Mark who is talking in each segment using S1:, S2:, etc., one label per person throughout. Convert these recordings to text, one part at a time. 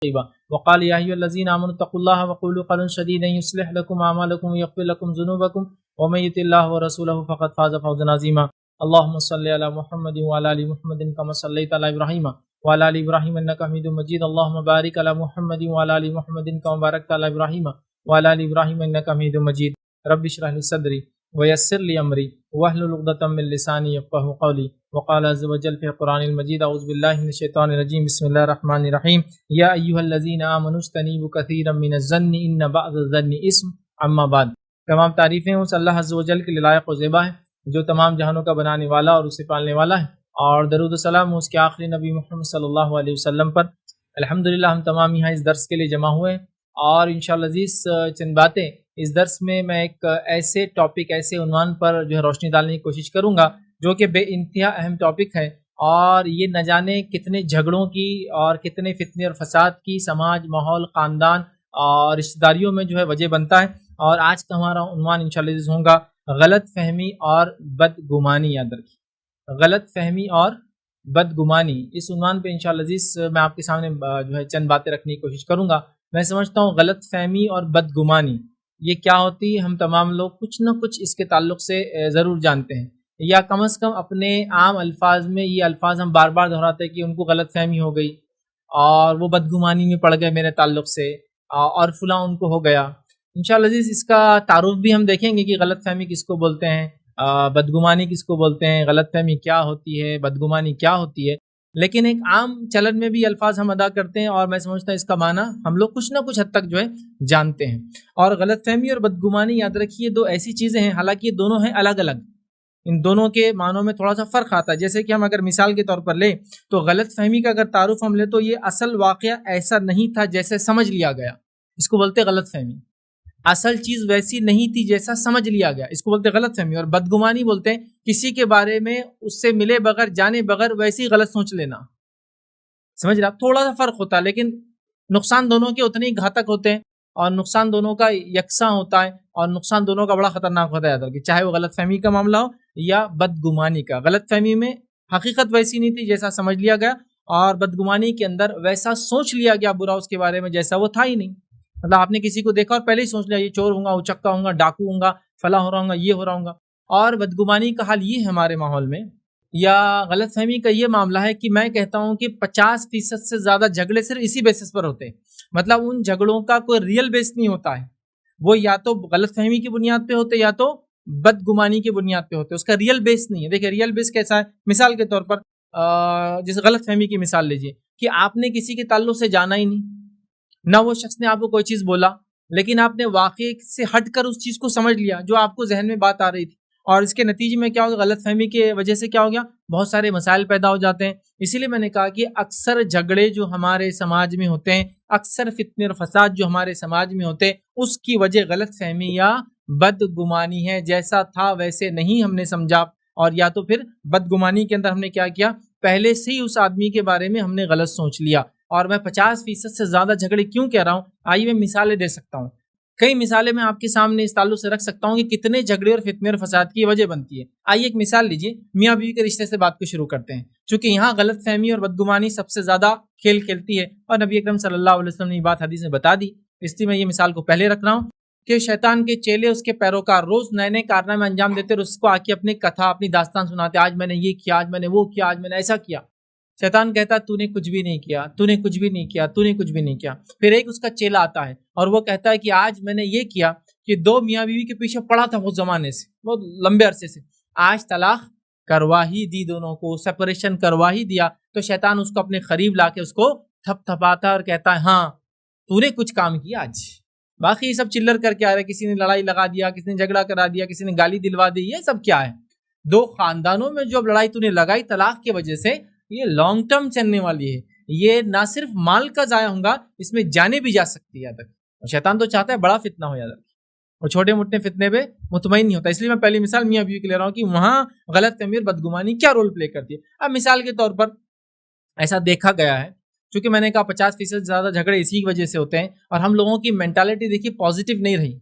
S1: وقال يا أيها الذين آمنوا اتقوا الله وقولوا قولا سديدا يصلح لكم أعمالكم ويغفر لكم ذنوبكم ومن يطع الله ورسوله فقد فاز فوزا عظيما. اللهم صل على محمد وعلى آل محمد كما صليت على إبراهيم وعلى آل إبراهيم إنك حميد مجيد. اللهم بارك على محمد وعلى آل محمد كما باركت على إبراهيم وعلى آل إبراهيم إنك حميد مجيد. رب اشرح لي صدري ويسر لي أمري واحلل عقدة من لساني يفقهوا قولي. وقال عز وجل في القرآن المجيد أعوذ بالله من الشيطان الرجيم بسم الله الرحمن الرحيم يا أيها الذين آمنوا اجتنبوا كثيرا من الظن إن بعض الظن اسم اما بعد. تمام تعریفیں اس اللہ عز و جل کے لیے لائق و زیبا ہے جو تمام جہانوں کا بنانے والا اور اسے پالنے والا ہے، اور درود و سلام اس کے آخری نبی محمد صلی اللہ علیہ وسلم پر۔ الحمدللہ ہم تمام یہاں اس درس کے لیے جمع ہوئے اور انشاءاللہ عزیز چند باتیں اس درس میں ایک ایسے ٹاپک ایسے عنوان پر جو ہے روشنی ڈالنے کی کوشش کروں گا جو کہ بے انتہا اہم ٹاپک ہے، اور یہ نہ جانے کتنے جھگڑوں کی اور کتنے فتنے اور فساد کی سماج، ماحول، خاندان اور رشتہ داریوں میں جو ہے وجہ بنتا ہے۔ اور آج کا ہمارا عنوان انشاءاللہ عزیز ہوگا غلط فہمی اور بدگمانی۔ یاد رکھیے، غلط فہمی اور بدگمانی، اس عنوان پہ انشاءاللہ عزیز میں آپ کے سامنے جو ہے چند باتیں رکھنے کی کوشش کروں گا۔ میں سمجھتا ہوں غلط فہمی اور بدگمانی یہ کیا ہوتی ہے، ہم تمام لوگ کچھ نہ کچھ اس کے تعلق سے ضرور جانتے ہیں، یا کم از کم اپنے عام الفاظ میں یہ الفاظ ہم بار بار دہراتے ہیں کہ ان کو غلط فہمی ہو گئی اور وہ بدگمانی میں پڑ گئے میرے تعلق سے، اور فلاں ان کو ہو گیا۔ انشاءاللہ عزیز اس کا تعارف بھی ہم دیکھیں گے کہ غلط فہمی کس کو بولتے ہیں، بدگمانی کس کو بولتے ہیں، غلط فہمی کیا ہوتی ہے، بدگمانی کیا ہوتی ہے۔ لیکن ایک عام چلن میں بھی الفاظ ہم ادا کرتے ہیں، اور میں سمجھتا ہوں اس کا معنی ہم لوگ کچھ نہ کچھ حد تک جو ہے جانتے ہیں۔ اور غلط فہمی اور بدگمانی یاد رکھیے دو ایسی چیزیں ہیں، حالانکہ یہ دونوں ہیں الگ الگ، ان دونوں کے معنوں میں تھوڑا سا فرق آتا ہے۔ جیسے کہ ہم اگر مثال کے طور پر لیں تو غلط فہمی کا اگر تعارف ہم لیں تو یہ اصل واقعہ ایسا نہیں تھا جیسے سمجھ لیا گیا، اس کو بولتے غلط فہمی۔ اصل چیز ویسی نہیں تھی جیسا سمجھ لیا گیا، اس کو بولتے غلط فہمی۔ اور بدگمانی بولتے ہیں کسی کے بارے میں اس سے ملے بغیر جانے بغیر ویسی غلط سوچ لینا۔ سمجھ رہا، تھوڑا سا فرق ہوتا ہے، لیکن نقصان دونوں کے اتنے ہی گھاتک ہوتے ہیں، اور نقصان دونوں کا یکساں ہوتا ہے، اور نقصان دونوں کا بڑا خطرناک ہوتا ہے، کہ چاہے وہ غلط فہمی کا معاملہ ہو یا بدگمانی کا۔ غلط فہمی میں حقیقت ویسی نہیں تھی جیسا سمجھ لیا گیا، اور بدگمانی کے اندر ویسا سوچ لیا گیا برا اس کے بارے میں جیسا وہ تھا ہی نہیں۔ مطلب آپ نے کسی کو دیکھا اور پہلے ہی سوچ لیا یہ چور ہوں گا، اچکا ہوں گا، ڈاکو ہوں گا، فلاں ہو رہا ہوں گا، یہ ہو رہا ہوں گا۔ اور بدگمانی کا حال یہ ہے ہمارے ماحول میں، یا غلط فہمی کا یہ معاملہ ہے کہ میں کہتا ہوں کہ 50% سے زیادہ جھگڑے صرف اسی بیسس پر ہوتے ہیں۔ مطلب ان جھگڑوں کا کوئی ریئل بیس نہیں ہوتا ہے، وہ یا تو غلط فہمی کی بنیاد پہ ہوتے یا تو بدگمانی کی بنیاد پہ ہوتے، اس کا ریئل بیس نہیں ہے۔ دیکھیں ریئل بیس کیسا ہے، مثال کے طور پر جیسے غلط فہمی کی مثال لیجئے کہ آپ نے کسی کے تعلق سے جانا ہی نہیں، نہ وہ شخص نے آپ کو کوئی چیز بولا، لیکن آپ نے واقعے سے ہٹ کر اس چیز کو سمجھ لیا جو آپ کو ذہن میں بات آ رہی تھی، اور اس کے نتیجے میں کیا ہوگا، غلط فہمی کی وجہ سے کیا ہو گیا، بہت سارے مسائل پیدا ہو جاتے ہیں۔ اسی لیے میں نے کہا کہ اکثر جھگڑے جو ہمارے سماج میں ہوتے ہیں، اکثر فتنے اور فساد جو ہمارے سماج میں ہوتے ہیں، اس کی وجہ غلط فہمی یا بدگمانی ہے۔ جیسا تھا ویسے نہیں ہم نے سمجھا، اور یا تو پھر بدگمانی کے اندر ہم نے کیا کیا، پہلے سے ہی اس آدمی کے بارے میں ہم نے غلط سوچ لیا۔ اور میں 50% سے زیادہ جھگڑے کیوں کہہ رہا ہوں، آئیے میں مثالیں دے سکتا ہوں، کئی مثالیں میں آپ کے سامنے اس تعلق سے رکھ سکتا ہوں کہ کتنے جھگڑے اور فتنے اور فساد کی وجہ بنتی ہے۔ آئیے ایک مثال لیجیے، میاں بیوی کے رشتے سے بات کو شروع کرتے ہیں، چونکہ یہاں غلط فہمی اور بدگمانی سب سے زیادہ کھیل کھیلتی ہے، اور نبی اکرم صلی اللہ علیہ وسلم نے یہ بات حدیث میں بتا دی، اس لیے میں یہ مثال کو پہلے رکھ رہا ہوں کہ شیطان کے چیلے، اس کے پیروکار روز نئے نئے کارنامے انجام دیتے اور اس کو آ کے اپنی کتھا، اپنی داستان سناتے، آج میں نے یہ کیا، آج میں نے وہ کیا، آج میں نے ایسا کیا۔ شیطان کہتا تو نے کچھ بھی نہیں کیا، تو نے کچھ بھی نہیں کیا، تو نے کچھ بھی نہیں کیا۔ پھر ایک اس کا چیلا آتا ہے اور وہ کہتا ہے کہ آج میں نے یہ کیا کہ 2 میاں بیوی کے پیچھے پڑا تھا بہت زمانے سے، بہت لمبے عرصے سے، آج طلاق کروا ہی دی، دونوں کو سپریشن کروا ہی دیا۔ تو شیطان اس کو اپنے قریب لا کے اس کو تھپ تھپاتا اور کہتا ہے ہاں تو نے کچھ کام کیا آج، باقی یہ سب چلر کر کے آ رہے، کسی نے لڑائی لگا دیا، کسی نے جھگڑا کرا دیا، کسی نے گالی دلوا دی، یہ سب کیا ہے؟ 2 خاندانوں میں جو لڑائی تو نے لگائی طلاق کی وجہ سے، یہ لانگ ٹرم چلنے والی ہے، یہ نہ صرف مال کا ضائع ہوگا، اس میں جانے بھی جا سکتی ہے یاد رکھ۔ اور شیطان تو چاہتا ہے بڑا فتنہ ہو، یاد رکھ، اور چھوٹے موٹے فتنے پہ مطمئن نہیں ہوتا۔ اس لیے میں پہلی مثال میاں بیوی کی لے رہا ہوں کہ وہاں غلط فہمی اور بدگمانی کیا رول پلے کرتی ہے۔ اب مثال کے طور پر ایسا دیکھا گیا ہے، چونکہ میں نے کہا 50% زیادہ جھگڑے اسی کی وجہ سے ہوتے ہیں، اور ہم لوگوں کی مینٹالٹی دیکھیے پازیٹیو نہیں رہی،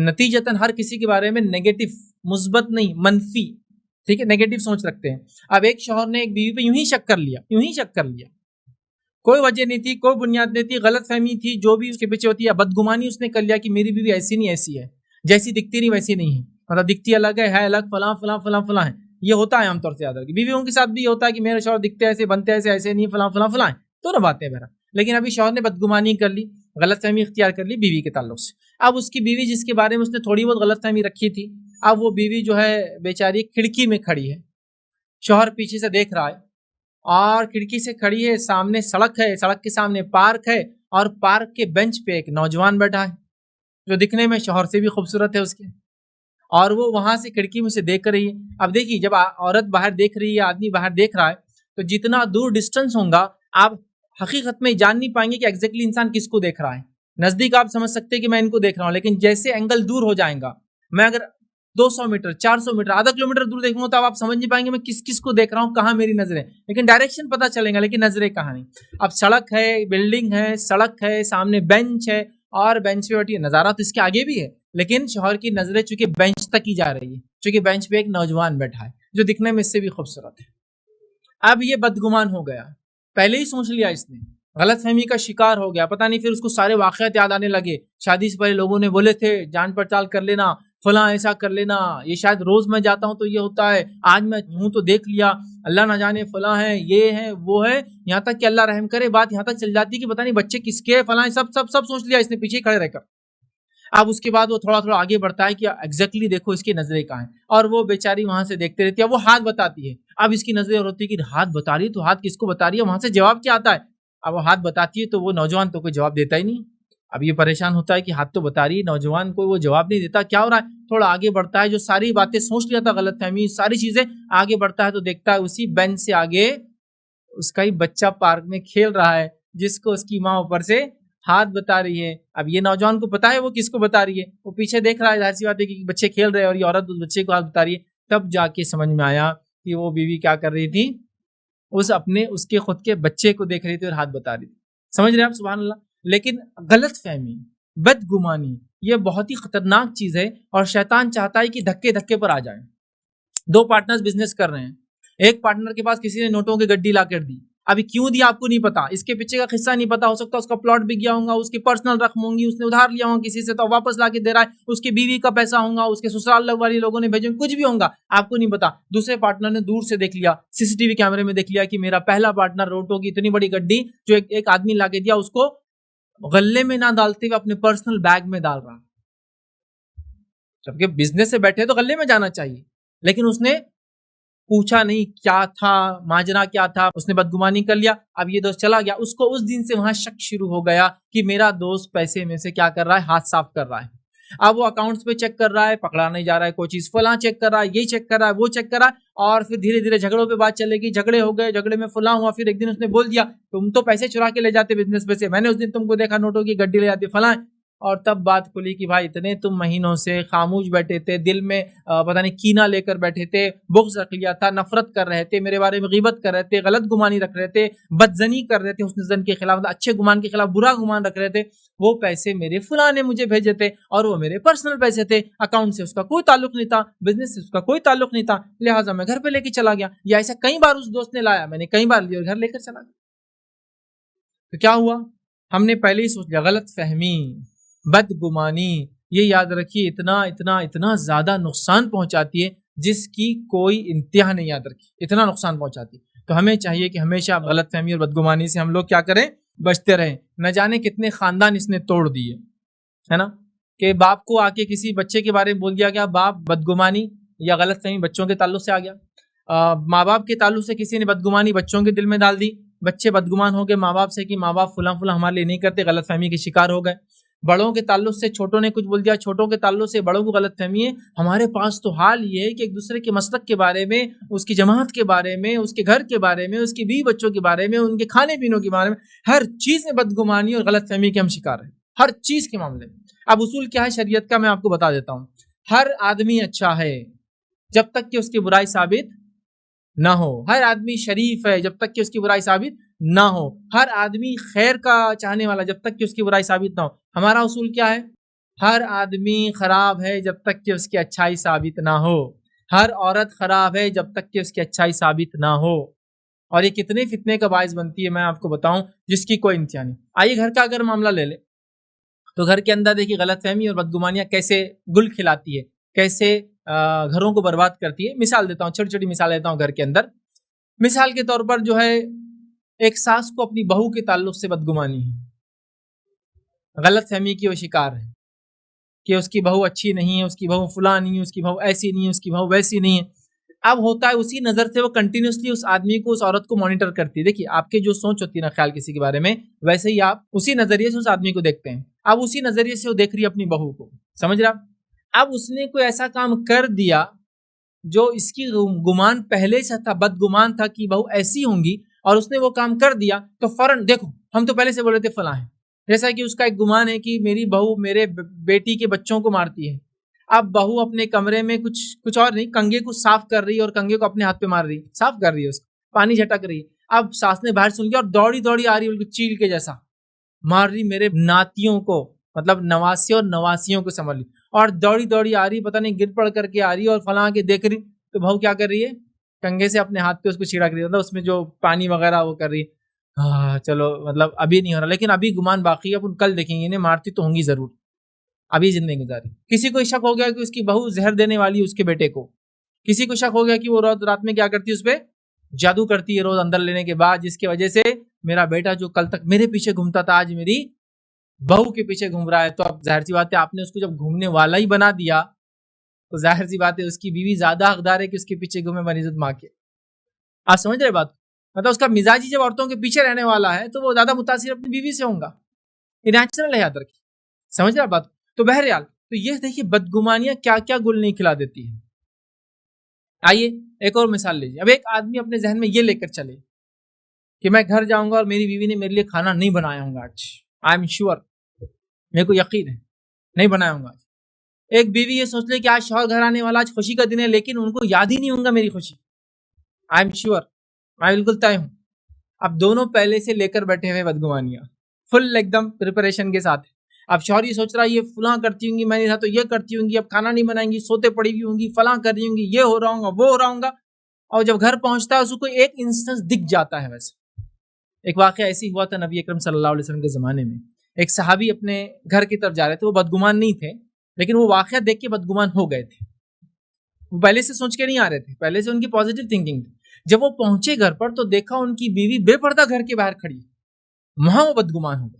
S1: نتیجتاً ہر کسی کے بارے میں نیگیٹو، مثبت نہیں منفی، ٹھیک ہے، نیگیٹو سوچ رکھتے ہیں۔ اب ایک شوہر نے ایک بیوی پہ یوں ہی شک کر لیا، کوئی وجہ نہیں تھی، کوئی بنیاد نہیں تھی، غلط فہمی تھی جو بھی اس کے پیچھے ہوتی ہے، بدگمانی اس نے کر لیا کہ میری بیوی ایسی نہیں ایسی ہے، جیسی دکھتی نہیں ویسی نہیں ہے، مطلب دکھتی الگ ہے الگ، فلاں فلاں فلاں فلاں ہے. یہ ہوتا ہے عام طور سے زیادہ کہ بیویوں کے ساتھ بھی یہ ہوتا ہے کہ میرے شوہر دکھتے ایسے، بنتے ایسے، ایسے نہیں، فلاں فلاں فلاں ہے. تو نہ باتیں بہرحال. لیکن ابھی شوہر نے بدگمانی کر لی، غلط فہمی اختیار کر لی بیوی کے تعلق سے. اب اس کی بیوی جس کے بارے میں اس نے تھوڑی بہت غلط فہمی رکھی تھی، اب وہ بیوی جو ہے بیچاری کھڑکی میں کھڑی ہے، شوہر پیچھے سے دیکھ رہا ہے اور کھڑکی سے کھڑی ہے، سامنے سڑک ہے، سڑک کے سامنے پارک ہے اور پارک کے بینچ پہ ایک نوجوان بیٹھا ہے جو دکھنے میں شوہر سے بھی خوبصورت ہے اس کے، اور وہ وہاں سے کھڑکی میں سے دیکھ رہی ہے. اب دیکھیے جب عورت باہر دیکھ رہی ہے، آدمی باہر دیکھ رہا ہے، تو جتنا دور ڈسٹنس ہوگا آپ حقیقت میں جان نہیں پائیں گے کہ ایگزیکٹلی انسان کس کو دیکھ رہا ہے. نزدیک آپ سمجھ سکتے ہیں کہ میں ان کو دیکھ رہا ہوں، لیکن جیسے اینگل دور ہو جائے گا، میں اگر 200 میٹر 400 میٹر آدھا کلومیٹر دور دیکھوں گا تو آپ سمجھ نہیں پائیں گے میں کس کس کو دیکھ رہا ہوں، کہاں میری نظریں، لیکن ڈائریکشن پتہ چلے گا لیکن نظریں کہاں نہیں. اب سڑک ہے، بلڈنگ ہے، سڑک ہے، سامنے بینچ ہے اور بینچ پہ بیٹھی ہے، نظارہ تو اس کے آگے بھی ہے لیکن شوہر کی نظریں چونکہ بینچ تک ہی جا رہی ہے، چونکہ بینچ پہ ایک نوجوان بیٹھا ہے جو دکھنے میں اس سے بھی خوبصورت ہے. اب یہ بدگمان ہو گیا، پہلے ہی سوچ لیا اس نے، غلط فہمی کا شکار ہو گیا. پتہ نہیں پھر اس کو سارے واقعات یاد آنے لگے، شادی سے پہلے لوگوں نے بولے تھے جان پڑتال کر لینا، فلاں ایسا کر لینا، یہ شاید روز میں جاتا ہوں تو یہ ہوتا ہے، آج میں ہوں تو دیکھ لیا، اللہ نہ جانے فلاں ہے، یہ ہے وہ ہے، یہاں تک کہ اللہ رحم کرے بات یہاں تک چل جاتی کہ پتہ نہیں بچے کس کے فلاں، سب سب سب سوچ لیا اس نے پیچھے کھڑے رہ کر. اب اس کے بعد وہ تھوڑا تھوڑا آگے بڑھتا ہے کہ ایگزیکٹلی دیکھو اس کی نظریں کہاں ہیں، اور وہ بیچاری وہاں سے دیکھتے رہتی ہے، وہ ہاتھ بتاتی ہے. اب اس کی نظریں ہوتی ہے کہ ہاتھ بتا رہی ہے تو ہاتھ کس کو بتا رہی ہے، وہاں سے جواب کیا آتا ہے. اب وہ ہاتھ بتاتی ہے تو وہ نوجوان تو کوئی جواب دیتا ہی نہیں. اب یہ پریشان ہوتا ہے کہ ہاتھ تو بتا رہی ہے، نوجوان کو وہ جواب نہیں دیتا، کیا ہو رہا ہے. تھوڑا آگے بڑھتا ہے، جو ساری باتیں سوچ لیا تھا غلط فہمی ساری چیزیں، آگے بڑھتا ہے تو دیکھتا ہے اسی بینچ سے آگے اس کا ہی بچہ پارک میں کھیل رہا ہے جس کو اس کی ماں اوپر سے ہاتھ بتا رہی ہے. اب یہ نوجوان کو پتا ہے وہ کس کو بتا رہی ہے، وہ پیچھے دیکھ رہا ہے، ظاہر سی بات ہے کہ بچے کھیل رہے ہیں اور یہ عورت اس بچے کو ہاتھ بتا رہی ہے. تب جا کے سمجھ میں آیا کہ وہ بیوی کیا کر رہی تھی، اس کے خود کے بچے کو دیکھ رہی تھی اور ہاتھ بتا رہی تھی. سمجھ رہے ہیں آپ، سبحان اللہ. لیکن غلط فہمی، بدگمانی یہ بہت ہی خطرناک چیز ہے، اور شیطان چاہتا ہے کہ دھکے دھکے پر آ جائیں. دو پارٹنرز بزنس کر رہے ہیں، ایک پارٹنر کے پاس کسی نے نوٹوں کی گڈی لا کر دی، ابھی کیوں دیا آپ کو نہیں پتا، اس کے پیچھے کا قصہ نہیں پتا، ہو سکتا ہے اس کا پلاٹ بک گیا ہوگا، اس کی پرسنل رقم ہوں گی، اس نے ادھار لیا ہوگا کسی سے تو واپس لا کے دے رہا ہے، اس کی بیوی کا پیسہ ہوگا، اس کے سسرال والے لوگوں نے بھیجے، کچھ بھی ہوگا آپ کو نہیں پتا. دوسرے پارٹنر نے دور سے دیکھ لیا، سی سی ٹی وی کیمرے میں دیکھ لیا کہ میرا پہلا پارٹنر نوٹوں کی اتنی بڑی گڈی جو ایک آدمی لا کے دیا اس کو غلے میں نہ ڈالتے ہوئے اپنے پرسنل بیگ میں ڈال رہا، جبکہ بزنس سے بیٹھے تو غلے میں جانا چاہیے، لیکن اس نے پوچھا نہیں کیا تھا، ماجرا کیا تھا، اس نے بدگمانی کر لیا. اب یہ دوست چلا گیا، اس کو اس دن سے وہاں شک شروع ہو گیا کہ میرا دوست پیسے میں سے کیا کر رہا ہے، ہاتھ صاف کر رہا ہے. اب وہ اکاؤنٹس پہ چیک کر رہا ہے، پکڑا نہیں جا رہا ہے، کوئی چیز فلاں چیک کر رہا ہے، یہ چیک کر رہا ہے، وہ چیک کر رہا ہے، اور پھر دھیرے دھیرے جھگڑوں پہ بات چلے گی، جھگڑے ہو گئے، جھگڑے میں فلاں ہوا. پھر ایک دن اس نے بول دیا تم تو پیسے چرا کے لے جاتے بزنس پہ سے، میں نے اس دن تم کو دیکھا نوٹوں کی گڈی لے جاتی فلاں. اور تب بات کھلی کہ بھائی اتنے تم مہینوں سے خاموش بیٹھے تھے، دل میں پتہ نہیں کینہ لے کر بیٹھے تھے، بغض رکھ لیا تھا، نفرت کر رہے تھے، میرے بارے میں غیبت کر رہے تھے، غلط گمانی رکھ رہے تھے، بدزنی کر رہے تھے، حسن زن کے خلاف، اچھے گمان کے خلاف برا گمان رکھ رہے تھے. وہ پیسے میرے فلاں نے مجھے بھیجے تھے اور وہ میرے پرسنل پیسے تھے، اکاؤنٹ سے اس کا کوئی تعلق نہیں تھا، بزنس سے اس کا کوئی تعلق نہیں تھا، لہٰذا میں گھر پہ لے کے چلا گیا. یا ایسا کئی بار اس دوست نے لایا، میں نے کئی بار لیا اور گھر لے کر چلا گیا. تو کیا ہوا، ہم نے پہلے ہی سوچ لیا. غلط فہمی، بدگمانی یہ یاد رکھیے اتنا اتنا اتنا زیادہ نقصان پہنچاتی ہے جس کی کوئی انتہا نہیں یاد رکھی، اتنا نقصان پہنچاتی ہے. تو ہمیں چاہیے کہ ہمیشہ غلط فہمی اور بدگمانی سے ہم لوگ کیا کریں، بچتے رہیں. نہ جانے کتنے خاندان اس نے توڑ دیے، ہے نا، کہ باپ کو آ کے کسی بچے کے بارے میں بول دیا گیا، باپ بدگمانی یا غلط فہمی بچوں کے تعلق سے آ گیا. ماں باپ کے تعلق سے کسی نے بدگمانی بچوں کے دل میں ڈال دی، بچے بدگمان ہو گئے ماں باپ سے کہ ماں باپ فلاں فلاں ہمارے لیے نہیں کرتے، غلط فہمی کے شکار ہو گئے. بڑوں کے تعلق سے چھوٹوں نے کچھ بول دیا، چھوٹوں کے تعلق سے بڑوں کو غلط فہمی ہے. ہمارے پاس تو حال یہ ہے کہ ایک دوسرے کے مسلک کے بارے میں، اس کی جماعت کے بارے میں، اس کے گھر کے بارے میں، اس کی بیوی بچوں کے بارے میں، ان کے کھانے پینوں کے بارے میں، ہر چیز میں بدگمانی اور غلط فہمی کے ہم شکار ہیں، ہر چیز کے معاملے میں. اب اصول کیا ہے شریعت کا، میں آپ کو بتا دیتا ہوں. ہر آدمی اچھا ہے جب تک کہ اس کی برائی ثابت نہ ہو. ہر آدمی شریف ہے جب تک کہ اس کی برائی ثابت نہ ہو. ہر آدمی خیر کا چاہنے والا جب تک کہ اس کی برائی ثابت نہ ہو. ہمارا اصول کیا ہے، ہر آدمی خراب ہے جب تک کہ اس کی اچھائی ثابت نہ ہو. ہر عورت خراب ہے جب تک کہ اس کی اچھائی ثابت نہ ہو. اور یہ کتنے فتنے کا باعث بنتی ہے میں آپ کو بتاؤں جس کی کوئی انتہا نہیں۔ آئیے گھر کا اگر معاملہ لے لیں تو گھر کے اندر دیکھیے غلط فہمی اور بدگمانیاں کیسے گل کھلاتی ہے، کیسے گھروں کو برباد کرتی ہے۔ مثال دیتا ہوں، چھوٹی چھوٹی مثال دیتا ہوں گھر کے اندر۔ مثال کے طور پر جو ہے ایک ساس کو اپنی بہو کے تعلق سے بدگمانی ہے، غلط فہمی کی وہ شکار ہے کہ اس کی بہو اچھی نہیں ہے، اس کی بہو فلاں نہیں ہے، اس کی بہو ایسی نہیں ہے، اس کی بہو ویسی نہیں ہے۔ اب ہوتا ہے اسی نظر سے وہ کنٹینیوسلی اس آدمی کو، اس عورت کو مانیٹر کرتی ہے۔ دیکھیے آپ کے جو سوچ ہوتی ہے نا خیال کسی کے بارے میں، ویسے ہی آپ اسی نظریے سے اس آدمی کو دیکھتے ہیں۔ اب اسی نظریے سے وہ دیکھ رہی ہے اپنی بہو کو، سمجھ رہا؟ اب اس نے کوئی ایسا کام کر دیا جو اس کی گمان پہلے سے تھا، بدگمان تھا کہ بہو ایسی ہوں گی، اور اس نے وہ کام کر دیا تو فوراً دیکھو ہم تو پہلے سے بول رہے تھے فلاں ہے۔ جیسا کہ اس کا ایک گمان ہے کہ میری بہو میرے بیٹی کے بچوں کو مارتی ہے۔ اب بہو اپنے کمرے میں کچھ اور نہیں، کنگے کو صاف کر رہی ہے اور کنگے کو اپنے ہاتھ پہ مار رہی ہے، صاف کر رہی ہے، اس کو پانی جھٹک رہی ہے۔ اب ساس نے باہر سن لیا اور دوڑی دوڑی آ رہی ہے، بالکل چیل کے جیسا مار رہی میرے ناتیوں کو، مطلب نواسی اور نواسیوں کو سمجھ لی، اور دوڑی دوڑی آ رہی، پتہ نہیں گر پڑ کر کے آ رہی ہے اور فلاں کے دیکھ رہی تو بہو کیا کر رہی ہے، کنگے سے اپنے ہاتھ پہ اس کو چھڑک رہی ہے، مطلب اس میں جو پانی وغیرہ وہ کر رہی ہے۔ چلو مطلب ابھی نہیں ہو رہا، لیکن ابھی گمان باقی ہے، اب کل دیکھیں گے انہیں مارتی تو ہوں گی ضرور، ابھی زندگی گزاری۔ کسی کو شک ہو گیا کہ اس کی بہو زہر دینے والی ہے اس کے بیٹے کو، کسی کو شک ہو گیا کہ وہ رات میں کیا کرتی ہے، اس پہ جادو کرتی ہے روز اندر لینے کے بعد، جس کی وجہ سے میرا بیٹا جو کل تک میرے پیچھے گھومتا تھا آج میری بہو کے پیچھے گھوم رہا ہے۔ تو اب ظاہر سی بات ہے آپ نے اس کو جب گھومنے والا ہی بنا دیا تو ظاہر سی بات ہے اس کی بیوی زیادہ حقدار ہے کہ اس کے پیچھے گھومے بنسبت ماں کے۔ آپ سمجھ رہے بات؟ مطلب اس کا مزاج ہی جب عورتوں کے پیچھے رہنے والا ہے تو وہ زیادہ متاثر اپنی بیوی سے ہوں گا، یہ نیچرل ہے، یاد رکھیے، سمجھ رہے بات؟ تو بہرحال تو یہ دیکھیے بدگمانیاں کیا کیا گل نہیں کھلا دیتی ہیں۔ آئیے ایک اور مثال لیجیے۔ اب ایک آدمی اپنے ذہن میں یہ لے کر چلے کہ میں گھر جاؤں گا اور میری بیوی نے میرے لیے کھانا نہیں بنایا ہوں گا آج، آئی ایم شیور، میرے کو یقین ہے نہیں بنایا ہوں گا آج۔ ایک بیوی یہ سوچ لے کہ آج شوہر گھر آنے والا، آج خوشی کا دن ہے، لیکن ان کو یاد ہی نہیں ہوں گا میری خوشی، آئی ایم شیور، میں بالکل طے ہوں۔ اب دونوں پہلے سے لے کر بیٹھے ہوئے بدگمانیاں فل ایک دم پریپریشن کے ساتھ۔ اب شوہر یہ سوچ رہا ہے یہ فلاں کرتی ہوں گی، میں نہیں تھا تو یہ کرتی ہوں گی، اب کھانا نہیں بنائیں گی، سوتے پڑی ہوئی ہوں گی، فلاں کر رہی ہوں گی، یہ ہو رہا ہوں گا، وہ ہو رہا ہوں گا۔ اور جب گھر پہنچتا ہے اس کو ایک انسٹنس دکھ جاتا ہے۔ ویسے ایک واقعہ ایسی ہوا تھا نبی اکرم صلی اللہ علیہ وسلم کے زمانے میں، ایک صحابی اپنے گھر کی طرف جا رہے تھے، وہ بدگمان نہیں تھے لیکن وہ واقعہ دیکھ کے بدگمان ہو گئے تھے، وہ پہلے سے سوچ کے نہیں آ رہے تھے، پہلے سے ان کی پازیٹیو تھنکنگ تھی۔ جب وہ پہنچے گھر پر تو دیکھا ان کی بیوی بے پردہ گھر کے باہر کھڑی، وہاں وہ بدگمان ہو گئے،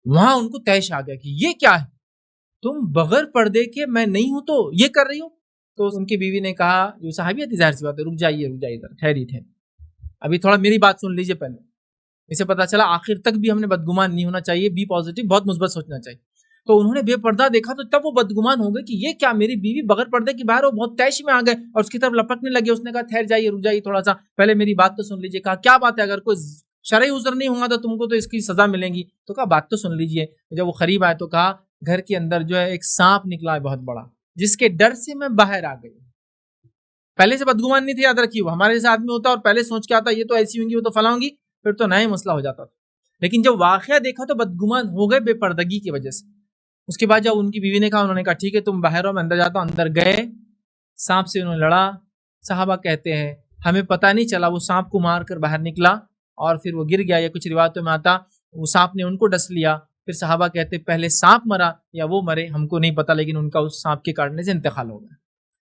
S1: وہاں ان کو تیش آ گیا کہ یہ کیا ہے، تم بغیر پردے کے میں نہیں ہوں تو یہ کر رہی ہو۔ تو ان کی بیوی نے کہا، جو صحابیہ تھی ظاہر سی بات ہے، رک جائیے ذرا، ٹھہری ابھی تھوڑا میری بات سن لیجیے پہلے۔ اسے پتا چلا آخر تک بھی ہم نے بدگمان نہیں ہونا چاہیے، بی پازیٹیو، بہت مثبت سوچنا چاہیے۔ تو انہوں نے بے پردہ دیکھا تو تب وہ بدگمان ہو گئے کہ یہ کیا، میری بیوی بغیر پردے کے باہر، وہ بہت تیش میں آ گئے اور اس کی طرف لپکنے لگے۔ اس نے کہا ٹھہر جائیے، رک جائیے تھوڑا سا، پہلے میری بات تو سن لیجیے۔ کہا کیا بات ہے، اگر کوئی شرعی عذر نہیں ہوگا تو تم کو تو اس کی سزا ملے گی۔ تو کہا بات تو سن لیجیے۔ جب وہ قریب آئے تو کہا گھر کے اندر جو ہے ایک سانپ نکلا ہے بہت بڑا، جس کے ڈر سے میں باہر آ گئی۔ پہلے سے بدگمان نہیں تھی، یاد رکھیے، وہ ہمارے جیسا آدمی ہوتا اور پہلے سوچ کے آتا یہ تو ایسی ہوں گی، وہ تو فلاں ہوں گی، پھر تو نیا ہی مسئلہ ہو جاتا تھا۔ لیکن جب واقعہ دیکھا تو بدگمان ہو گئے بے پردگی کی وجہ سے۔ اس کے بعد جب ان کی بیوی نے کہا، انہوں نے کہا ٹھیک ہے تم باہر ہو، میں اندر جاتا ہوں۔ اندر گئے، سانپ سے انہوں نے لڑا۔ صحابہ کہتے ہیں ہمیں پتہ نہیں چلا، وہ سانپ کو مار کر باہر نکلا اور پھر وہ گر گیا، یا کچھ روایتوں میں آتا وہ سانپ نے ان کو ڈس لیا۔ پھر صحابہ کہتے پہلے سانپ مرا یا وہ مرے، ہم کو نہیں پتا، لیکن ان کا اس سانپ کے کاٹنے سے انتقال ہو گیا۔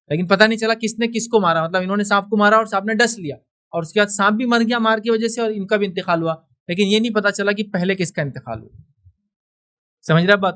S1: لیکن پتہ نہیں چلا کس نے کس کو مارا، مطلب انہوں نے سانپ کو مارا اور سانپ نے ڈس لیا، اور اس کے بعد سانپ بھی مر گیا مار کی وجہ سے اور ان کا بھی انتقال ہوا، لیکن یہ نہیں پتا چلا کہ پہلے کس کا انتقال ہوا۔ سمجھ رہا بات؟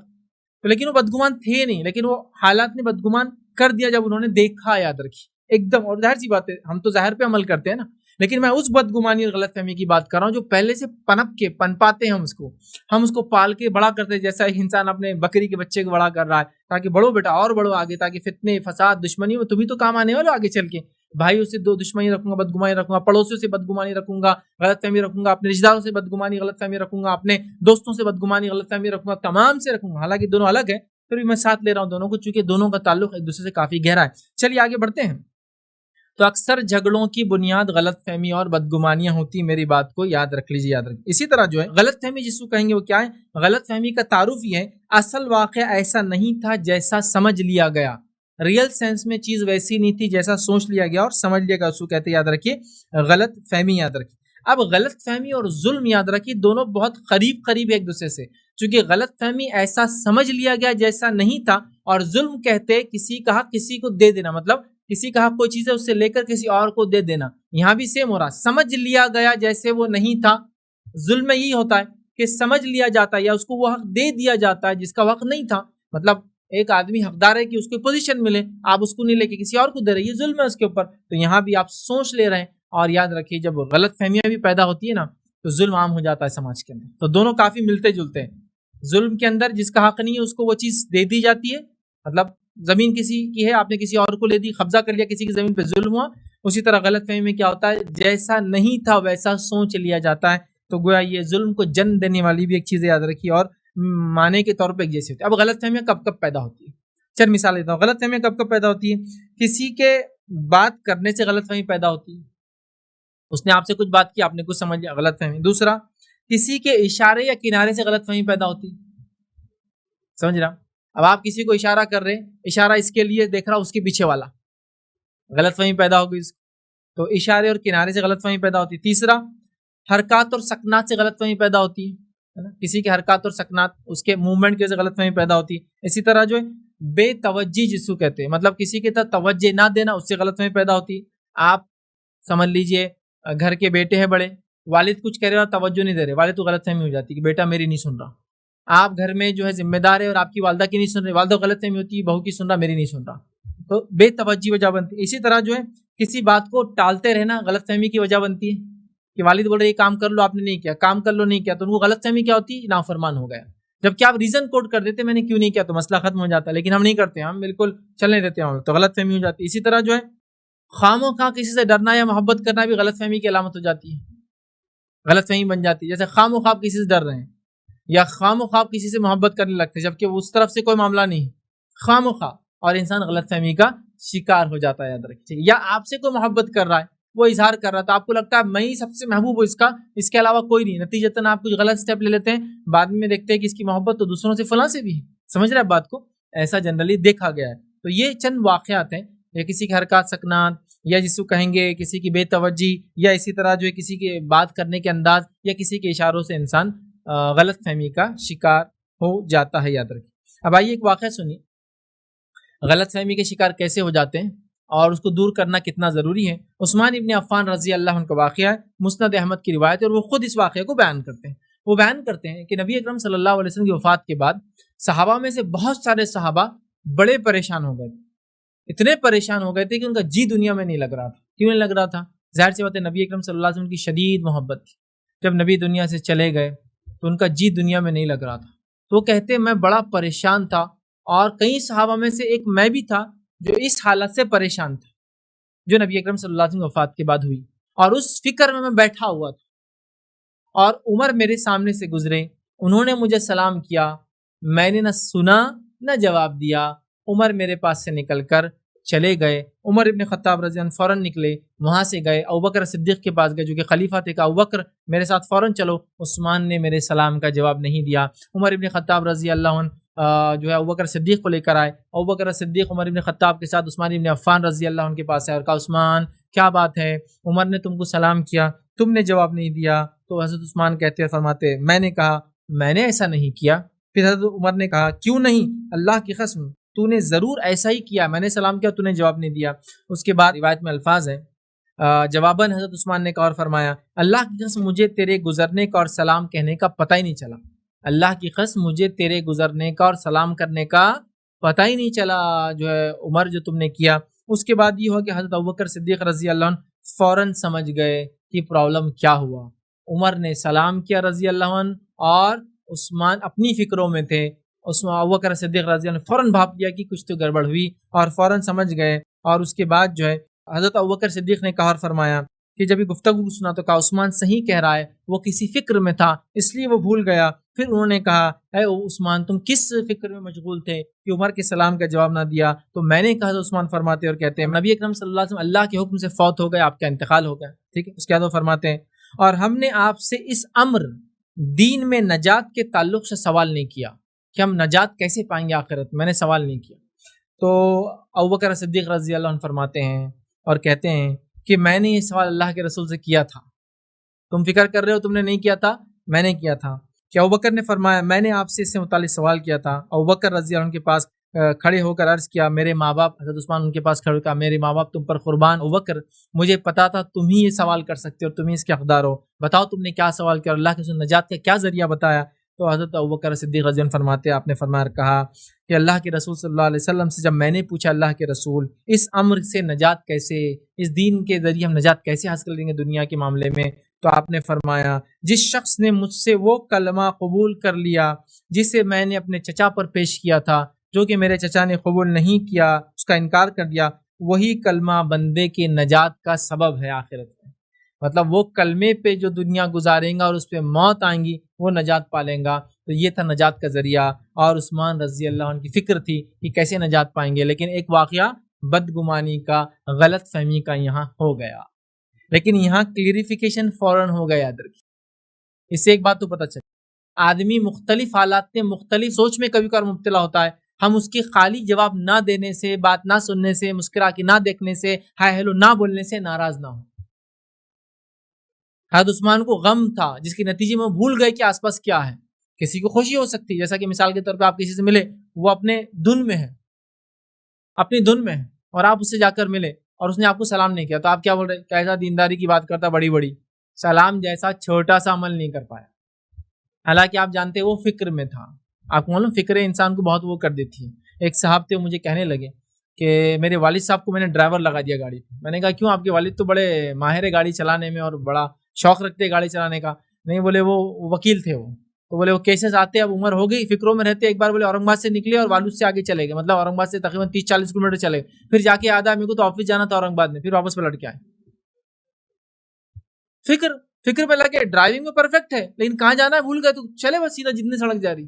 S1: تو لیکن وہ بدگمان تھے نہیں، لیکن وہ حالات نے بدگمان کر دیا جب انہوں نے دیکھا، یاد رکھی ایک دم۔ اور ظاہر سی بات ہے ہم تو ظاہر پہ عمل کرتے ہیں نا، لیکن میں اس بدگمانی اور غلط فہمی کی بات کر رہا ہوں جو پہلے سے پنپ کے پن پاتے ہیں، ہم اس کو پال کے بڑا کرتے ہیں، جیسا ایک انسان اپنے بکری کے بچے کو بڑا کر رہا ہے تاکہ بڑھو بیٹا اور بڑھو آگے، تاکہ فتنے فساد دشمنی میں تمہیں تو کام آنے والے آگے چل کے، بھائیوں سے دو دشمنی رکھوں گا، بدگمانی رکھوں گا، پڑوسیوں سے بدگمانی رکھوں گا، غلط فہمی رکھوں گا، اپنے رشتہ داروں سے بدگمانی غلط فہمی رکھوں گا، اپنے دوستوں سے بدگمانی غلط فہمی رکھوں گا، تمام سے رکھوں گا، حالانکہ دونوں الگ ہیں پھر بھی میں ساتھ لے رہا ہوں دونوں کو، چونکہ دونوں کا تعلق ایک دوسرے سے کافی گہرا ہے۔ چلیے آگے بڑھتے ہیں۔ تو اکثر جھگڑوں کی بنیاد غلط فہمی اور بدگمانیاں ہوتی ہیں، میری بات کو یاد رکھ لیجیے، یاد رکھیے۔ اسی طرح جو ہے غلط فہمی جس کو کہیں گے وہ کیا ہے؟ غلط فہمی کا تعارف یہ ہے اصل واقعہ ایسا نہیں تھا جیسا سمجھ لیا گیا، ریئل سینس میں چیز ویسی نہیں تھی جیسا سوچ لیا گیا اور سمجھ لیا گیا، اس کو کہتے ہیں، یاد رکھیے، غلط فہمی، یاد رکھیے۔ اب غلط فہمی اور ظلم یاد رکھیے دونوں بہت قریب ایک دوسرے سے، چونکہ غلط فہمی ایسا سمجھ لیا گیا جیسا نہیں تھا، اور ظلم کہتے کسی کا حق کسی کو دے دینا، مطلب کسی کا حق کوئی چیز ہے اس سے لے کر کسی اور کو دے دینا، یہاں بھی سیم ہو رہا، سمجھ لیا گیا جیسے وہ نہیں تھا۔ ظلم میں یہی ہوتا ہے کہ سمجھ لیا جاتا ہے یا اس کو وہ حق دے دیا جاتا ہے جس کا حق نہیں تھا، مطلب ایک آدمی حقدار ہے کہ اس کو پوزیشن ملے، آپ اس کو نہیں لے کے کسی اور کو دے رہے، یہ ظلم ہے اس کے اوپر۔ تو یہاں بھی آپ سوچ لے رہے ہیں، اور یاد رکھیے جب غلط فہمیاں بھی پیدا ہوتی ہے نا تو ظلم عام ہو جاتا ہے سماج کے اندر۔ تو دونوں کافی ملتے جلتے ہیں، ظلم کے اندر جس کا حق نہیں ہے اس کو وہ چیز دے دی جاتی ہے، مطلب زمین کسی کی ہے آپ نے کسی اور کو لے دی، قبضہ کر لیا کسی کی زمین پہ، ظلم ہوا۔ اسی طرح غلط فہمی میں کیا ہوتا ہے، جیسا نہیں تھا ویسا سوچ لیا جاتا ہے، تو گویا یہ ظلم کو جنم دینے والی بھی ایک چیز یاد رکھیے، اور معنی کے طور پہ ایک جیسی ہوتی ہے۔ اب غلط فہمیاں کب پیدا ہوتی ہے، چل مثال دیتا ہوں، غلط فہمیاں کب پیدا ہوتی ہے؟ کسی کے بات کرنے سے غلط فہمی پیدا ہوتی ہے، اس نے آپ سے کچھ بات کی، آپ نے کچھ سمجھ لیا، غلط فہمی۔ دوسرا، کسی کے اشارے یا کنارے سے غلط فہمی پیدا ہوتی ہے، سمجھ رہا؟ اب آپ کسی کو اشارہ کر رہے ہیں، اشارہ اس کے لیے دیکھ رہا اس کے پیچھے والا، غلط فہمی پیدا ہوگی اس کو، تو اشارے اور کنارے سے غلط فہمی پیدا ہوتی ہے۔ تیسرا، حرکات اور سکنات سے غلط فہمی پیدا ہوتی ہے، کسی کے حرکات اور سکنات، اس کے موومنٹ کی وجہ سے غلط فہمی پیدا ہوتی ہے۔ اسی طرح جو ہے بے توجہ جس کو کہتے ہیں، مطلب کسی کی طرف توجہ نہ دینا، اس سے غلط فہمی پیدا ہوتی ہے۔ آپ سمجھ لیجئے گھر کے بیٹے ہیں بڑے، والد کچھ کہہ رہے اور توجہ نہیں دے رہے، والد تو غلط فہمی ہو جاتی ہے کہ بیٹا میری نہیں سن رہا۔ آپ گھر میں جو ہے ذمہ دار ہے اور آپ کی والدہ کی نہیں سن رہے، والدہ غلط فہمی ہوتی ہے بہو کی سن رہا میری نہیں سن رہا، تو بے توجہ وجہ بنتی ہے۔ اسی طرح جو ہے کسی بات کو ٹالتے رہنا غلط فہمی کی وجہ بنتی ہے، کہ والد بول رہے یہ کام کر لو آپ نے نہیں کیا، کام کر لو نہیں کیا، تو ان کو غلط فہمی کیا ہوتی ہے، نافرمان ہو گیا۔ جب کہ آپ ریزن کوٹ کر دیتے میں نے کیوں نہیں کیا تو مسئلہ ختم ہو جاتا ہے، لیکن ہم نہیں کرتے، ہم بالکل چلنے دیتے ہیں تو غلط فہمی ہو جاتی ہے۔ اسی طرح جو ہے خواہ مخواہ کسی سے ڈرنا یا محبت کرنا بھی غلط فہمی کی علامت ہو جاتی ہے، غلط فہمی بن جاتی ہے۔ جیسے خواہ مخواہ کسی سے ڈر رہے ہیں یا خواہ مخواہ کسی سے محبت کرنے لگتے ہیں جبکہ اس طرف سے کوئی معاملہ نہیں، خواہ مخواہ، اور انسان غلط فہمی کا شکار ہو جاتا ہے، یاد رکھیے۔ یا آپ سے کوئی محبت کر رہا ہے، وہ اظہار کر رہا ہے تو آپ کو لگتا ہے میں ہی سب سے محبوب ہوں اس کے علاوہ کوئی نہیں، نتیجتاً آپ کچھ غلط سٹیپ لے لیتے ہیں، بعد میں دیکھتے ہیں کہ اس کی محبت تو دوسروں سے فلاں سے بھی ہے، سمجھ رہے ہیں بات کو؟ ایسا جنرلی دیکھا گیا ہے۔ تو یہ چند واقعات ہیں، یا کسی کے حرکات سکنات، یا جس کو کہیں گے کسی کی بے توجہ، یا اسی طرح جو ہے کسی کے بات کرنے کے انداز یا کسی کے اشاروں سے انسان غلط فہمی کا شکار ہو جاتا ہے، یاد رکھیے۔ اب آئیے ایک واقعہ سنیے، غلط فہمی کے شکار کیسے ہو جاتے ہیں اور اس کو دور کرنا کتنا ضروری ہے۔ عثمان ابن عفان رضی اللہ عنہ کا واقعہ ہے، مسند احمد کی روایت ہے، اور وہ خود اس واقعے کو بیان کرتے ہیں۔ وہ بیان کرتے ہیں کہ نبی اکرم صلی اللہ علیہ وسلم کی وفات کے بعد صحابہ میں سے بہت سارے صحابہ بڑے پریشان ہو گئے تھے، اتنے پریشان ہو گئے تھے کہ ان کا جی دنیا میں نہیں لگ رہا تھا۔ کیوں نہیں لگ رہا تھا؟ ظاہر سی بات ہے نبی اکرم صلی اللہ علیہ وسلم کی شدید محبت تھی، جب نبی دنیا سے چلے گئے تو ان کا جی دنیا میں نہیں لگ رہا تھا۔ تو وہ کہتے ہیں میں بڑا پریشان تھا، اور کئی صحابہ میں سے ایک میں بھی تھا جو اس حالت سے پریشان تھا جو نبی اکرم صلی اللہ علیہ وسلم کی وفات کے بعد ہوئی، اور اس فکر میں بیٹھا ہوا تھا، اور عمر میرے سامنے سے گزرے، انہوں نے مجھے سلام کیا، میں نے نہ سنا نہ جواب دیا، عمر میرے پاس سے نکل کر چلے گئے۔ عمر ابن خطاب رضی اللہ عنہ فوراً نکلے، وہاں سے گئے ابوبکر صدیق کے پاس گئے جو کہ خلیفہ تھے، کہا ابوبکر میرے ساتھ فوراً چلو۔ عثمان نے میرے سلام کا جواب نہیں دیا۔ عمر ابن خطاب رضی اللہ عنہ جو ہے ابوبکر صدیق کو لے کر آئے، ابوبکر صدیق عمر ابن خطاب کے ساتھ عثمان ابن عفان رضی اللہ عنہ کے پاس آئے اور کہا عثمان کیا بات ہے، عمر نے تم کو سلام کیا، تم نے جواب نہیں دیا۔ تو حضرت عثمان کہتے ہیں فرماتے میں نے کہا میں نے ایسا نہیں کیا۔ پھر حضرت عمر نے کہا کیوں نہیں، اللہ کی قسم تو نے ضرور ایسا ہی کیا، میں نے سلام کیا تو نے جواب نہیں دیا۔ اس کے بعد روایت میں الفاظ ہے جواباً حضرت عثمان نے کہا اور فرمایا اللہ کی قسم مجھے تیرے گزرنے کا اور سلام کہنے کا پتہ ہی نہیں چلا، اللہ کی قسم مجھے تیرے گزرنے کا اور سلام کرنے کا پتہ ہی نہیں چلا جو ہے عمر جو تم نے کیا۔ اس کے بعد یہ ہوا کہ حضرت ابوبکر صدیق رضی اللہ عنہ فوراً سمجھ گئے کہ پرابلم کیا ہوا۔ عمر نے سلام کیا رضی اللہ عنہ، اور عثمان اپنی فکروں میں تھے، ابوبکر صدیق رضی اللہ عنہ فوراً بھاپ لیا کہ کچھ تو گڑبڑ ہوئی، اور فوراً سمجھ گئے۔ اور اس کے بعد جو ہے حضرت ابوبکر صدیق نے کہا اور فرمایا کہ جب یہ گفتگو سنا تو کہا عثمان صحیح کہہ رہا ہے، وہ کسی فکر میں تھا اس لیے وہ بھول گیا۔ پھر انہوں نے کہا اے عثمان تم کس فکر میں مشغول تھے کہ عمر کے سلام کا جواب نہ دیا؟ تو میں نے کہا، عثمان فرماتے اور کہتے ہیں نبی اکرم صلی اللہ علیہ وسلم اللہ کے حکم سے فوت ہو گئے، آپ کا انتقال ہو گیا، ٹھیک ہے۔ اس کے بعد وہ فرماتے ہیں اور ہم نے آپ سے اس امر دین میں نجات کے تعلق سے سوال نہیں کیا کہ ہم نجات کیسے پائیں گے آخرت، میں نے سوال نہیں کیا۔ تو ابوبکر صدیق رضی اللہ عنہ فرماتے ہیں اور کہتے ہیں کہ میں نے یہ سوال اللہ کے رسول سے کیا تھا، تم فکر کر رہے ہو تم نے نہیں کیا تھا، میں نے کیا تھا۔ کہ ابوبکر نے فرمایا میں نے آپ سے اس سے متعلق سوال کیا تھا۔ ابوبکر رضی اللہ عنہ کے پاس کھڑے ہو کر عرض کیا میرے ماں باپ، حضرت عثمان ان کے پاس کھڑے ہو کر میرے ماں باپ تم پر قربان، ابوبکر مجھے پتا تھا تم ہی یہ سوال کر سکتے ہو اور تم ہی اس کے حقدار ہو، بتاؤ تم نے کیا سوال کیا اور اللہ کے رسول نجات کا کیا ذریعہ بتایا؟ تو حضرت ابوبکر صدیق رضی اللہ عنہ فرماتے آپ نے فرمایا کہا کہ اللہ کے رسول صلی اللہ علیہ وسلم سے جب میں نے پوچھا اللہ کے رسول اس امر سے نجات کیسے، اس دین کے ذریعے ہم نجات کیسے حاصل کریں گے دنیا کے معاملے میں، تو آپ نے فرمایا جس شخص نے مجھ سے وہ کلمہ قبول کر لیا جسے میں نے اپنے چچا پر پیش کیا تھا، جو کہ میرے چچا نے قبول نہیں کیا، اس کا انکار کر دیا، وہی کلمہ بندے کے نجات کا سبب ہے آخرت میں۔ مطلب وہ کلمے پہ جو دنیا گزاریں گا اور اس پہ موت آئیں گی وہ نجات پالیں گا، تو یہ تھا نجات کا ذریعہ۔ اور عثمان رضی اللہ عنہ کی فکر تھی کہ کیسے نجات پائیں گے، لیکن ایک واقعہ بدگمانی کا، غلط فہمی کا یہاں ہو گیا، لیکن یہاں کلیریفیکیشن فوراً ہو گیا۔ یاد رکھیے، اس سے ایک بات تو پتہ چلی، آدمی مختلف حالات میں مختلف سوچ میں کبھی کبھار مبتلا ہوتا ہے، ہم اس کی خالی جواب نہ دینے سے، بات نہ سننے سے، مسکرا کے نہ دیکھنے سے، ہائے ہیلو نہ بولنے سے ناراض نہ ہو۔ حضرت عثمان کو غم تھا جس کے نتیجے میں بھول گئے کہ آس پاس کیا ہے۔ کسی کو خوشی ہو سکتی ہے، جیسا کہ مثال کے طور پہ آپ کسی سے ملے، وہ اپنے دھن میں ہے، اپنی دھن میں ہے، اور آپ اس سے جا کر ملے اور اس نے آپ کو سلام نہیں کیا، تو آپ کیا بول رہے؟ کیسا دینداری کی بات کرتا، بڑی بڑی، سلام جیسا چھوٹا سا عمل نہیں کر پایا۔ حالانکہ آپ جانتے وہ فکر میں تھا۔ آپ کو معلوم فکر انسان کو بہت وہ کر دیتی ہے۔ ایک صاحب تھے، مجھے کہنے لگے کہ میرے والد صاحب کو میں نے ڈرائیور لگا دیا گاڑی پہ۔ میں نے کہا کیوں؟ آپ کے والد تو بڑے ماہر ہے گاڑی چلانے میں اور بڑا شوق رکھتے گاڑی چلانے کا۔ نہیں، بولے وہ وکیل تھے، وہ تو بولے وہ کیسز آتے، اب عمر ہو گئی، فکروں میں رہتے۔ ایک بار بولے اورنگ آباد سے نکلے اور والد سے آگے چلے گئے، مطلب اورنگ آباد سے تقریباً 30-40 کلومیٹر چلے گئے، پھر جا کے یاد آیا میرے کو تو آفس جانا تھا اورنگ آباد میں، پھر واپس پلٹ کے آئے۔ فکر پہ لگے، ڈرائیونگ میں پرفیکٹ ہے لیکن کہاں جانا ہے بھول گئے، تو چلے بس سیدھا جتنے سڑک جا رہی۔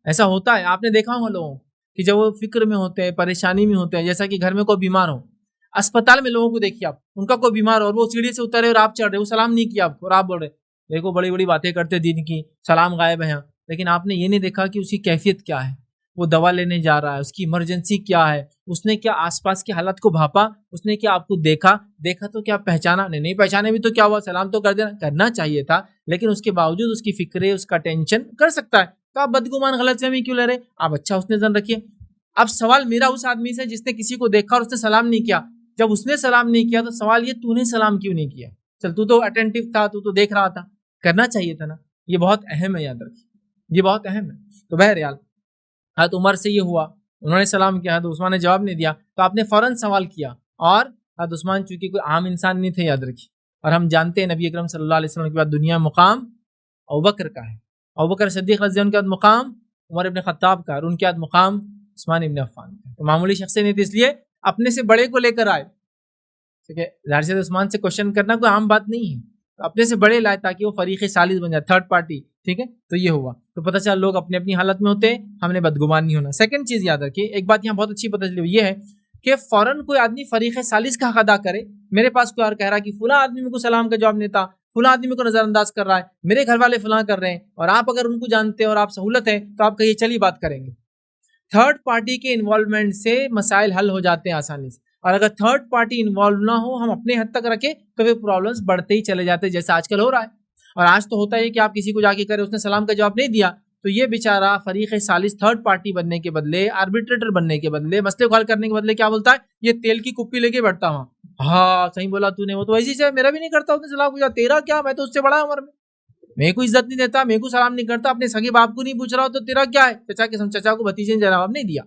S1: ایسا ہوتا ہے، آپ نے دیکھا ہوگا لوگوں کہ جب وہ فکر میں ہوتے ہیں، پریشانی میں ہوتے ہیں، جیسا کہ گھر میں کوئی بیمار ہو، اسپتال میں لوگوں کو دیکھیے آپ، ان کا کوئی بیمار ہو اور وہ سیڑھی سے اترے اور آپ چڑھ رہے، وہ سلام نہیں کیا آپ کو اور آپ بول رہے دیکھو بڑی بڑی باتیں کرتے دین کی، سلام غائب ہے، لیکن آپ نے یہ نہیں دیکھا کہ اس کی کیفیت کیا ہے، وہ دوا لینے جا رہا ہے، اس کی ایمرجنسی کیا ہے، اس نے کیا آس پاس کے حالات کو بھاپا، اس نے کیا آپ کو دیکھا تو کیا پہچانا؟ نہیں پہچانے بھی تو کیا ہوا، سلام تو کر دینا، کرنا چاہیے تھا، لیکن اس کے باوجود اس کی فکرے، اس کا ٹینشن کر سکتا ہے۔ تو آپ بدگمان غلط فہمی کیوں لے رہے؟ آپ اچھا حسن ظن رکھیے۔ اب سوال میرا اس آدمی سے جس نے کسی کو دیکھا اور اس نے سلام نہیں کیا، جب اس نے سلام نہیں کیا تو سوال یہ تو نے سلام کیوں نہیں کیا؟ چل تو اٹینٹیو تھا، تو دیکھ رہا تھا، کرنا چاہیے تھا نا۔ یہ بہت اہم ہے، یاد رکھیے، یہ بہت اہم ہے۔ تو بہرحال حضرت عمر سے یہ ہوا، انہوں نے سلام کیا، حضرت عثمان نے جواب نہیں دیا، تو آپ نے فوراً سوال کیا، اور حضرت عثمان چونکہ کوئی عام انسان نہیں تھے، یاد رکھیے، اور ہم جانتے ہیں نبی اکرم صلی اللہ علیہ وسلم کے بعد دنیا مقام ابوبکر کا ہے، ابوبکر صدیق رضی اللہ عنہ کے بعد مقام عمر ابن خطاب کا، اور ان کے بعد مقام عثمان ابن عفان کا۔ تو معمولی شخص نہیں تھے، اس لیے اپنے سے بڑے کو لے کر آئے، ٹھیک ہے، ظاہر سے عثمان سے کوشچن کرنا کوئی عام بات نہیں ہے، تو اپنے سے بڑے لائے تاکہ وہ فریق ثالث بن جائے، تھرڈ پارٹی، ٹھیک ہے۔ تو یہ ہوا، تو پتہ چلا لوگ اپنی اپنی حالت میں ہوتے ہیں، ہم نے بدگمان نہیں ہونا۔ سیکنڈ چیز یاد رکھیے، ایک بات یہاں بہت اچھی پتہ چلی، یہ ہے کہ فوراً کوئی آدمی فریق ثالث کا حق ادا کرے، میرے پاس کوئی اور کہہ رہا ہے کہ فلاں آدمی میں کو سلام کا جواب نہیں تھا، فلاں آدمی کو نظر انداز کر رہا ہے، میرے گھر والے فلاں کر رہے ہیں، اور آپ اگر ان کو جانتے ہیں اور آپ سہولت ہے تو آپ کہیے چلیے بات کریں گے۔ تھرڈ پارٹی کے انوالومنٹ سے مسائل حل ہو جاتے ہیں آسانی سے، اور اگر تھرڈ پارٹی انوالو نہ ہو، ہم اپنے حد تک رکھے، تو وہ پرابلمس بڑھتے ہی چلے جاتے ہیں، جیسا آج کل ہو رہا ہے۔ اور آج تو ہوتا ہے کہ آپ کسی کو جا کے کرے، اس نے سلام کا جواب نہیں دیا، تو یہ بیچارہ فریق ثالث تھرڈ پارٹی بننے کے بدلے، آربیٹریٹر بننے کے بدلے، مسئلے کو حل کرنے کے بدلے کیا بولتا ہے؟ یہ تیل کی کپی لے کے بیٹھتا ہوں، ہاں صحیح بولا تو نے، وہ تو ایسی سے میرا بھی نہیں کرتا، اس نے سلام پوچھا، تیرا کیا، میں تو اس سے بڑا عمر میں کو عزت نہیں دیتا، میرے کو سلام نہیں کرتا، اپنے سگے باپ کو نہیں پوچھ رہا ہو، تو تیرا کیا ہے؟ چچا کے چچا کو بھتیجے نے جواب نہیں دیا۔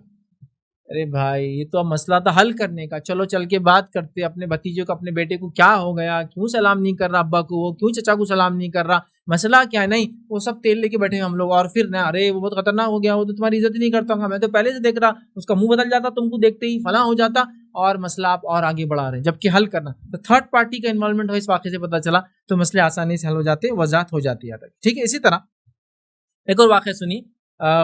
S1: ارے بھائی، یہ تو اب مسئلہ تھا حل کرنے کا، چلو چل کے بات کرتے، اپنے بھتیجے کو، اپنے بیٹے کو کیا ہو گیا، کیوں سلام نہیں کر رہا ابا کو، وہ کیوں چچا کو سلام نہیں کر رہا، مسئلہ کیا ہے؟ نہیں، وہ سب تیل لے کے بیٹھے ہم لوگ، اور پھر نہ، ارے وہ بہت خطرناک ہو گیا، وہ تو تمہاری عزت ہی نہیں کرتا ہوں، میں تو پہلے سے دیکھ رہا، اس کا منہ بدل جاتا تم کو دیکھتے ہی، فلاں ہو جاتا، اور مسئلہ آپ اور آگے بڑھا رہے ہیں، جبکہ حل کرنا تو تھرڈ پارٹی کا انوالومنٹ ہو، اس واقعے سے پتہ چلا، تو مسئلے آسانی سے حل ہو جاتے، وضاحت ہو جاتی ہے، ٹھیک ہے۔ اسی طرح ایک اور واقعہ سنی،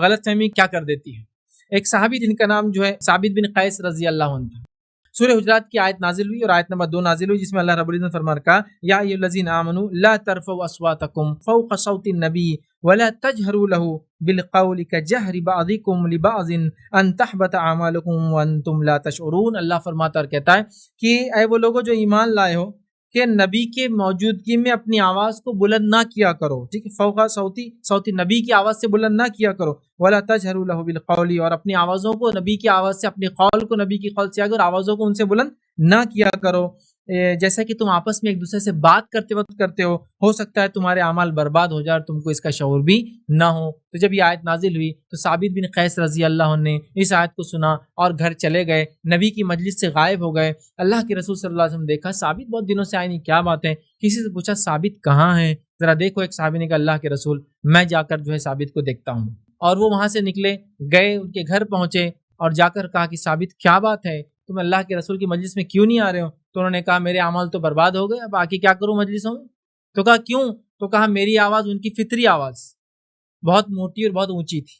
S1: غلط فہمی کیا کر دیتی ہے۔ ایک صحابی جن کا نام جو ہے ثابت بن قیس رضی اللہ عنہ تھا، سورہ حجرات کی آیت نازل ہوئی اور آیت نمبر 2 نازل ہوئی، جس میں اللہ رب العزت نے فرما رکھا، یا ایھا الذین آمنوا لا ترفعوا اصواتکم فوق صوت النبی ولا تجهروا له بالقول كجهر بعضکم لبعض ان تحبط اعمالکم وانتم لا تشعرون۔ اللہ فرماتا اور کہتا ہے کہ اے وہ لوگوں جو ایمان لائے ہو، کہ نبی کے موجودگی میں اپنی آواز کو بلند نہ کیا کرو، ٹھیک ہے، فوق صوتی نبی کی آواز سے بلند نہ کیا کرو، ولا تجهروا له بالقول، اور اپنی آوازوں کو نبی کی آواز سے، اپنی قول کو نبی کی قول سے اگر آوازوں کو ان سے بلند نہ کیا کرو، جیسا کہ تم آپس میں ایک دوسرے سے بات کرتے وقت کرتے ہو سکتا ہے تمہارے اعمال برباد ہو جائے اور تم کو اس کا شعور بھی نہ ہو۔ تو جب یہ آیت نازل ہوئی تو ثابت بن قیس رضی اللہ عنہ نے اس آیت کو سنا اور گھر چلے گئے، نبی کی مجلس سے غائب ہو گئے۔ اللہ کے رسول صلی اللہ علیہ وسلم دیکھا ثابت بہت دنوں سے آئے نہیں، کیا بات ہے؟ کسی سے پوچھا ثابت کہاں ہے؟ ذرا دیکھو، ایک صحابی نے کہا اللہ کے رسول میں جا کر جو ہے ثابت کو دیکھتا ہوں، اور وہ وہاں سے نکلے، گئے، ان کے گھر پہنچے اور جا کر کہا کہ ثابت کیا بات ہے، تم اللہ کے رسول کی مجلس میں کیوں نہیں آ رہے ہو؟ تو انہوں نے کہا میرے اعمال تو برباد ہو گئے، اب آ کے کیا کروں مجلسوں میں؟ تو کہا کیوں؟ تو کہا میری آواز ان کی فطری آواز بہت موٹی اور بہت اونچی تھی۔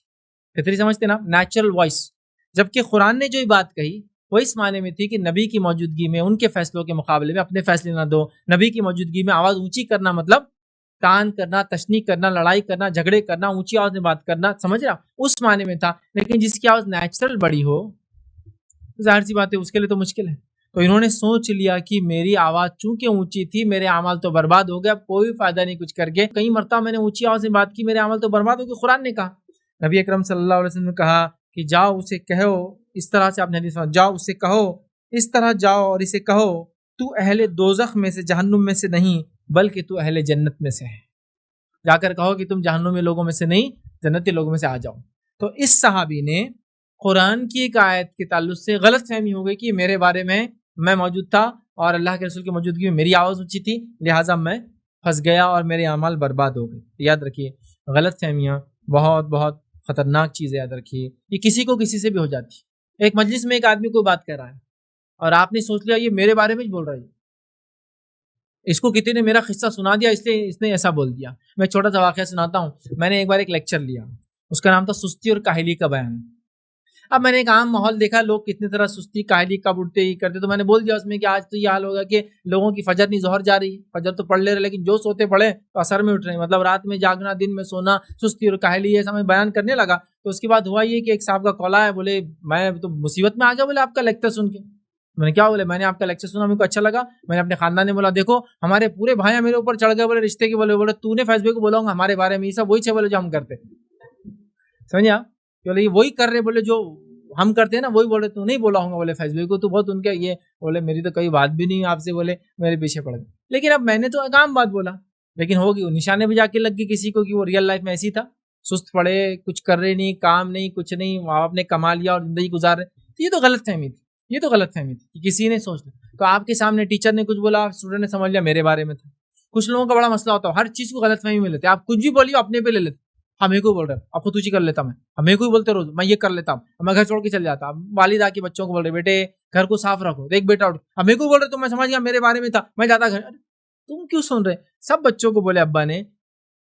S1: فطری سمجھتے نا، نیچرل وائس، جبکہ قرآن نے جو یہ بات کہی وہ اس معنی میں تھی کہ نبی کی موجودگی میں ان کے فیصلوں کے مقابلے میں اپنے فیصلے نہ دو۔ نبی کی موجودگی میں آواز اونچی کرنا مطلب کان کرنا، تشنیع کرنا، لڑائی کرنا، جھگڑے کرنا، اونچی آواز میں بات کرنا، سمجھ رہا، اس معنی میں تھا۔ لیکن جس کی آواز نیچرل بڑی ہو، ظاہر سی بات ہے اس کے لیے تو مشکل ہے۔ تو انہوں نے سوچ لیا کہ میری آواز چونکہ اونچی تھی، میرے اعمال تو برباد ہو گئے، اب کوئی فائدہ نہیں کچھ کر کے، کئی مرتبہ میں نے اونچی آواز میں بات کی، میرے اعمال تو برباد ہو گئے۔ قرآن نے کہا، نبی اکرم صلی اللہ علیہ وسلم نے کہا کہ جاؤ اسے کہو، اس طرح سے آپ نے حدیث میں، جاؤ اسے کہو، اس طرح جاؤ اور اسے کہو تو اہل دوزخ میں سے، جہنم میں سے نہیں بلکہ تو اہل جنت میں سے ہے۔ جا کر کہو کہ تم جہنمی لوگوں میں سے نہیں، جنتی لوگوں میں سے آ جاؤ۔ تو اس صحابی نے قرآن کی ایک آیت کے تعلق سے غلط فہمی ہو گئی کہ میرے بارے میں موجود تھا اور اللہ کے رسول کی موجودگی میں میری آواز اونچی تھی، لہٰذا میں پھنس گیا اور میرے اعمال برباد ہو گئے۔ یاد رکھیے، غلط فہمیاں بہت بہت خطرناک چیز ہے، یاد رکھیے، یہ کسی کو کسی سے بھی ہو جاتی۔ ایک مجلس میں ایک آدمی کوئی بات کر رہا ہے اور آپ نے سوچ لیا یہ میرے بارے میں بول رہا ہے، اس کو کسی نے میرا قصہ سنا دیا اس لیے اس نے ایسا بول دیا۔ میں چھوٹا سا واقعہ سناتا ہوں۔ میں نے ایک بار ایک لیکچر لیا، اس کا نام تھا سستی اور کاہلی کا بیان۔ اب میں نے ایک عام ماحول دیکھا، لوگ کتنی طرح سستی کاہلی کب اٹھتے ہی کرتے، تو میں نے بول دیا اس میں کہ آج تو یہ حال ہوگا کہ لوگوں کی فجر نہیں ظہر جا رہی، فجر تو پڑھ لے رہے لیکن جو سوتے پڑے تو اثر میں اٹھ رہے ہیں، مطلب رات میں جاگنا، دن میں سونا، سستی اور کاہلی، ایسا میں بیان کرنے لگا۔ تو اس کے بعد ہوا یہ کہ ایک صاحب کا کال آیا، بولے میں تو مصیبت میں آ گیا، بولے آپ کا لیکچر سن کے۔ میں نے کیا؟ بولے میں نے آپ کا لیکچر سنا، میرے کو اچھا لگا، میں نے اپنے خاندان نے بولا دیکھو ہمارے پورے بھائی میرے اوپر چڑھ گئے، بولے رشتے کے، بولے تو نے فیض بھائی کو بولا ہوں ہمارے بارے میں یہ سب وہی بولے جو ہم کرتے، سمجھا؟ بولے یہ وہی کر رہے، بولے جو ہم کرتے ہیں نا وہی بولے، تو نہیں بولا ہوں گا بولے فیض بھائی کو، تو بہت ان کے یہ بولے میری تو کوئی بات بھی نہیں آپ سے، بولے میرے پیچھے پڑ گئے۔ لیکن اب میں نے تو ایک عام بات بولا، لیکن ہوگی وہ نشانے بھی جا کے لگ گئی کسی کو کہ وہ ریئل لائف میں ایسی تھا، سست پڑے، کچھ کر رہے نہیں، کام نہیں، کچھ نہیں، ماں باپ نے کما لیا اور زندگی گزار رہے۔ تو یہ تو غلط فہمی تھی، یہ تو غلط فہمی تھی کہ کسی نے سوچ لیا۔ تو آپ کے سامنے ٹیچر نے کچھ بولا، اسٹوڈنٹ نے سمجھ لیا میرے بارے میں تھا۔ کچھ لوگوں کا بڑا مسئلہ ہوتا ہے، ہر چیز کو غلط فہمی میں لیتے، آپ کچھ بھی بولیے اپنے پہ لے لیتے، ہمیں کو بول رہے آپ خود کر لیتا، میں ہمیں کو بولتے روز میں یہ کر لیتا ہوں، میں گھر چھوڑ کے چل جاتا، والد آ کے بچوں کو بول رہے بیٹے گھر کو صاف رکھو، ایک بیٹا اٹھ، ہمیں کو بول رہے تو میں سمجھ گیا میرے بارے میں تھا، میں جاتا گھر۔ تم کیوں سن رہے؟ سب بچوں کو بولے ابا نے،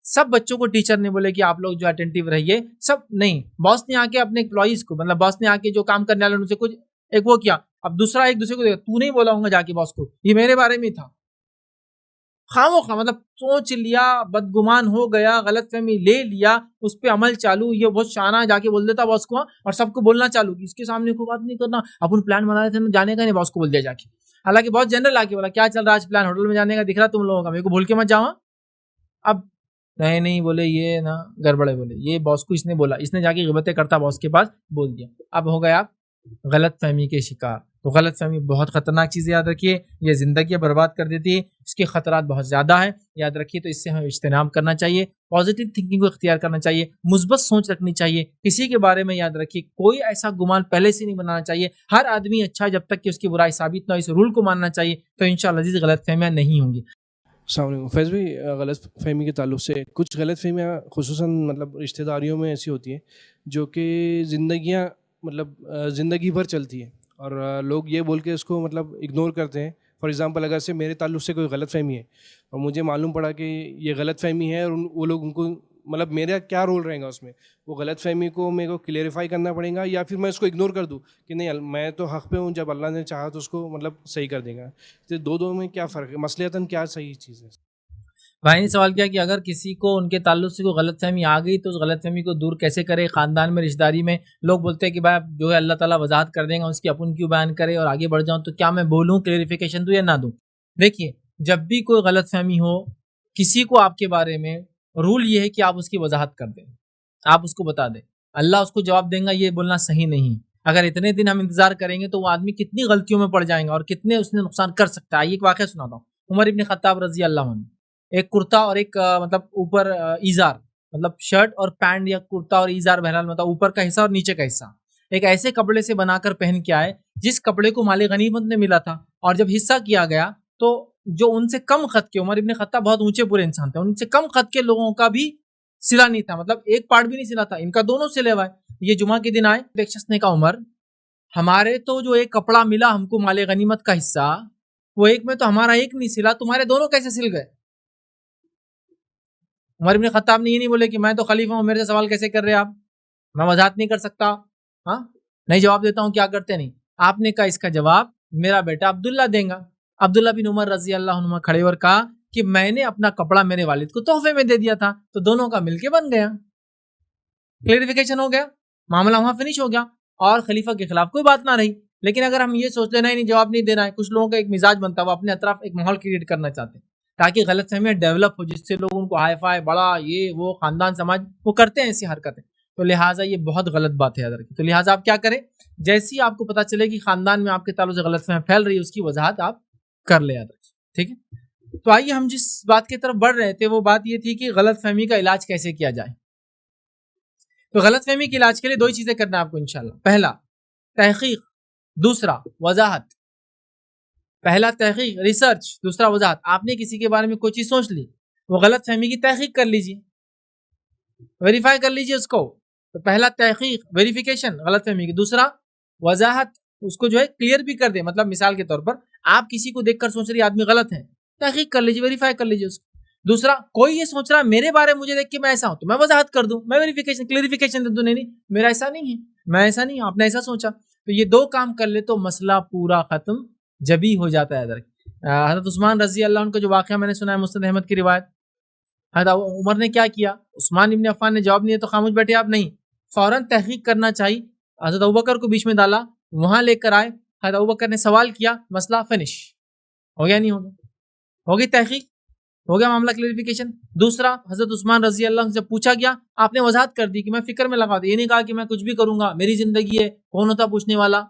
S1: سب بچوں کو ٹیچر نے بولے کہ آپ لوگ جو اٹینٹیو رہیے، سب نہیں، باس نے آ کے اپنے امپلائیز کو، مطلب باس نے آ کے جو کام کرنے والے ان سے کچھ ایک وہ کیا، اب دوسرا ایک دوسرے کو دیکھا، تو نہیں بولا ہوں گا جا کے باس کو یہ میرے بارے میں تھا، خواہ مطلب سوچ لیا، بدگمان ہو گیا، غلط فہمی لے لیا، اس پہ عمل چالو، یہ بہت شانہ جا کے بول دیتا باس کو، اور سب کو بولنا چالو کہ اس کے سامنے کوئی بات نہیں کرنا، اپن پلان بنا رہے تھے جانے کا، نہیں باس کو بول دیا جا کے، حالانکہ بہت جنرل آ کے بولا کیا چل رہا آج پلان ہوٹل میں جانے کا دکھ رہا تم لوگوں کا، میرے کو بھول کے مت جاؤ۔ اب نہیں بولے یہ نا گڑبڑے، بولے یہ باس کو اس نے بولا، اس نے جا کے غیبتیں کرتا باس کے پاس بول دیا، اب ہو گیا آپ غلط فہمی کے شکار۔ تو غلط فہمی بہت خطرناک چیز ہے، یاد رکھیے، یہ زندگی برباد کر دیتی ہے، اس کے خطرات بہت زیادہ ہیں، یاد رکھیے۔ تو اس سے ہمیں اجتناب کرنا چاہیے، پازیٹیو تھنکنگ کو اختیار کرنا چاہیے، مثبت سوچ رکھنی چاہیے، کسی کے بارے میں یاد رکھیے کوئی ایسا گمان پہلے سے نہیں بنانا چاہیے، ہر آدمی اچھا ہے جب تک کہ اس کی برائی ثابت نہ ہو، اس رول کو ماننا چاہیے، تو انشاءاللہ غلط فہمیاں نہیں ہوں گی۔
S2: السلام علیکم فیض بھائی، غلط فہمی کے تعلق سے کچھ غلط فہمیاں خصوصاً مطلب رشتہ داریوں میں ایسی ہوتی ہیں جو کہ زندگی بھر چلتی ہیں، اور لوگ یہ بول کے اس کو مطلب اگنور کرتے ہیں۔ فار ایگزامپل اگر سے میرے تعلق سے کوئی غلط فہمی ہے اور مجھے معلوم پڑا کہ یہ غلط فہمی ہے، اور وہ لوگ ان کو مطلب میرا کیا رول رہے گا اس میں، وہ غلط فہمی کو میرے کو کلیئرفائی کرنا پڑے گا، یا پھر میں اس کو اگنور کر دوں کہ نہیں میں تو حق پہ ہوں، جب اللہ نے چاہا تو اس کو مطلب صحیح کر دے گا۔ تو دو میں کیا فرق ہے، مصلحتاً کیا صحیح چیز ہے؟
S1: بھائی نے سوال کیا کہ اگر کسی کو ان کے تعلق سے کوئی غلط فہمی آ گئی تو اس غلط فہمی کو دور کیسے کرے، خاندان میں رشتہ داری میں لوگ بولتے ہیں کہ بھائی جو ہے اللہ تعالیٰ وضاحت کر دیں گا، اس کی اپن کیوں بیان کرے اور آگے بڑھ جاؤں، تو کیا میں بولوں، کلیئرفیکیشن دوں یا نہ دوں؟ دیکھیے جب بھی کوئی غلط فہمی ہو کسی کو آپ کے بارے میں، رول یہ ہے کہ آپ اس کی وضاحت کر دیں، آپ اس کو بتا دیں. اللہ اس کو جواب دیں گا یہ بولنا صحیح نہیں. اگر اتنے دن ہم انتظار کریں گے تو وہ آدمی کتنی غلطیوں میں پڑ جائیں گا اور کتنے اس نے نقصان کر سکتا ہے. ایک واقعہ سناتا ہوں. عمر ابن خطاب رضی اللہ عنہ، ایک کرتا اور ایک مطلب اوپر ایزار، مطلب شرٹ اور پینٹ یا کرتا اور ایزار، بہرحال مطلب اوپر کا حصہ اور نیچے کا حصہ ایک ایسے کپڑے سے بنا کر پہن کے آئے جس کپڑے کو مال غنیمت میں ملا تھا. اور جب حصہ کیا گیا تو جو ان سے کم خط کے، عمر ابن خطاب بہت اونچے پورے انسان تھے، ان سے کم خط کے لوگوں کا بھی سلا نہیں تھا، مطلب ایک پارٹ بھی نہیں سلا تھا، ان کا دونوں سلے ہوا ہے. یہ جمعہ کے دن آئے، ایک شخص نے کہا عمر ہمارے تو جو ایک کپڑا ملا ہم کو مال غنیمت کا حصہ، وہ ایک میں تو ہمارا ایک نہیں سلا، تمہارے دونوں کیسے سل گئے؟ عمر ابن خطاب نے یہ نہیں بولے کہ میں تو خلیفہ ہوں، میرے سے سوال کیسے کر رہے آپ، میں وضاحت نہیں کر سکتا، ہاں نہیں جواب دیتا ہوں، کیا کرتے نہیں. آپ نے کہا اس کا جواب میرا بیٹا عبداللہ دیں گا. عبداللہ بن عمر رضی اللہ عنہ کھڑے اور کہا کہ میں نے اپنا کپڑا میرے والد کو تحفے میں دے دیا تھا، تو دونوں کا مل کے بن گیا. کلیئرفیکیشن ہو گیا، معاملہ وہاں فنش ہو گیا اور خلیفہ کے خلاف کوئی بات نہ رہی. لیکن اگر ہم یہ سوچ لینا نہیں جواب نہیں دینا ہے، کچھ لوگوں کا ایک مزاج بنتا ہے، وہ اپنے اطراف ایک ماحول کریٹ کرنا چاہتے ہیں تاکہ غلط فہمیاں ڈیولپ ہو، جس سے لوگ ان کو ہائی فائی بڑا یہ وہ خاندان سماج وہ کرتے ہیں ایسی حرکتیں. تو لہٰذا یہ بہت غلط بات ہے یاد رکھیں. تو لہٰذا آپ کیا کریں، جیسی آپ کو پتا چلے کہ خاندان میں آپ کے تعلق سے غلط فہمی پھیل رہی ہے اس کی وضاحت آپ کر لیں یاد رکھیں. ٹھیک ہے. تو آئیے ہم جس بات کی طرف بڑھ رہے تھے وہ بات یہ تھی کہ غلط فہمی کا علاج کیسے کیا جائے. تو غلط فہمی کے علاج کے لیے دو ہی چیزیں کرنا ہے آپ کو انشاءاللہ. پہلا تحقیق، دوسرا وضاحت. پہلا تحقیق ریسرچ، دوسرا وضاحت. آپ نے کسی کے بارے میں کوئی چیز سوچ لی، وہ غلط فہمی کی تحقیق کر لیجیے، ویریفائی کر لیجیے اس کو. تو پہلا تحقیق ویریفیکیشن غلط فہمی کی، دوسرا وضاحت، اس کو جو ہے کلیئر بھی کر دے. مطلب مثال کے طور پر آپ کسی کو دیکھ کر سوچ رہی آدمی غلط ہے، تحقیق کر لیجیے، ویریفائی کر لیجیے اس کو. دوسرا کوئی یہ سوچ رہا میرے بارے میں مجھے دیکھ کے میں ایسا ہوں تو میں وضاحت کر دوں، میں ویریفیکیشن کلیئریفیکیشن دے دوں، نہیں میرا ایسا نہیں ہے، میں ایسا نہیں ہوں، آپ نے ایسا سوچا. تو یہ دو کام کر لے تو مسئلہ پورا ختم جبھی ہو جاتا ہے. حضرت عثمان رضی اللہ عنہ کا جو واقعہ میں نے سنا ہے مسند احمد کی روایت، حضرت عمر نے کیا کیا، عثمان ابن عفان نے جواب نہیں ہے تو خاموش بیٹھے آپ نہیں، فوراً تحقیق کرنا چاہیے. حضرت ابوبکر کو بیچ میں ڈالا، وہاں لے کر آئے، حضرت ابوبکر نے سوال کیا، مسئلہ فنش ہو گیا. نہیں ہوگا، ہو گئی تحقیق، ہو گیا معاملہ کلیئریفیکیشن. دوسرا حضرت عثمان رضی اللہ عنہ سے پوچھا گیا، آپ نے وضاحت کر دی کہ میں فکر میں لگا دوں، یہ نہیں کہا کہ میں کچھ بھی کروں گا، میری زندگی ہے، کون ہوتا پوچھنے والا،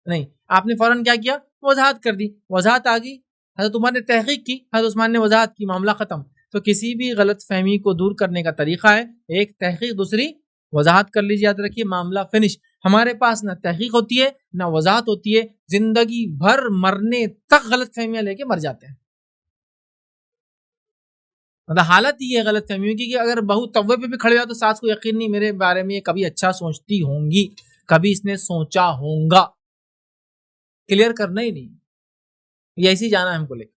S1: نہیں. آپ نے فوراً کیا کیا، وضاحت کر دی، وضاحت آ گئی. حضرت عمر نے تحقیق کی، حضرت عثمان نے وضاحت کی، معاملہ ختم. تو کسی بھی غلط فہمی کو دور کرنے کا طریقہ ہے ایک تحقیق، دوسری وضاحت کر لیجیے، یاد رکھیے معاملہ فنش. ہمارے پاس نہ تحقیق ہوتی ہے نہ وضاحت ہوتی ہے، زندگی بھر مرنے تک غلط فہمیاں لے کے مر جاتے ہیں. مطلب حالت یہ ہے غلط فہمیوں کی کہ اگر بہو توے پہ بھی کھڑے ہوا تو ساس کو یقین نہیں میرے بارے میں یہ کبھی اچھا سوچتی ہوں گی، کبھی اس نے سوچا ہوگا. کلیئر کرنا ہی نہیں، یہ ایسے ہی جانا ہے ہم کو لے کے.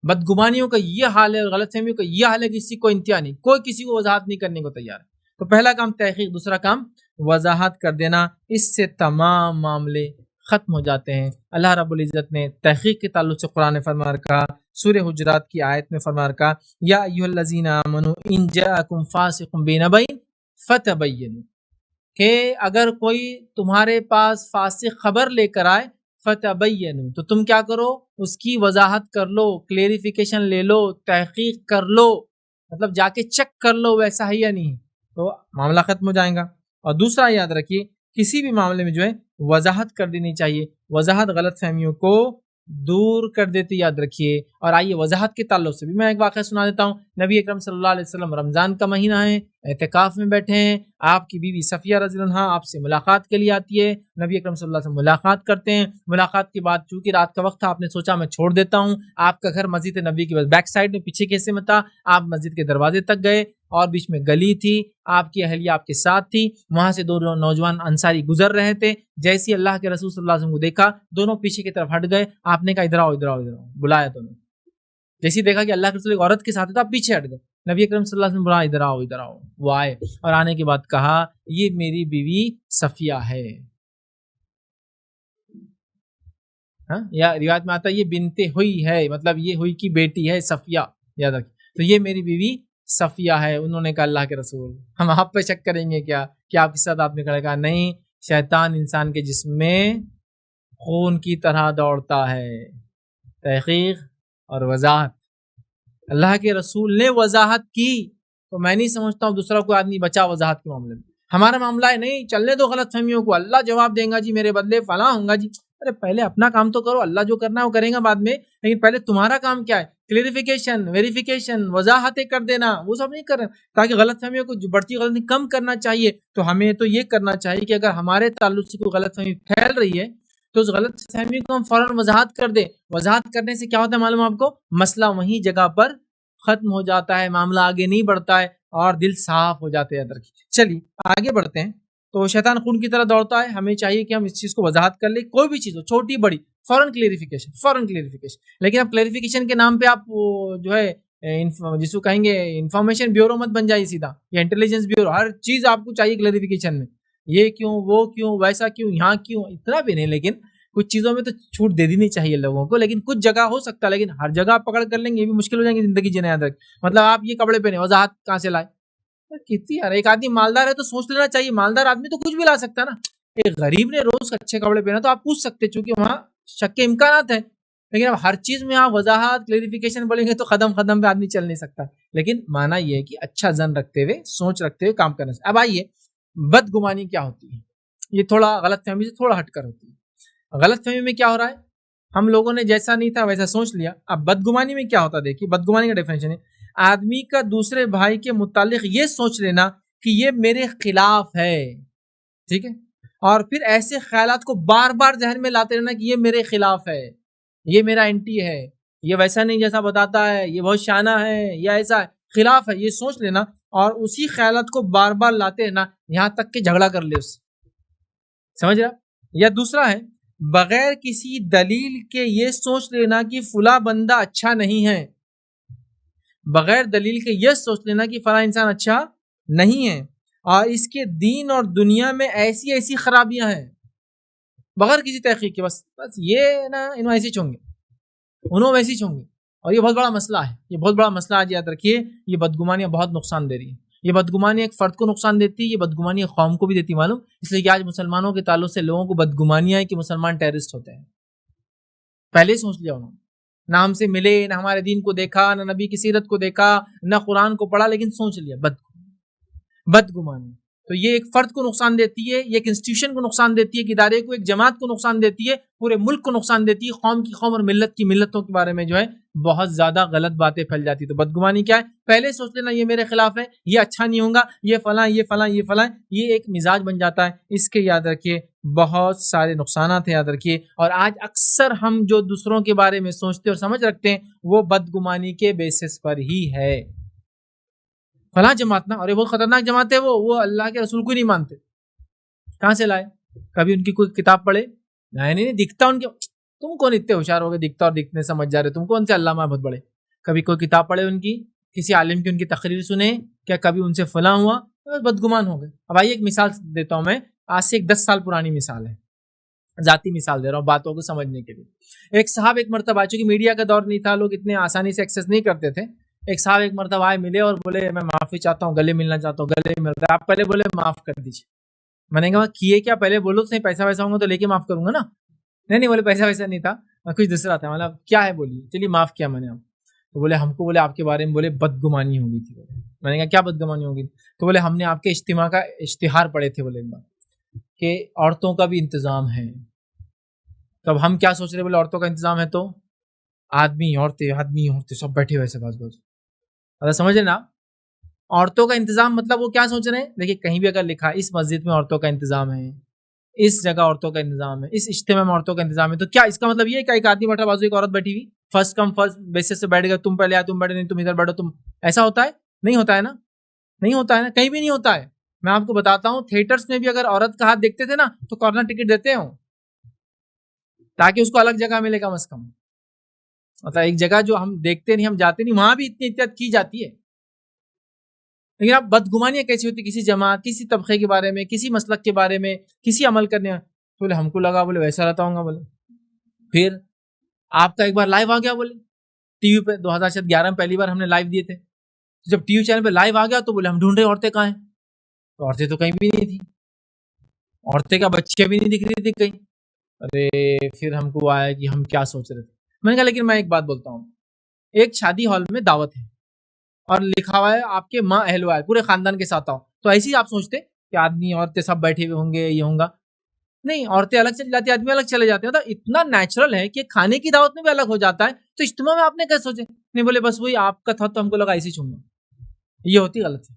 S1: بدگمانیوں کا یہ حال ہے، غلط فہمیوں کا یہ حال ہے کہ کسی کو انتہا نہیں، کوئی کسی کو وضاحت نہیں کرنے کو تیار ہے. تو پہلا کام تحقیق، دوسرا کام وضاحت کر دینا، اس سے تمام معاملے ختم ہو جاتے ہیں. اللہ رب العزت نے تحقیق کے تعلق سے قرآن فرما رکھا، سورہ حجرات کی آیت میں فرما رکھا، یا ایھا الذین آمنوا ان جاءکم فاسق بنبأ فتبینوا، کہ اگر کوئی تمہارے پاس فاسق خبر لے کر آئے، فتبینوا، تو تم کیا کرو، اس کی وضاحت کر لو، کلیئریفیکیشن لے لو، تحقیق کر لو، مطلب جا کے چیک کر لو ویسا ہے یا نہیں، تو معاملہ ختم ہو جائے گا. اور دوسرا یاد رکھیے کسی بھی معاملے میں جو ہے وضاحت کر دینی چاہیے، وضاحت غلط فہمیوں کو دور کر دیتی، یاد رکھیے. اور آئیے وضاحت کے تعلق سے بھی میں ایک واقعہ سنا دیتا ہوں. نبی اکرم صلی اللہ علیہ وسلم رمضان کا مہینہ ہے، اعتکاف میں بیٹھے ہیں، آپ کی بیوی صفیہ رضی اللہ عنہا آپ سے ملاقات کے لیے آتی ہے، نبی اکرم صلی اللہ علیہ وسلم ملاقات کرتے ہیں. ملاقات کے بعد چونکہ رات کا وقت تھا آپ نے سوچا میں چھوڑ دیتا ہوں، آپ کا گھر مسجد نبی کے بیک سائڈ میں پیچھے کے حصے میں تھا، آپ مسجد کے دروازے تک گئے اور بیچ میں گلی تھی، آپ کی اہلیہ آپ کے ساتھ تھی، وہاں سے دو نوجوان انصاری گزر رہے تھے. جیسے اللہ کے رسول صلی اللہ علیہ وسلم کو دیکھا دونوں پیچھے کی طرف ہٹ گئے، آپ نے کہا ادھر آؤ ادھر آؤ ادھر آؤ، بلایا تو نہیں. جیسے دیکھا کہ اللہ کے رسول ایک عورت کے ساتھ تھا، آپ پیچھے ہٹ گئے، نبی اکرم صلی اللہ علیہ وسلم بلایا ادھر آؤ ادھر آؤ، وہ آئے اور آنے کے بعد کہا یہ میری بیوی صفیہ ہے. ہاں، یا روایت میں آتا ہے یہ بنتے ہوئی ہے، مطلب یہ ہوئی کی بیٹی ہے صفیہ، یاد رکھیں. تو یہ میری بیوی صفیہ ہے. انہوں نے کہا اللہ کے رسول ہم آپ پہ شک کریں گے کیا کہ آپ کے ساتھ آپ نے کہا نہیں، شیطان انسان کے جسم میں خون کی طرح دوڑتا ہے. تحقیق اور وضاحت. اللہ کے رسول نے وضاحت کی تو میں نہیں سمجھتا ہوں دوسرا کوئی آدمی بچا وضاحت کے معاملے میں. ہمارا معاملہ ہے نہیں چلنے دو غلط فہمیوں کو, اللہ جواب دیں گا جی, میرے بدلے فلاں ہوں گا جی. ارے پہلے اپنا کام تو کرو, اللہ جو کرنا ہے وہ کرے گا بعد میں, لیکن پہلے تمہارا کام کیا ہے؟ کلیریفیکیشن, ویریفیکیشن, وضاحتیں کر دینا, وہ سب نہیں کر رہے تاکہ غلط فہمیوں کو بڑھتی غلطی کم کرنا چاہیے. تو ہمیں تو یہ کرنا چاہیے کہ اگر ہمارے تعلق سے کوئی غلط فہمی پھیل رہی ہے تو اس غلط فہمی کو ہم فوراً وضاحت کر دیں. وضاحت کرنے سے کیا ہوتا ہے معلوم آپ کو؟ مسئلہ وہیں جگہ پر ختم ہو جاتا ہے, معاملہ آگے نہیں بڑھتا ہے اور دل صاف ہو جاتے ہیں اندر کی. چلیے آگے بڑھتے ہیں. تو شیطان خون کی طرح دوڑتا ہے, ہمیں چاہیے کہ ہم اس چیز کو وضاحت کر لیں. کوئی بھی چیز ہو چھوٹی بڑی, فوراً کلیریفیکیشن. لیکن اب کلیریفیکیشن کے نام پہ آپ جو ہے جس کو کہیں گے انفارمیشن بیورو مت بن جائے سیدھا, یا انٹیلیجنس بیورو. ہر چیز آپ کو چاہیے کلیریفیکیشن میں, یہ کیوں, وہ کیوں, ویسا کیوں, یہاں کیوں, اتنا بھی نہیں. لیکن کچھ چیزوں میں تو چھوٹ دے دینی چاہیے لوگوں کو, لیکن کچھ جگہ ہو سکتا ہے, لیکن ہر جگہ آپ پکڑ کر لیں گے یہ بھی مشکل ہو جائیں گے زندگی جینا. یاد رکھ, مطلب آپ یہ کپڑے پہنے, وضاحت کہاں سے لائے؟ کتنی یار, ایک آدمی مالدار ہے تو سوچ لینا چاہیے, مالدار آدمی تو کچھ بھی لا سکتا ہے نا. ایک غریب نے روز اچھے کپڑے پہنا تو آپ پوچھ سکتے, چونکہ وہاں شک کے امکانات ہیں. لیکن اب ہر چیز میں آپ وضاحت کلیریفیکیشن بولیں گے تو قدم قدم پہ آدمی چل نہیں سکتا. لیکن مانا یہ ہے کہ اچھا ظن رکھتے ہوئے, سوچ رکھتے ہوئے کام کرنا چاہیے. اب آئیے, بدگمانی کیا ہوتی ہے؟ یہ تھوڑا غلط فہمی سے تھوڑا ہٹ کر ہوتی ہے. غلط فہمی میں کیا ہو رہا ہے, ہم لوگوں نے جیسا نہیں تھا ویسا سوچ لیا. اب بدگمانی میں کیا ہوتا ہے؟ دیکھیے بدگمانی کا ڈیفینیشن ہے آدمی کا دوسرے بھائی کے متعلق یہ سوچ لینا کہ یہ میرے خلاف ہے, ٹھیک ہے, اور پھر ایسے خیالات کو بار بار ذہن میں لاتے رہنا کہ یہ میرے خلاف ہے, یہ میرا اینٹی ہے, یہ ویسا نہیں جیسا بتاتا ہے, یہ بہت شانہ ہے, یا ایسا ہے, خلاف ہے, یہ سوچ لینا اور اسی خیالات کو بار بار لاتے رہنا یہاں تک کہ جھگڑا کر لے اس سے. سمجھ رہا؟ یا دوسرا ہے بغیر کسی دلیل کے یہ سوچ لینا کہ فلاں بندہ اچھا نہیں ہے, بغیر دلیل کے یہ سوچ لینا کہ فلاں انسان اچھا نہیں ہے اور اس کے دین اور دنیا میں ایسی ایسی خرابیاں ہیں, بغیر کسی تحقیق کے. بس یہ نا انہوں ایسے ہوں گے, انہوں ویسے ہوں گے, اور یہ بہت بڑا مسئلہ ہے. یہ بہت بڑا مسئلہ آج یاد رکھیے. یہ بدگمانیاں بہت نقصان دے رہی ہیں. یہ بدگمانی ایک فرد کو نقصان دیتی ہے, یہ بدگمانی ایک قوم کو بھی دیتی معلوم. اس لیے کہ آج مسلمانوں کے تعلق سے لوگوں کو بدگمانیاں ہیں کہ مسلمان ٹیررسٹ ہوتے ہیں. پہلے ہی سوچ لیا انہوں نے, نہ ہم سے ملے, نہ ہمارے دین کو دیکھا, نہ نبی کی سیرت کو دیکھا, نہ قرآن کو پڑھا, لیکن سوچ لیا بدگمانی. تو یہ ایک فرد کو نقصان دیتی ہے, یہ ایک انسٹیٹیوشن کو نقصان دیتی ہے, ایک ادارے کو, ایک جماعت کو نقصان دیتی ہے, پورے ملک کو نقصان دیتی ہے, قوم کی قوم اور ملت کی ملتوں کے بارے میں جو ہے بہت زیادہ غلط باتیں پھیل جاتی. تو بدگمانی کیا ہے؟ پہلے سوچ لینا یہ میرے خلاف ہے, یہ اچھا نہیں ہوگا, یہ فلاں یہ فلاں یہ فلاں, یہ ایک مزاج بن جاتا ہے. اس کے یاد رکھیے بہت سارے نقصانات ہیں, یاد رکھیے. اور آج اکثر ہم جو دوسروں کے بارے میں سوچتے اور سمجھ رکھتے ہیں وہ بدگمانی کے بیسس پر ہی ہے. فلاں جماعت نا, اور یہ بہت خطرناک جماعت ہے, وہ اللہ کے رسول کو نہیں مانتے. کہاں سے لائے؟ کبھی ان کی کوئی کتاب پڑھے؟ نہیں دکھتا ان کے, تم کون اتنے ہوشیار ہو گئے دکھتا اور دکھنے سمجھ جا رہے, تم کون سے علامہ بہت بڑے. کبھی کوئی کتاب پڑھے ان کی, کسی عالم کی ان کی تقریر سنے, کیا کبھی ان سے فلاں ہوا؟ بدگمان ہو گئے. اب آئیے ایک مثال دیتا ہوں میں, آج سے 10 سال پرانی مثال ہے, ذاتی مثال دے رہا ہوں باتوں کو سمجھنے کے لیے. ایک صاحب ایک مرتبہ, چونکہ میڈیا کا دور نہیں تھا, لوگ اتنے آسانی سے ایکسیس نہیں کرتے تھے, ایک صاحب ایک مرتبہ آئے, ملے اور بولے میں معافی چاہتا ہوں, گلے ملنا چاہتا ہوں. گلے ملتا ہے, آپ پہلے بولے معاف کر دیجیے. میں نے کہا کیے کیا پہلے بولو, تو پیسہ ویسا ہوں گا تو لے کے معاف کروں گا نا. نہیں بولے پیسہ ویسا نہیں تھا, کچھ دوسرا تھا. مطلب کیا ہے بولیے, چلیے معاف کیا میں نے. آپ تو بولے ہم کو بولے آپ کے بارے میں بولے بدگمانی ہو گئی تھی. میں نے کہا کیا بدگمانی ہوگی؟ تو بولے ہم نے آپ کے اجتماع کا اشتہار پڑھے تھے, بولے کہ عورتوں کا بھی انتظام ہے. تب ہم کیا سوچ رہے, بولے عورتوں کا انتظام ہے تو آدمی عورتیں سب بیٹھے ہوئے اگر سمجھ رہے نا, عورتوں کا انتظام مطلب وہ کیا سوچ رہے ہیں. دیکھیے کہیں بھی اگر لکھا اس مسجد میں عورتوں کا انتظام ہے, اس جگہ عورتوں کا انتظام ہے, اس اجتماع میں عورتوں کا انتظام ہے, تو کیا اس کا مطلب یہ ہے کہ ایک آدمی بیٹھا بازو ایک عورت بیٹھی ہوئی, فرسٹ کم فرسٹ بیسس سے بیٹھ گئے, تم پہلے آئے تم بیٹھے, نہیں تم ادھر بیٹھو, تم ایسا ہوتا ہے؟ نہیں ہوتا ہے نا, نہیں ہوتا ہے نا, کہیں بھی نہیں ہوتا ہے. میں آپ کو بتاتا ہوں, تھیٹرز میں بھی اگر عورت کا ہاتھ دیکھتے تھے نا تو کارنر ٹکٹ دیتے ہوں تاکہ اس کو الگ جگہ ملے کم از کم. مطلب ایک جگہ جو ہم دیکھتے نہیں, ہم جاتے نہیں, وہاں بھی اتنی احتیاط کی جاتی ہے. لیکن اب بدگمانیاں کیسی ہوتی, کسی جماعت, کسی طبقے کے بارے میں, کسی مسلک کے بارے میں, کسی عمل کرنے میں. بولے ہم کو لگا بولے ویسا رہتا ہوں گا. بولے پھر آپ کا ایک بار لائیو آ گیا, بولے ٹی وی پہ 2011 میں پہلی بار ہم نے لائیو دیے تھے. جب ٹی وی چینل پہ لائیو آ گیا تو بولے ہم ڈھونڈ رہے عورتیں کہاں ہیں. تو عورتیں تو کہیں بھی نہیں تھی, عورتیں کا بچے بھی نہیں دکھ رہی تھی کہیں. ارے پھر ہم کو آیا کہ ہم کیا سوچ رہے تھے. میں نے کہا لیکن میں ایک بات بولتا ہوں, ایک شادی ہال میں دعوت ہے اور لکھا ہوا ہے آپ کے ماں اہل وعیال پورے خاندان کے ساتھ آؤ، تو ایسے ہی آپ سوچتے کہ آدمی عورتیں سب بیٹھے ہوئے ہوں گے، یہ ہوں گا نہیں، عورتیں الگ چلی جاتی ہیں، آدمی الگ چلے جاتے ہیں. مطلب اتنا نیچرل ہے کہ کھانے کی دعوت میں بھی الگ ہو جاتا ہے. تو اجتماع میں آپ نے کیا سوچے؟ نہیں بولے بس وہی آپ کا تھا تو ہم کو لگا ایسے ہی چوں گا. یہ ہوتی غلط ہے.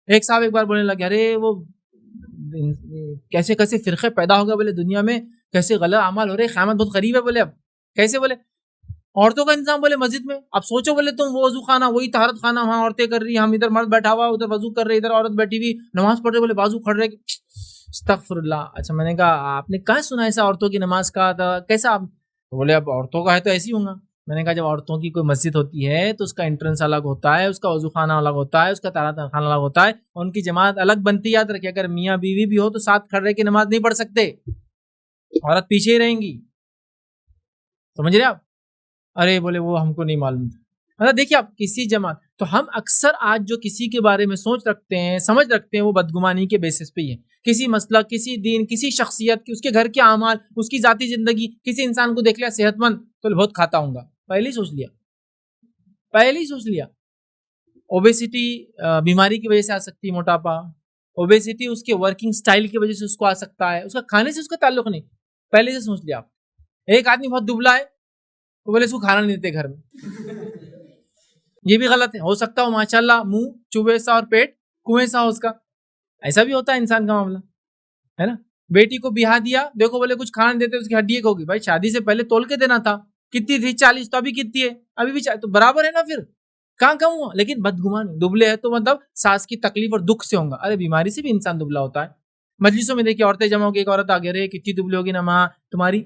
S1: ایک صاحب ایک بار بولنے لگے ارے وہ کیسے کیسے فرقے پیدا ہو گئے بولے دنیا میں، کیسے غلط اعمال ہو رہے، قیامت بہت قریب ہے. بولے اب کیسے؟ بولے عورتوں کا انتظام بولے مسجد میں. اب سوچو بولے تم وہ وضو خانہ وہی طہارت خانہ، وہاں عورتیں کر رہی، ہم ادھر مرد بیٹھا ہوا ادھر وضو کر رہے، ادھر عورت بیٹھی ہوئی نماز پڑھ رہے، بولے بازو کھڑ رہے. استغفر اللہ. اچھا میں نے کہا آپ نے کہاں سنا ایسا عورتوں کی نماز کا تھا کیسا؟ آپ بولے اب عورتوں کا ہے تو ایسے ہی ہوں گا. میں نے کہا جب عورتوں کی کوئی مسجد ہوتی ہے تو اس کا انٹرنس الگ ہوتا ہے، اس کا وضو خانہ الگ ہوتا ہے، اس کا طہارت خانہ الگ ہوتا ہے، ان کی جماعت الگ بنتی. یاد رکھے اگر میاں بیوی بھی ہو تو ساتھ کھڑے کی نماز نہیں پڑھ سکتے، عورت پیچھے ہی رہیں گی. سمجھ رہے آپ؟ ارے بولے وہ ہم کو نہیں معلوم تھا. مطلب دیکھیے آپ کسی جماعت تو ہم اکثر آج جو کسی کے بارے میں سوچ رکھتے ہیں سمجھ رکھتے ہیں وہ بدگمانی کے بیسس پہ ہی ہے. کسی مسئلہ، کسی دین، کسی شخصیت کی، اس کے گھر کے اعمال، اس کی ذاتی زندگی، کسی انسان کو دیکھ لیا صحت مند تو بہت کھاتا ہوں گا، پہلے ہی سوچ لیا. اوبیسٹی بیماری کی وجہ سے آ سکتی ہے، موٹاپا. اوبیسٹی اس کے ورکنگ سٹائل کی وجہ سے اس کو آ سکتا ہے، اس کا کھانے سے اس کا تعلق نہیں، پہلے سے سوچ لیا آپ. ایک آدمی بہت دبلا ہے تو بولے اس کو کھانا نہیں دیتے گھر میں. یہ بھی غلط ہے. ہو سکتا ہو ماشاءاللہ منہ چوبے سا اور پیٹ کنویں سا ہو اس کا، ایسا بھی ہوتا ہے انسان کا معاملہ ہے نا. بیٹی کو بیاہ دیا، دیکھو بولے کچھ کھانا دیتے، اس کی ہڈی ایک ہوگی. بھائی شادی سے پہلے تول کے دینا تھا. کتنی تھی؟ 40. تو ابھی کتنی ہے؟ ابھی بھی 40. تو برابر ہے نا، پھر کہاں کم ہوا. لیکن بدگمان دبلے ہے تو مطلب سانس کی تکلیف اور دکھ سے ہوں گا. ارے بیماری سے بھی انسان دبلا ہوتا ہے. مجلسوں میں دیکھیے عورتیں جمع ہو کے ایک عورت آگے رہے کتنی دبلی ہوگی نا ماں تمہاری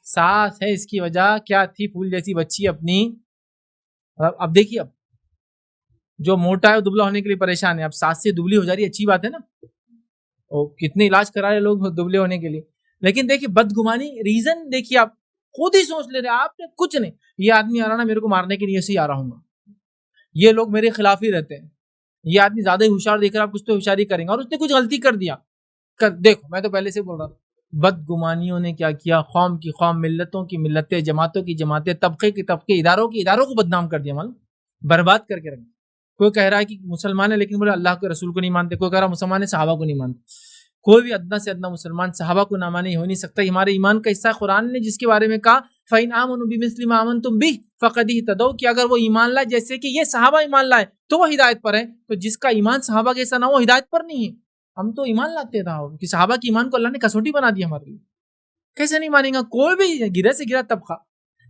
S1: سانس ہے، اس کی وجہ کیا تھی؟ پھول جیسی بچی اپنی. اب دیکھیے اب جو موٹا ہے وہ دبلا ہونے کے لیے پریشان ہے، اب سانس سے دبلی ہو جا رہی ہے، اچھی بات ہے نا. کتنے علاج کرا رہے لوگ دبلے ہونے کے لیے. لیکن دیکھیے بدگمانی ریزن دیکھیے آپ خود ہی سوچ لے رہے آپ نے کچھ نہیں. یہ آدمی آ رہا نا میرے کو مارنے کے لیے سے ہی آ رہا ہوں گا، یہ لوگ میرے خلاف ہی رہتے ہیں، یہ آدمی زیادہ ہی ہوشیار دیکھ رہا، کچھ تو ہوشیاری کریں گے، اور اس نے کچھ غلطی کر دیا. دیکھو میں تو پہلے سے بول رہا تھا بدگمانیوں نے کیا کیا، قوم کی قوم، ملتوں کی ملتیں، جماعتوں کی جماعتیں، طبقے کی طبقے، اداروں کی اداروں کو بدنام کر دیا، معلوم برباد کر کے رکھ. کوئی کہہ رہا ہے کہ مسلمان ہے لیکن بولے اللہ کے رسول کو نہیں مانتے، کوئی کہہ رہا مسلمان ہے صحابہ کو نہیں مانتے. کوئی بھی ادنا سے ادنا مسلمان صحابہ کو نہ مانے ہو نہیں سکتا. ہمارے ایمان کا حصہ قرآن نے جس کے بارے میں کہا فَإِنْ آمَنُوا بِمِثْلِ مَا آمَنْتُمْ بِهِ فَقَدِ اهْتَدَوْا، کہ اگر وہ ایمان لائے جیسے کہ یہ صحابہ ایمان لائے تو وہ ہدایت پر ہے. تو جس کا ایمان صحابہ کے ایسا نہ وہ ہدایت پر نہیں ہے. ہم تو ایمان لاتے تھا کہ صحابہ کے ایمان کو اللہ نے کسوٹی بنا دی ہمارے لیے، کیسے نہیں مانیں گا کوئی بھی گرے سے گرا طبقہ.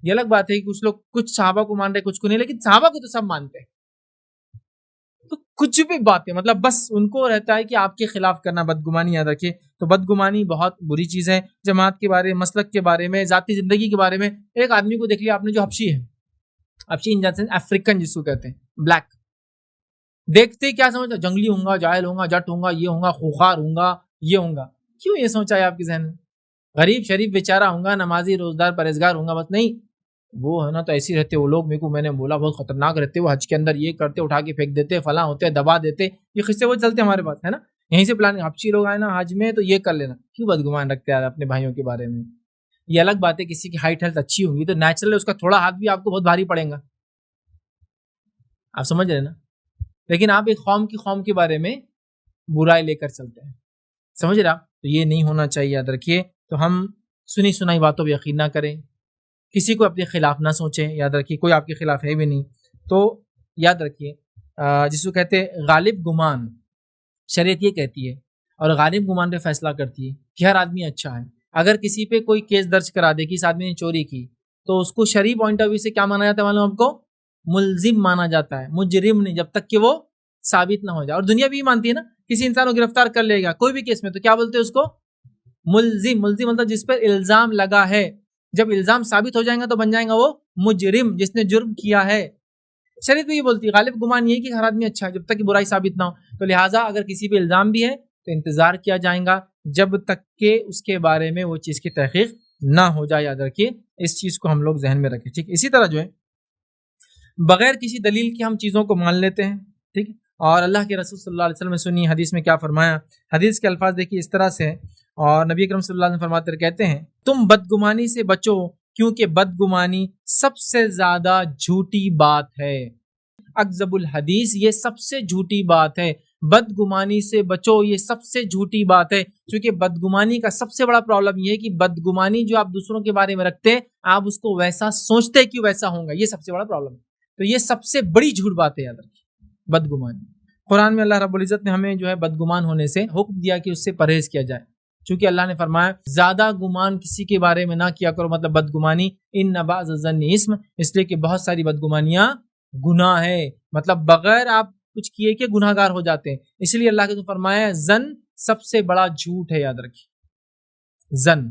S1: یہ الگ بات ہے کہ کچھ لوگ کچھ صحابہ کو مان رہے کچھ کو نہیں، لیکن صحابہ کو تو سب مانتے ہیں. تو کچھ بھی بات ہے مطلب بس ان کو رہتا ہے کہ آپ کے خلاف کرنا. بدگمانی یاد رکھیے. تو بدگمانی بہت بری چیز ہے. جماعت کے بارے میں، مسلک کے بارے میں، ذاتی زندگی کے بارے میں. ایک آدمی کو دیکھ لیا آپ نے جو حبشی ہے، حبشی ان جنس افریقن جس کو کہتے ہیں، بلیک، دیکھتے کیا سمجھتا؟ جنگلی ہوں گا، جاہل ہوں گا، جٹ ہوں گا، یہ ہوں گا، خوخار ہوں گا، یہ ہوں گا. کیوں یہ سوچا ہے آپ کے ذہن میں؟ غریب شریف بیچارہ ہوں گا، نمازی روزدار پرہیزگار ہوں گا، بس نہیں وہ ہے نا تو ایسے رہتے وہ لوگ. میں نے بولا بہت خطرناک رہتے وہ، حج کے اندر یہ کرتے، اٹھا کے پھینک دیتے، فلاں ہوتے، دبا دیتے. یہ قصے وہ چلتے ہمارے پاس ہے نا. یہیں سے پلان حبشی لوگ آئے نا حج میں تو یہ کر لینا. کیوں بدگمان رکھتے ہیں اپنے بھائیوں کے بارے میں؟ یہ الگ بات ہے کسی کی ہائٹ ہیلتھ اچھی ہوگی تو نیچرل اس کا تھوڑا ہاتھ بھی آپ کو بہت بھاری پڑے گا، آپ سمجھ رہے نا. لیکن آپ ایک قوم کے بارے میں برائی لے کر چلتے ہیں، سمجھ رہے آپ؟ تو یہ نہیں ہونا چاہیے، یاد رکھیے. تو ہم سنی سنائی باتوں پہ یقین نہ کریں، کسی کو اپنے خلاف نہ سوچیں. یاد رکھیے کوئی آپ کے خلاف ہے بھی نہیں. تو یاد رکھیے جس کو کہتے ہیں غالب گمان، شریعت یہ کہتی ہے اور غالب گمان پہ فیصلہ کرتی ہے کہ ہر آدمی اچھا ہے. اگر کسی پہ کوئی کیس درج کرا دے کہ اس آدمی نے چوری کی تو اس کو شرعی پوائنٹ آف ویو سے کیا مانا جاتا ہے معلوم آپ کو؟ ملزم مانا جاتا ہے، مجرم نہیں، جب تک کہ وہ ثابت نہ ہو جائے. اور دنیا بھی مانتی ہے نا، کسی انسان کو گرفتار کر لے گا کوئی بھی کیس میں تو کیا بولتے ہیں اس کو؟ ملزم. ملزم مطلب جس پر الزام لگا ہے. جب الزام ثابت ہو جائے گا تو بن جائے گا وہ مجرم، جس نے جرم کیا ہے. شریعت بھی یہ بولتی ہے غالب گمان یہ کہ ہر آدمی اچھا ہے جب تک کہ برائی ثابت نہ ہو. تو لہٰذا اگر کسی پہ الزام بھی ہے تو انتظار کیا جائے گا جب تک کہ اس کے بارے میں وہ چیز کی تحقیق نہ ہو جائے. یاد رکھیے اس چیز کو ہم لوگ ذہن میں رکھیں، ٹھیک. اسی طرح جو ہے بغیر کسی دلیل کے ہم چیزوں کو مان لیتے ہیں، ٹھیک. اور اللہ کے رسول صلی اللہ علیہ وسلم نے سنی حدیث میں کیا فرمایا. حدیث کے الفاظ دیکھیے اس طرح سے، اور نبی اکرم صلی اللہ علیہ وسلم فرماتے کہتے ہیں تم بدگمانی سے بچو کیونکہ بدگمانی سب سے زیادہ جھوٹی بات ہے۔ اکذب الحدیث، یہ سب سے جھوٹی بات ہے۔ بدگمانی سے بچو، یہ سب سے جھوٹی بات ہے، کیونکہ بدگمانی کا سب سے بڑا پرابلم یہ ہے کہ بدگمانی جو آپ دوسروں کے بارے میں رکھتے ہیں، آپ اس کو ویسا سوچتے کہ ویسا ہوگا، یہ سب سے بڑا پرابلم ہے۔ تو یہ سب سے بڑی جھوٹ بات ہے، یاد رکھیے بدگمانی۔ قرآن میں اللہ رب العزت نے ہمیں جو ہے بدگمان ہونے سے حکم دیا کہ اس سے پرہیز کیا جائے، چونکہ اللہ نے فرمایا زیادہ گمان کسی کے بارے میں نہ کیا کرو، مطلب بدگمانی، ان بعض الظن اسم، اس لیے کہ بہت ساری بدگمانیاں گناہ ہے، مطلب بغیر آپ کچھ کیے کہ گناہ گار ہو جاتے ہیں، اس لیے اللہ نے فرمایا زن سب سے بڑا جھوٹ ہے، یاد رکھیے زن،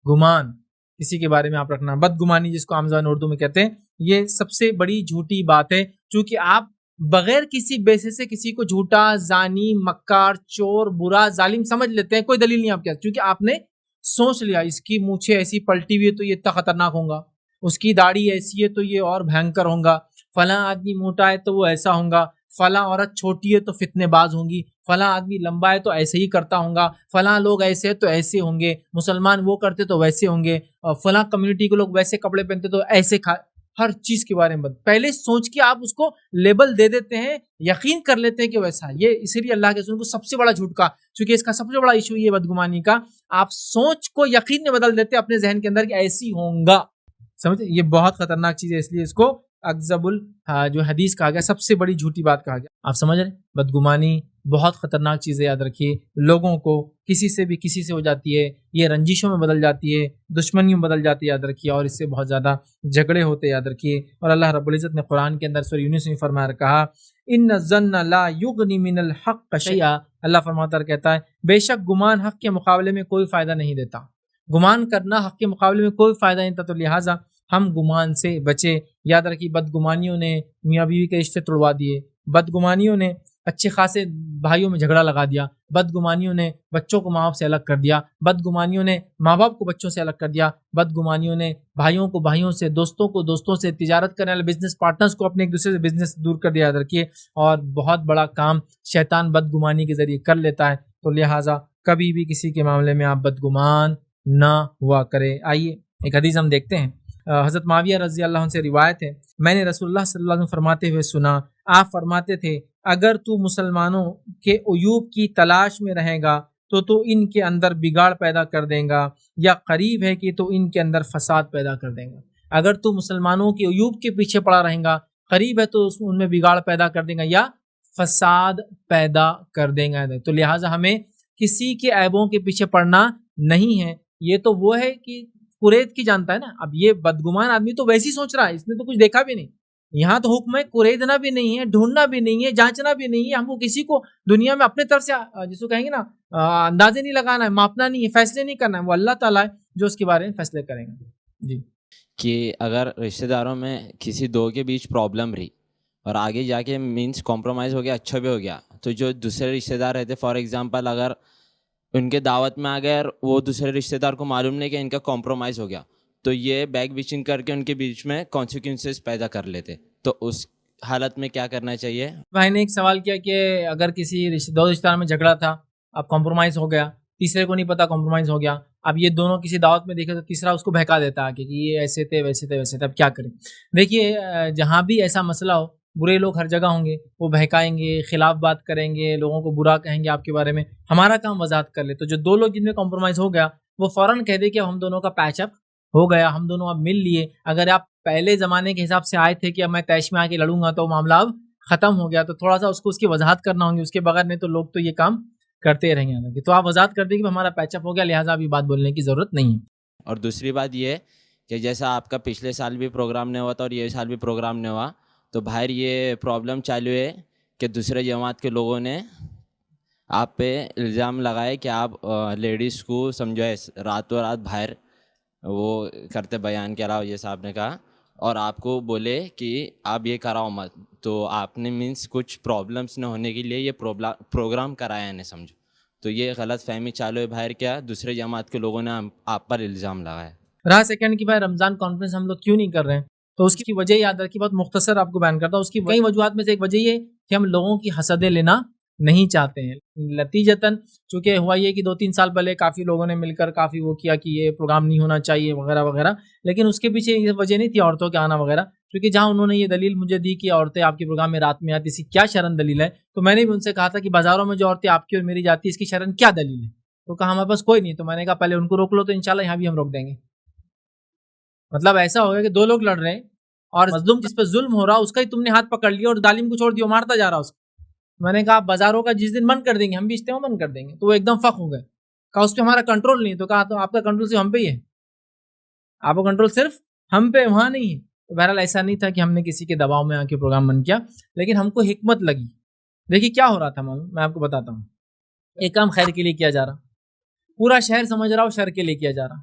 S1: گمان کسی کے بارے میں آپ رکھنا، بدگمانی جس کو عام زبان اردو میں کہتے ہیں، یہ سب سے بڑی جھوٹی بات ہے، چونکہ آپ بغیر کسی بیسس سے کسی کو جھوٹا، زانی، مکار، چور، برا، ظالم سمجھ لیتے ہیں، کوئی دلیل نہیں آپ کے، کیونکہ آپ نے سوچ لیا اس کی مونچھیں ایسی پلٹی ہوئی ہے تو یہ اتنا خطرناک ہوگا، اس کی داڑھی ایسی ہے تو یہ اور بھینکر ہوگا، فلاں آدمی موٹا ہے تو وہ ایسا ہوگا، فلاں عورت چھوٹی ہے تو فتنے باز ہوں گی، فلاں آدمی لمبا ہے تو ایسے ہی کرتا ہوگا، فلاں لوگ ایسے تو ایسے ہوں گے، مسلمان وہ کرتے تو ویسے ہوں گے، اور فلاں کمیونٹی کے لوگ ویسے کپڑے پہنتے تو ایسے ہر چیز کے بارے میں پہلے سوچ کے آپ اس کو لیبل دے دیتے ہیں، یقین کر لیتے ہیں کہ ویسا، یہ اسی لیے اللہ کے رسول کو سب سے بڑا جھوٹ کا، چونکہ اس کا سب سے بڑا ایشو یہ بدگمانی کا، آپ سوچ کو یقین میں بدل دیتے اپنے ذہن کے اندر کہ ایسی ہوں گا، سمجھے، یہ بہت خطرناک چیز ہے، اس لیے اس کو اکذب جو حدیث کہا گیا، سب سے بڑی جھوٹی بات کہا گیا، آپ سمجھ رہے، بدگمانی بہت خطرناک چیز ہے، یاد رکھیے، لوگوں کو کسی سے بھی کسی سے ہو جاتی ہے، یہ رنجشوں میں بدل جاتی ہے، دشمنیوں میں بدل جاتی ہے، یاد رکھیے، اور اس سے بہت زیادہ جھگڑے ہوتے، یاد رکھیے، اور اللہ رب العزت نے قرآن کے اندر سورہ یونس میں فرمایا کہا ان الظن لا یغنی من الحق شیئا، اللہ فرماتا ہے کہتا ہے بے شک گمان حق کے مقابلے میں کوئی فائدہ نہیں دیتا، گمان کرنا حق کے مقابلے میں کوئی فائدہ نہیں دیتا، تو لہٰذا ہم گمان سے بچے، یاد رکھیے بدگمانیوں نے میاں بیوی کے رشتے توڑوا دیے، بدگمانیوں نے اچھے خاصے بھائیوں میں جھگڑا لگا دیا، بدگمانیوں نے بچوں کو ماں باپ سے الگ کر دیا، بدگمانیوں نے ماں باپ کو بچوں سے الگ کر دیا، بدگمانیوں نے بھائیوں کو بھائیوں سے، دوستوں کو دوستوں سے، تجارت کرنے والے بزنس پارٹنرز کو اپنے ایک دوسرے سے بزنس دور کر دیا، یاد رکھیے، اور بہت بڑا کام شیطان بدگمانی کے ذریعے کر لیتا ہے، تو لہٰذا کبھی بھی کسی کے معاملے میں آپ بدگمان نہ ہوا کرے۔ آئیے ایک حدیث ہم دیکھتے ہیں، حضرت معاویہ رضی اللہ عنہ سے روایت ہے، میں نے رسول اللہ صلی اللہ علیہ وسلم فرماتے ہوئے سنا، آپ فرماتے تھے اگر تو مسلمانوں کے عیوب کی تلاش میں رہے گا تو ان کے اندر بگاڑ پیدا کر دے گا، یا قریب ہے کہ تو ان کے اندر فساد پیدا کر دے گا، اگر تو مسلمانوں کے عیوب کے پیچھے پڑا رہے گا، قریب ہے تو ان میں بگاڑ پیدا کر دے گا یا فساد پیدا کر دے گا، تو لہٰذا ہمیں کسی کے عیبوں کے پیچھے پڑنا نہیں ہے، یہ تو وہ ہے کہ قریت کی جانتا ہے نا، اب یہ بدگمان آدمی تو ویسے ہی سوچ رہا ہے، اس نے تو کچھ دیکھا بھی نہیں، یہاں تو حکم ہے قریدنا بھی نہیں ہے، ڈھونڈنا بھی نہیں ہے، جانچنا بھی نہیں ہے، ہم کو کسی کو دنیا میں اپنے طرف سے جس کو کہیں گے نا اندازے نہیں لگانا ہے، ماپنا نہیں ہے، فیصلے نہیں کرنا ہے، وہ اللہ تعالیٰ ہے جو اس کے بارے میں فیصلے کریں گے۔ جی،
S3: کہ اگر رشتہ داروں میں کسی دو کے بیچ پرابلم رہی اور آگے جا کے مینس کمپرومائز ہو گیا، اچھا بھی ہو گیا، تو جو دوسرے رشتہ دار رہتے، فار ایگزامپل اگر ان کے دعوت میں آ گئے اور وہ دوسرے رشتہ دار کو معلوم نہیں کہ ان کا کمپرومائز ہو گیا، تو یہ بیک بیچنگ کر کے ان کے بیچ میں کانسیکوینسز پیدا کر لیتے، تو اس حالت میں کیا کرنا چاہیے؟
S1: بھائی نے ایک سوال کیا کہ اگر کسی دو رشتہ دار میں جھگڑا تھا، اب کمپرومائز ہو گیا، تیسرے کو نہیں پتا کمپرومائز ہو گیا، اب یہ دونوں کسی دعوت میں دیکھے تو تیسرا اس کو بہکا دیتا ہے کہ یہ ایسے تھے ویسے تھے ویسے تھے، اب کیا کریں؟ دیکھیے، جہاں بھی ایسا مسئلہ ہو، برے لوگ ہر جگہ ہوں گے، وہ بہکائیں گے، خلاف بات کریں گے، لوگوں کو برا کہیں گے آپ کے بارے میں، ہمارا کام وضاحت کر لے، تو جو دو لوگ جن میں کمپرومائز ہو گیا وہ فوراً کہہ دے کہ ہم دونوں کا پیچ اپ ہو گیا، ہم دونوں اب مل لیے، اگر آپ پہلے زمانے کے حساب سے آئے تھے کہ اب میں طیش میں آ کے لڑوں گا تو معاملہ اب ختم ہو گیا، تو تھوڑا سا اس کو اس کی وضاحت کرنا ہوگی، اس کے بغیر نہیں تو لوگ تو یہ کام کرتے رہیں گے، تو آپ وضاحت کر دیں کہ ہمارا پیچ اپ ہو گیا، لہٰذا ابھی بات بولنے کی ضرورت نہیں ہے۔
S3: اور دوسری بات یہ کہ جیسا آپ کا پچھلے سال بھی پروگرام نہیں ہوا تھا اور یہ سال بھی پروگرام نہیں ہوا، تو باہر یہ پرابلم چالو ہے کہ دوسرے جماعت کے لوگوں نے آپ پہ الزام لگائے کہ آپ لیڈیز کو سمجھائے راتوں رات باہر وہ کرتے، بیان کے علاوہ یہ صاحب نے کہا، اور آپ کو بولے کہ آپ یہ کراؤ مت، تو آپ نے مینس کچھ پرابلمس نہ ہونے کے لیے یہ پروگرام کرایا نہیں، سمجھو، تو یہ غلط فہمی چالو ہے باہر، کیا دوسرے جماعت کے لوگوں نے آپ پر الزام لگایا۔
S1: رہا سیکنڈ کی بھائی رمضان کانفرنس ہم لوگ کیوں نہیں کر رہے ہیں، تو اس کی وجہ یاد رکھیے، بہت مختصر آپ کو بیان کرتا ہوں، اس کی کئی وجوہات میں سے ایک وجہ یہ کہ ہم لوگوں کی حسدیں لینا نہیں چاہتے ہیں. نتیجتاً چونکہ ہوا یہ کہ 2-3 سال پہلے کافی لوگوں نے مل کر کافی وہ کیا کہ یہ پروگرام نہیں ہونا چاہیے وغیرہ وغیرہ، لیکن اس کے پیچھے یہ وجہ نہیں تھی عورتوں کے آنا وغیرہ، کیونکہ جہاں انہوں نے یہ دلیل مجھے دی کہ عورتیں آپ کے پروگرام میں رات میں آتی، اس کی کیا شرعن دلیل ہے، تو میں نے بھی ان سے کہا تھا کہ بازاروں میں جو عورتیں آپ کی اور میری جاتی ہے اس کی شرعن کیا دلیل ہے، تو کہا ہمارے پاس کوئی نہیں. تو میں نے کہا پہلے ان کو روک لو، تو انشاءاللہ یہاں بھی ہم روک دیں گے. مطلب ایسا ہوگا کہ 2 لوگ لڑ رہے ہیں اور مظلوم جس پہ ظلم ہو رہا اس کا ہی تم نے ہاتھ پکڑ لیا اور ظالم کو چھوڑ دیا، مارتا جا رہا اس کو. میں نے کہا بازاروں کا جس دن بند کر دیں گے ہم بھی اجتماع بند کر دیں گے. تو وہ ایک دم فخ ہو گئے، کہا اس پہ ہمارا کنٹرول نہیں. تو کہا تو آپ کا کنٹرول صرف ہم پہ ہی ہے، آپ کا کنٹرول صرف ہم پہ، وہاں نہیں ہے. تو بہرحال ایسا نہیں تھا کہ ہم نے کسی کے دباؤ میں آ کے پروگرام بند کیا، لیکن ہم کو حکمت لگی. دیکھیے کیا ہو رہا تھا معلوم، میں آپ کو بتاتا ہوں. ایک کام خیر کے لیے کیا جا رہا، پورا شہر سمجھ رہا ہو شر کے لیے کیا جا رہا،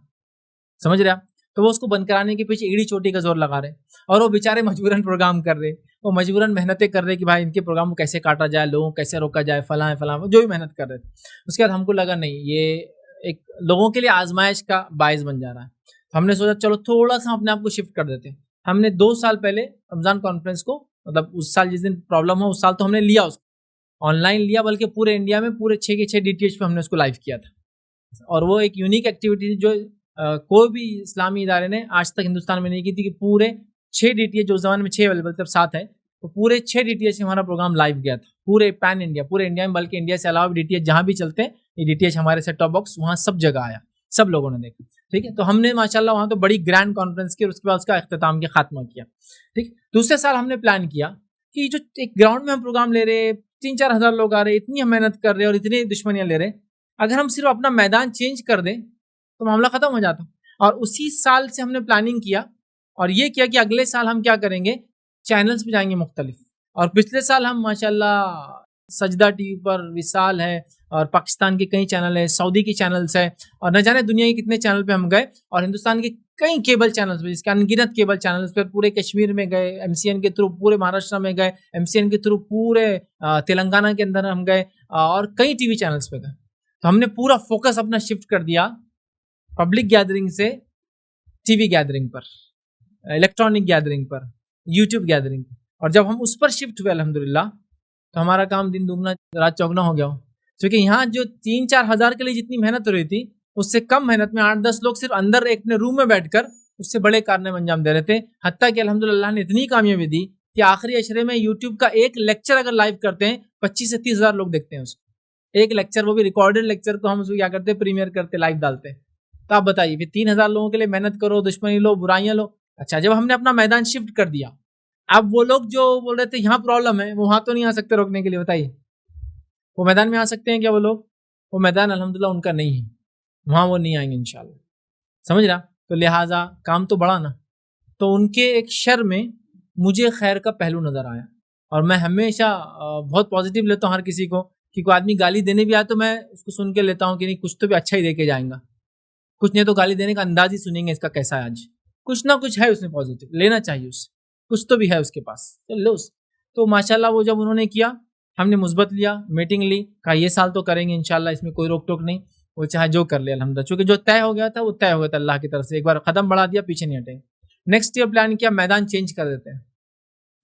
S1: سمجھ رہے آپ. تو وہ اس کو بند کرانے کے پیچھے ایڑی چوٹی کا زور لگا رہے، اور وہ بیچارے مجبوراً پروگرام کر رہے، وہ مجبوراً محنتیں کر رہے کہ بھائی ان کے پروگرام کو کیسے کاٹا جائے، لوگوں کو کیسے روکا جائے، فلاں فلاں، جو بھی محنت کر رہے تھے. اس کے بعد ہم کو لگا نہیں، یہ ایک لوگوں کے لیے آزمائش کا باعث بن جا رہا ہے. تو ہم نے سوچا چلو تھوڑا سا اپنے آپ کو شفٹ کر دیتے ہیں. ہم نے 2 سال پہلے رمضان کانفرنس کو، مطلب اس سال جس دن پرابلم ہو اس سال تو ہم نے لیا، اس کو آن لائن لیا، بلکہ پورے انڈیا میں پورے 6 کے 6 DTH پہ ہم نے اس کو لائیو کیا تھا. اور وہ ایک یونیک ایکٹیویٹی جو کوئی بھی اسلامی ادارے نے آج تک ہندوستان میں نہیں کی تھی، کہ پورے 6 DTH جو زمانے میں 6 اویلیبل تھے، 7 ہے، تو پورے 6 DTH سے ہمارا پروگرام لائیو گیا تھا، پورے پین انڈیا، پورے انڈیا میں، بلکہ انڈیا سے علاوہ بھی DTH جہاں بھی چلتے ہیں یہ DTH ہمارے سیٹ ٹاپ باکس وہاں سب جگہ آیا، سب لوگوں نے دیکھا. ٹھیک ہے، تو ہم نے ماشاءاللہ وہاں تو بڑی گرینڈ کانفرنس کی اور اس کے بعد اس کا اختتام کیا، خاتمہ کیا. ٹھیک، دوسرے سال ہم نے پلان کیا کہ جو ایک گراؤنڈ میں ہم پروگرام لے رہے، 3-4 ہزار لوگ آ رہے، اتنی ہم محنت کر رہے اور اتنی دشمنیاں لے رہے، اگر ہم صرف اپنا میدان چینج کر دیں تو معاملہ ختم ہو جاتا. اور اسی سال سے ہم نے پلاننگ کیا اور یہ کیا کہ اگلے سال ہم کیا کریں گے، چینلز پہ جائیں گے مختلف. اور پچھلے سال ہم ماشاءاللہ سجدہ ٹی وی پر، وصال ہے، اور پاکستان کے کئی چینل ہیں، سعودی کی چینلز ہیں، اور نہ جانے دنیا کے کتنے چینل پہ ہم گئے، اور ہندوستان کے کئی کیبل چینلز پہ، جس کے انگنت کیبل چینلز پہ، پورے کشمیر میں گئے MCN کے تھرو، پورے مہاراشٹر میں گئے MCN کے تھرو، پورے تلنگانہ کے اندر ہم گئے، اور کئی ٹی وی چینلز پہ گئے. تو ہم نے پورا فوکس اپنا شفٹ کر دیا پبلک گیدرنگ سے ٹی وی گیدرنگ پر، الیکٹرانک گیدرنگ پر، یوٹیوب گیدرنگ پر. اور جب ہم اس پر شفٹ ہوئے الحمدللہ تو ہمارا کام دن دگنا رات چوگنا ہو گیا. کیونکہ یہاں جو 3-4 ہزار کے لیے جتنی محنت ہو رہی تھی اس سے کم محنت میں 8-10 لوگ صرف اندر ایک اپنے روم میں بیٹھ کر اس سے بڑے کارنامے انجام دے رہے تھے. حتیٰ کہ الحمدللہ نے اتنی کامیابی دی کہ آخری عشرے میں یوٹیوب کا ایک لیکچر اگر لائیو کرتے ہیں 25 سے 30 ہزار لوگ دیکھتے ہیں اس کو. ایک لیکچر، وہ بھی ریکارڈڈ لیکچر کو ہم اس کو کیا کرتے ہیں، پریمیئر کرتے، لائیو ڈالتے ہیں. تو آپ بتائیے پھر 3,000 لوگوں کے لیے محنت کرو، دشمنی لو، برائیاں لو. اچھا، جب ہم نے اپنا میدان شفٹ کر دیا، اب وہ لوگ جو بول رہے تھے یہاں پرابلم ہے، وہ وہاں تو نہیں آ سکتے روکنے کے لیے، بتائیے وہ میدان میں آ سکتے ہیں کیا وہ لوگ؟ وہ میدان الحمدللہ ان کا نہیں ہے، وہاں وہ نہیں آئیں گے انشاءاللہ. سمجھ رہا؟ تو لہٰذا کام تو بڑا نا. تو ان کے ایک شر میں مجھے خیر کا پہلو نظر آیا، اور میں ہمیشہ بہت پازیٹیو لیتا ہوں ہر کسی کو، کہ کوئی آدمی گالی دینے بھی آئے تو میں اس کو سن کے لیتا ہوں کہ نہیں کچھ تو بھی اچھا ہی دے کے جائیں گا، کچھ نہیں تو گالی دینے کا انداز ہی سنیں گے اس کا کیسا ہے، آج کچھ نہ کچھ ہے اس میں پازیٹیو، لینا چاہیے اس سے، کچھ تو بھی ہے اس کے پاس، چل لو اس. تو ماشاءاللہ وہ جب انہوں نے کیا، ہم نے مثبت لیا، میٹنگ لی، کہا یہ سال تو کریں گے انشاءاللہ، اس میں کوئی روک ٹوک نہیں، وہ چاہے جو کر لے الحمدللہ، چونکہ جو طے ہو گیا تھا وہ طے ہو گیا تھا اللہ کی طرف سے، ایک بار قدم بڑھا دیا پیچھے نہیں ہٹیں. نیکسٹ ایئر پلان کیا، میدان چینج کر دیتے ہیں.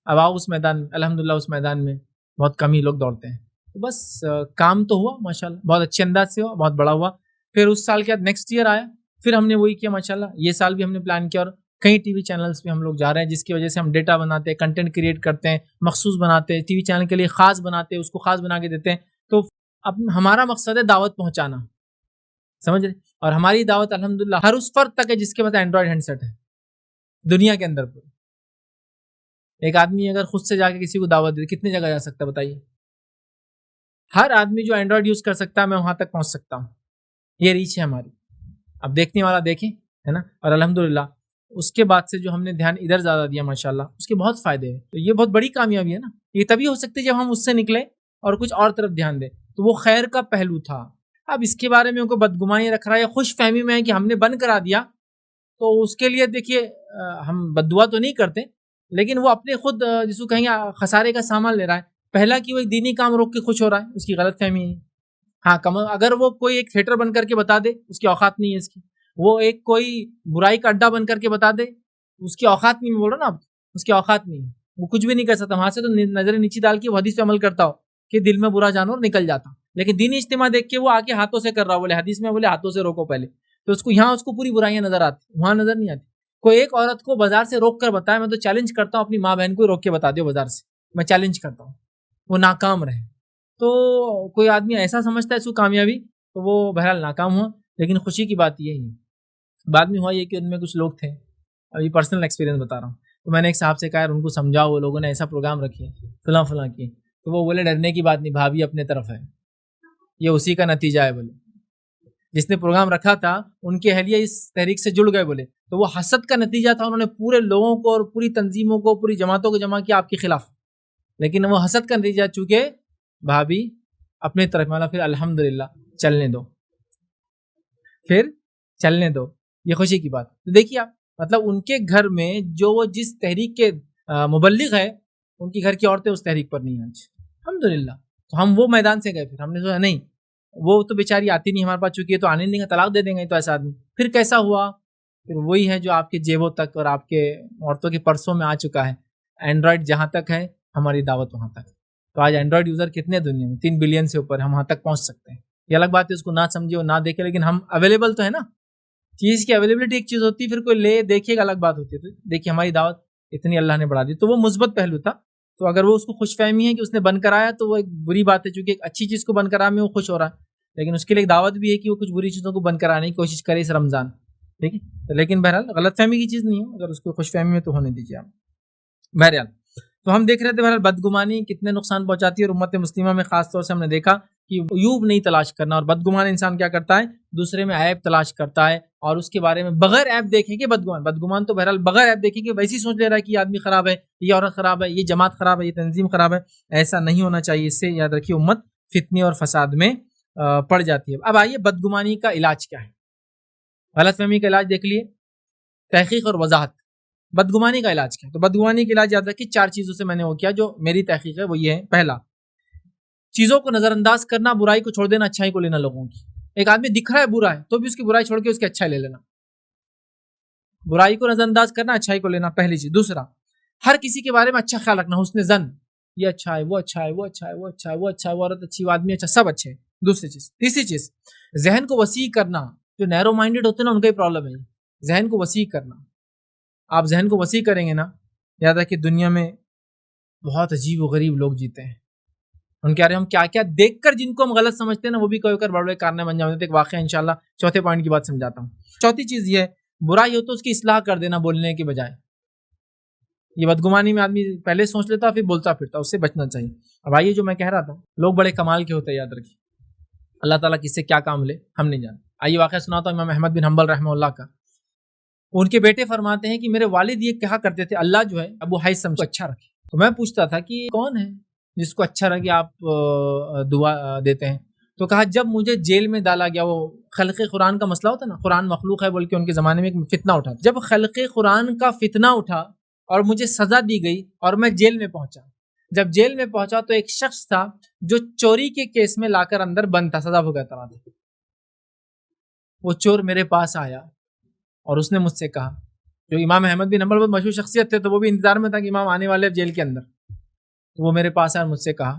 S1: اب آؤ اس میدان میں، الحمدللہ اس میدان میں بہت کم ہی لوگ دوڑتے ہیں. تو بس کام تو ہوا ماشاءاللہ، بہت اچھے انداز سے ہوا، بہت بڑا ہوا. پھر اس سال کے بعد نیکسٹ ایئر آیا، پھر ہم نے وہی کیا ماشاءاللہ. یہ سال بھی ہم نے پلان کیا، اور کئی ٹی وی چینلز پہ ہم لوگ جا رہے ہیں، جس کی وجہ سے ہم ڈیٹا بناتے ہیں، کنٹینٹ کریٹ کرتے ہیں، مخصوص بناتے ہیں، ٹی وی چینل کے لیے خاص بناتے ہیں، اس کو خاص بنا کے دیتے ہیں. تو اب ہمارا مقصد ہے دعوت پہنچانا، سمجھ رہے؟ اور ہماری دعوت الحمدللہ ہر اس فرد تک ہے جس کے پاس اینڈرائڈ ہینڈ سیٹ ہے دنیا کے اندر. ایک آدمی اگر خود سے جا کے کسی کو دعوت دے کتنی جگہ جا سکتا ہے بتائیے؟ ہر آدمی جو اینڈرائڈ یوز کر سکتا ہے میں وہاں تک پہنچ سکتا ہوں. یہ ریچ ہے ہماری. اب دیکھنے والا دیکھیں، ہے نا. اور الحمدللہ اس کے بعد سے جو ہم نے دھیان ادھر زیادہ دیا ماشاءاللہ، اس کے بہت فائدے ہیں. تو یہ بہت بڑی کامیابی ہے نا. یہ تبھی ہو سکتی ہے جب ہم اس سے نکلیں اور کچھ اور طرف دھیان دیں. تو وہ خیر کا پہلو تھا. اب اس کے بارے میں ان کو بدگمانی رکھ رہا ہے یا خوش فہمی میں ہے کہ ہم نے بند کرا دیا، تو اس کے لیے دیکھیے ہم بد دعا تو نہیں کرتے، لیکن وہ اپنے خود جس کو کہیں گے خسارے کا سامان لے رہا ہے. پہلا کہ وہ ایک دینی کام روک کے خوش ہو رہا ہے، اس کی غلط فہمی ہے. ہاں اگر وہ کوئی ایک تھیٹر بن کر کے بتا دے، اس کی اوقات نہیں ہے اس کی. وہ ایک کوئی برائی کا اڈا بن کر کے بتا دے، اس کی اوقات نہیں. میں بول رہا نا، اب اس کی اوقات نہیں ہے، وہ کچھ بھی نہیں کر سکتا. وہاں سے تو نظر نیچی ڈال کے وہ حدیث پہ عمل کرتا ہو کہ دل میں برا جانور نکل جاتا. لیکن دینی اجتماع دیکھ کے وہ آگے ہاتھوں سے کر رہا, بولے حدیث میں بولے ہاتھوں سے روکو پہلے, تو اس کو یہاں اس کو پوری برائیاں نظر آتی, وہاں نظر نہیں آتی. کوئی ایک عورت کو بازار سے روک کر بتائے, میں تو چیلنج کرتا ہوں اپنی ماں بہن کو روک کے بتا دیو بازار سے, میں چیلنج کرتا ہوں, وہ ناکام رہے. تو کوئی آدمی ایسا سمجھتا ہے اس کو کامیابی, تو وہ بہرحال ناکام ہوا. لیکن خوشی کی بات یہ ہے, بعد میں ہوا یہ کہ ان میں کچھ لوگ تھے, ابھی پرسنل ایکسپیرینس بتا رہا ہوں, تو میں نے ایک صاحب سے کہا ان کو سمجھاؤ, وہ لوگوں نے ایسا پروگرام رکھے فلاں فلاں کیے, تو وہ بولے ڈرنے کی بات نہیں, بھابھی اپنے طرف ہے, یہ اسی کا نتیجہ ہے. بولے جس نے پروگرام رکھا تھا ان کے اہلیہ اس تحریک سے جڑ گئے, بولے تو وہ حسد کا نتیجہ تھا, انہوں نے پورے لوگوں کو اور پوری تنظیموں کو پوری جماعتوں کو جمع کیا آپ کے خلاف, لیکن وہ حسد کا نتیجہ چونکہ بھابھی اپنے طرف والا, پھر الحمدللہ چلنے دو, پھر چلنے دو, یہ خوشی کی بات. تو دیکھیے آپ, مطلب ان کے گھر میں جو وہ جس تحریک کے مبلغ ہے, ان کی گھر کی عورتیں اس تحریک پر نہیں ہیں آج, الحمدللہ. تو ہم وہ میدان سے گئے, پھر ہم نے سوچا نہیں وہ تو بیچاری آتی نہیں ہمارے پاس, چونکہ تو آنے نہیں دیں گے, طلاق دے دیں گے تو ایسا آدمی. پھر کیسا ہوا, پھر وہی ہے جو آپ کے جیبوں تک اور آپ کے عورتوں کے پرسوں میں آ چکا ہے. اینڈرائڈ جہاں تک ہے ہماری دعوت وہاں تک. تو آج اینڈرائڈ یوزر کتنے دنیا میں, 3 بلین سے اوپر, ہم وہاں تک پہنچ سکتے ہیں. یہ الگ بات ہے اس کو نہ سمجھے اور نہ دیکھے, لیکن ہم اویلیبل تو ہے نا. چیز کی اویلیبلٹی ایک چیز ہوتی ہے, پھر کوئی لے دیکھے گا الگ بات ہوتی ہے. تو دیکھیے ہماری دعوت اتنی اللہ نے بڑھا دی, تو وہ مثبت پہلو تھا. تو اگر وہ اس کو خوش فہمی ہے کہ اس نے بند کرایا تو وہ ایک بری بات ہے, چونکہ ایک اچھی چیز کو بند کرانے میں وہ خوش ہو رہا ہے, لیکن اس کے لیے ایک دعوت بھی ہے کہ وہ کچھ بری چیزوں کو بند کرانے کی کوشش کرے اس رمضان. ٹھیک ہے, لیکن بہرحال غلط فہمی کی چیز نہیں ہے, اگر اس کو خوش فہمی میں تو ہونے دیجیے آپ. بہرحال تو ہم دیکھ رہے تھے بہرحال بدگمانی کتنے نقصان پہنچاتی ہے, اور امت مسلمہ میں خاص طور سے ہم نے دیکھا کہ عیوب نہیں تلاش کرنا, اور بدگمان انسان کیا کرتا ہے, دوسرے میں عیب تلاش کرتا ہے, اور اس کے بارے میں بغیر عیب دیکھیں کہ بدگمان تو بہرحال بغیر عیب دیکھیں کہ ویسی سوچ لے رہا ہے کہ یہ آدمی خراب ہے, یہ عورت خراب ہے, یہ جماعت خراب ہے, یہ تنظیم خراب ہے. ایسا نہیں ہونا چاہیے. اس سے یاد رکھیے امت فتنے اور فساد میں پڑ جاتی ہے. اب آئیے بدگمانی کا علاج کیا ہے. غلط فہمی کا علاج دیکھ لیے, تحقیق اور وضاحت. بدگمانی کا علاج کیا ہے, تو بدگمانی کا علاج یاد رکھیے 4 چیزوں سے میں نے وہ کیا جو میری تحقیق ہے, وہ یہ ہے. پہلا, چیزوں کو نظر انداز کرنا, برائی کو چھوڑ دینا, اچھائی کو لینا لوگوں کی. ایک آدمی دکھ رہا ہے برا ہے تو بھی اس کی برائی چھوڑ کے اس کی اچھائی لے لینا. برائی کو نظر انداز کرنا, اچھائی کو لینا, پہلی چیز. دوسرا, ہر کسی کے بارے میں اچھا خیال رکھنا, حسن ظن, یہ اچھا ہے, وہ اچھا ہے, وہ اچھا ہے, وہ اچھا ہے, وہ اچھا ہے, وہ عورت اچھی, وہ آدمی اچھا, سب اچھے. دوسری چیز. تیسری چیز, ذہن کو وسیع کرنا. جو نیرو مائنڈڈ ہوتے ہیں نا ان کا ہی پرابلم ہے, ذہن کو وسیع کرنا. آپ ذہن کو وسیع کریں گے نا, یاد رکھیں کہ دنیا میں بہت عجیب و غریب لوگ جیتے ہیں. ان کے بارے میں ہم کیا کیا دیکھ کر جن کو ہم غلط سمجھتے ہیں نا, وہ بھی کوئی کر بڑے بڑے کارنامے بن جاتے ہیں. ایک واقعہ انشاءاللہ چوتھے پوائنٹ کی بات سمجھاتا ہوں. چوتھی چیز یہ ہے, برائی ہو تو اس کی اصلاح کر دینا بولنے کے بجائے. یہ بدگمانی میں آدمی پہلے سوچ لیتا پھر بولتا پھرتا, اس سے بچنا چاہیے. اب آئیے جو میں کہہ رہا تھا, لوگ بڑے کمال کے ہوتے ہیں, یاد رکھیے اللہ تعالیٰ کس سے کیا کام لے ہم نہیں جانتے. آئیے واقعہ سناتا ہوں امام احمد بن حنبل رحمہ اللہ کا. ان کے بیٹے فرماتے ہیں کہ میرے والد یہ کہا کرتے تھے, اللہ جو ہے ابو حیثم کو اچھا رکھے. تو میں پوچھتا تھا کہ کون ہے جس کو اچھا رکھے آپ دعا دیتے ہیں. تو کہا جب مجھے جیل میں ڈالا گیا, وہ خلق قرآن کا مسئلہ ہوتا نا, قرآن مخلوق ہے بول کے ان کے زمانے میں ایک فتنہ اٹھا. جب خلق قرآن کا فتنہ اٹھا اور مجھے سزا دی گئی اور میں جیل میں پہنچا, جب جیل میں پہنچا تو ایک شخص تھا جو چوری کے کیس میں لا کر اندر بند تھا, سزا بھگت رہا تھا. وہ چور میرے پاس آیا اور اس نے مجھ سے کہا, جو امام احمد بن حنبل بہت مشہور شخصیت تھے, تو وہ بھی انتظار میں تھا کہ امام آنے والے جیل کے اندر. تو وہ میرے پاس آیا اور مجھ سے کہا,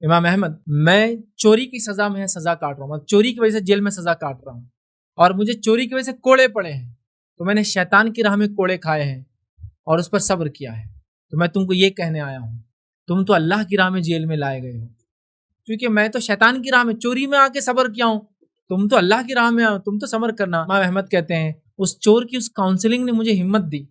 S1: امام احمد میں چوری کی سزا میں سزا کاٹ رہا ہوں, چوری کی وجہ سے جیل میں سزا کاٹ رہا ہوں, اور مجھے چوری کی وجہ سے کوڑے پڑے ہیں. تو میں نے شیطان کی راہ میں کوڑے کھائے ہیں اور اس پر صبر کیا ہے. تو میں تم کو یہ کہنے آیا ہوں, تم تو اللہ کی راہ میں جیل میں لائے گئے ہو, کیونکہ میں تو شیطان کی راہ میں چوری میں آ کے صبر کیا ہوں, تم تو اللہ کی راہ میں آؤ, تم تو صبر کرنا. امام احمد کہتے ہیں اس چور کی اس کاؤنسلنگ نے مجھے ہمت دی,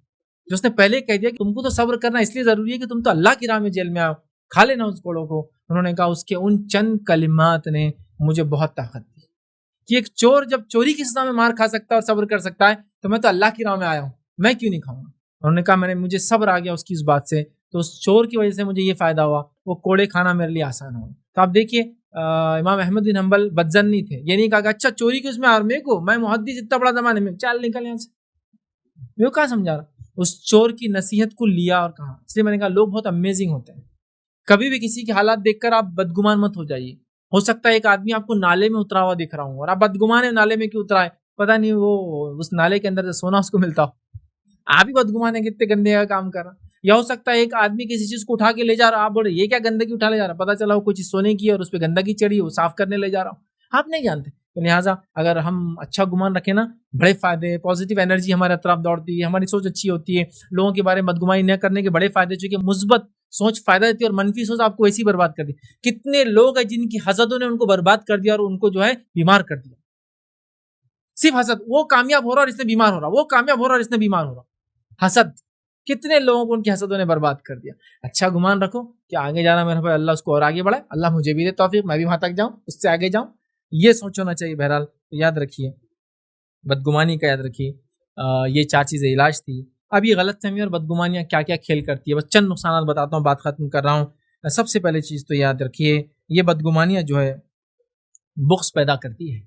S1: جو اس نے پہلے کہہ دیا کہ تم کو تو صبر کرنا اس لیے ضروری ہے کہ تم تو اللہ کی راہ میں جیل میں آؤ, کھا لینا اس کوڑوں کو. انہوں نے کہا اس کے ان چند کلمات نے مجھے بہت طاقت دی کہ ایک چور جب چوری کی سزا میں مار کھا سکتا ہے اور صبر کر سکتا ہے, تو میں تو اللہ کی راہ میں آیا ہوں, میں کیوں نہیں کھاؤں گا. انہوں نے کہا مجھے صبر آ گیا اس کی اس بات سے, تو اس چور کی وجہ سے مجھے یہ فائدہ ہوا, وہ کوڑے کھانا میرے لیے آسان ہوا. تو آپ دیکھیے امام احمد بن حنبل بدزن نہیں تھے. یہ نہیں کہا کہ اچھا چوری کی اس میں میرے کو, میں محدث اتنا بڑا زمانے میں, چل نکل یہاں سے. میں کہاں سمجھا رہا, اس چور کی نصیحت کو لیا اور کہا. اس لیے میں نے کہا لوگ بہت امیزنگ ہوتے ہیں. کبھی بھی کسی کے حالات دیکھ کر آپ بدگمان مت ہو جائیے. ہو سکتا ہے ایک آدمی آپ کو نالے میں اترا ہوا دکھ رہا ہوں اور آپ بدگمان ہے نالے میں کیوں اترا ہے, پتہ نہیں وہ اس نالے کے اندر سے سونا اس کو ملتا ہو, آپ ہی بدگمان ہے کتنے گندے کا کام کر رہا. یا ہو سکتا ہے ایک آدمی کسی چیز کو اٹھا کے لے جا رہا, آپ بول رہے یہ کیا گندگی اٹھا لے جا رہا, پتہ چلا وہ کوئی چیز سونے کی ہے اور اس پہ گندگی چڑھی, وہ صاف کرنے لے جا رہا ہوں, آپ نہیں جانتے. تو لہٰذا اگر ہم اچھا گمان رکھیں نا, بڑے فائدے, پازیٹیو انرجی ہمارے اطراف دوڑتی ہے, ہماری سوچ اچھی ہوتی ہے, لوگوں کے بارے میں بدگمانی نہ کرنے کے بڑے فائدے, چونکہ مثبت سوچ فائدہ دیتی ہے اور منفی سوچ آپ کو ایسی برباد کر دی. کتنے لوگ ہیں جن کی حسدوں نے ان کو برباد کر دیا اور ان کو جو ہے بیمار کر دیا, صرف حسد. وہ کامیاب ہو رہا اور اس نے بیمار ہو رہا, وہ کامیاب ہو رہا اور اس نے بیمار ہو رہا, حسد. کتنے لوگوں کو ان کی حسدوں نے برباد کر دیا. اچھا گمان رکھو کہ آگے جانا میرا بھائی, اللہ اس کو اور آگے بڑھائے, اللہ مجھے بھی دے توفیق, میں بھی وہاں تک جاؤں, اس سے آگے جاؤں, یہ سوچ ہونا چاہیے. بہرحال تو یاد رکھیے بدگمانی کا, یاد رکھیے یہ 4 چیزیں علاج تھی. اب یہ غلط فہمی اور بدگمانیاں کیا کیا کھیل کرتی ہے, بس چند نقصانات بتاتا ہوں, بات ختم کر رہا ہوں. سب سے پہلے چیز تو یاد رکھیے, یہ بدگمانیاں جو ہے بغض پیدا کرتی ہے.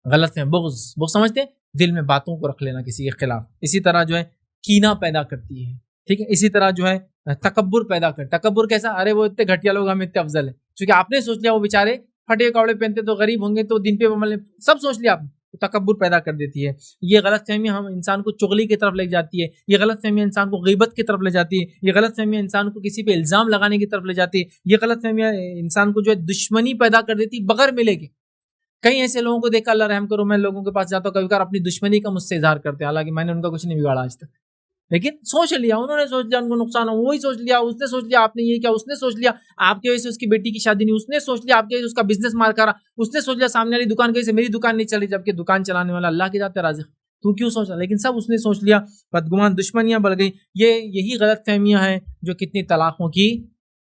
S1: غلط فہمی, بغض سمجھتے ہیں دل میں باتوں کو رکھ لینا کسی کے خلاف. اسی طرح جو ہے کینہ پیدا کرتی ہے, ٹھیک ہے. اسی طرح جو ہے تکبر پیدا کر. تکبر کیسا, ارے وہ اتنے گھٹیا لوگ, ہم اتنے افضل ہیں, کیونکہ آپ نے سوچ لیا وہ بیچارے پھٹے کپڑے پہنتے تو غریب ہوں گے, تو دن پہ سب سوچ لیا آپ نے, تو تکبر پیدا کر دیتی ہے. یہ غلط فہمی ہم انسان کو چغلی کی طرف لے جاتی ہے. یہ غلط فہمی انسان کو غیبت کی طرف لے جاتی ہے. یہ غلط فہمی انسان کو کسی پہ الزام لگانے کی طرف لے جاتی ہے. یہ غلط فہمی انسان کو جو ہے دشمنی پیدا کر دیتی بغیر ملے کے. کئی ایسے لوگوں کو دیکھ کر اللہ رحم کرو, میں لوگوں کے پاس جاتا ہوں, کبھی کبھار اپنی دشمنی کا مجھ سے اظہار کرتے ہیں, حالانکہ میں نے ان کا کچھ نہیں بگاڑا آج تک, لیکن سوچ لیا انہوں نے, سوچ لیا ان کو نقصان ہو, وہی سوچ لیا, اس نے سوچ لیا آپ نے یہ کیا, اس نے سوچ لیا آپ کی وجہ سے اس کی بیٹی کی شادی نہیں, اس نے سوچ لیا آپ کی وجہ سے اس کا بزنس مار کرا, اس نے سوچ لیا سامنے والی دکان کی وجہ سے میری دکان نہیں چلی, جبکہ دکان چلانے والا اللہ کے ذات رازق, تو کیوں سوچا, لیکن سب اس نے سوچ لیا. بدگمان دشمنیاں بڑھ گئی. یہی غلط فہمیاں ہیں جو کتنی طلاقوں کی,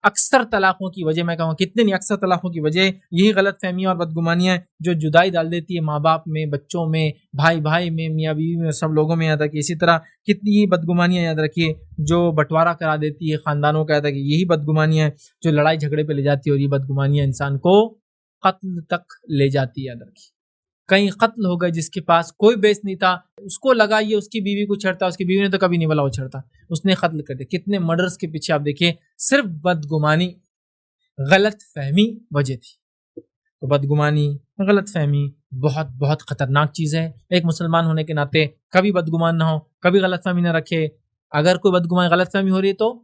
S1: اکثر طلاقوں کی وجہ, میں کہوں کتنے نہیں, اکثر طلاقوں کی وجہ یہی غلط فہمیاں اور بدگمانیاں جو جدائی ڈال دیتی ہے ماں باپ میں, بچوں میں, بھائی میں, میاں بیوی میں, سب لوگوں میں. یاد رکھیے اسی طرح کتنی بدگمانیاں یاد رکھیے جو بٹوارا کرا دیتی ہے خاندانوں کا. یاد رکھیے یہی بدگمانیاں جو لڑائی جھگڑے پہ لے جاتی ہے, اور یہ بدگمانیاں انسان کو قتل تک لے جاتی ہے. یاد رکھیے کہیں قتل ہو گئے جس کے پاس کوئی بیس نہیں تھا, اس کو لگا یہ اس کی بیوی کو چھڑتا, اس کی بیوی نے تو کبھی نہیں بولا وہ چھڑتا, اس نے قتل کر دیا. کتنے مرڈرز کے پیچھے آپ دیکھیے صرف بدگمانی, غلط فہمی وجہ تھی. تو بدگمانی, غلط فہمی بہت بہت خطرناک چیز ہے. ایک مسلمان ہونے کے ناطے کبھی بدگمان نہ ہو, کبھی غلط فہمی نہ رکھے. اگر کوئی بدگمان غلط فہمی ہو رہی ہے تو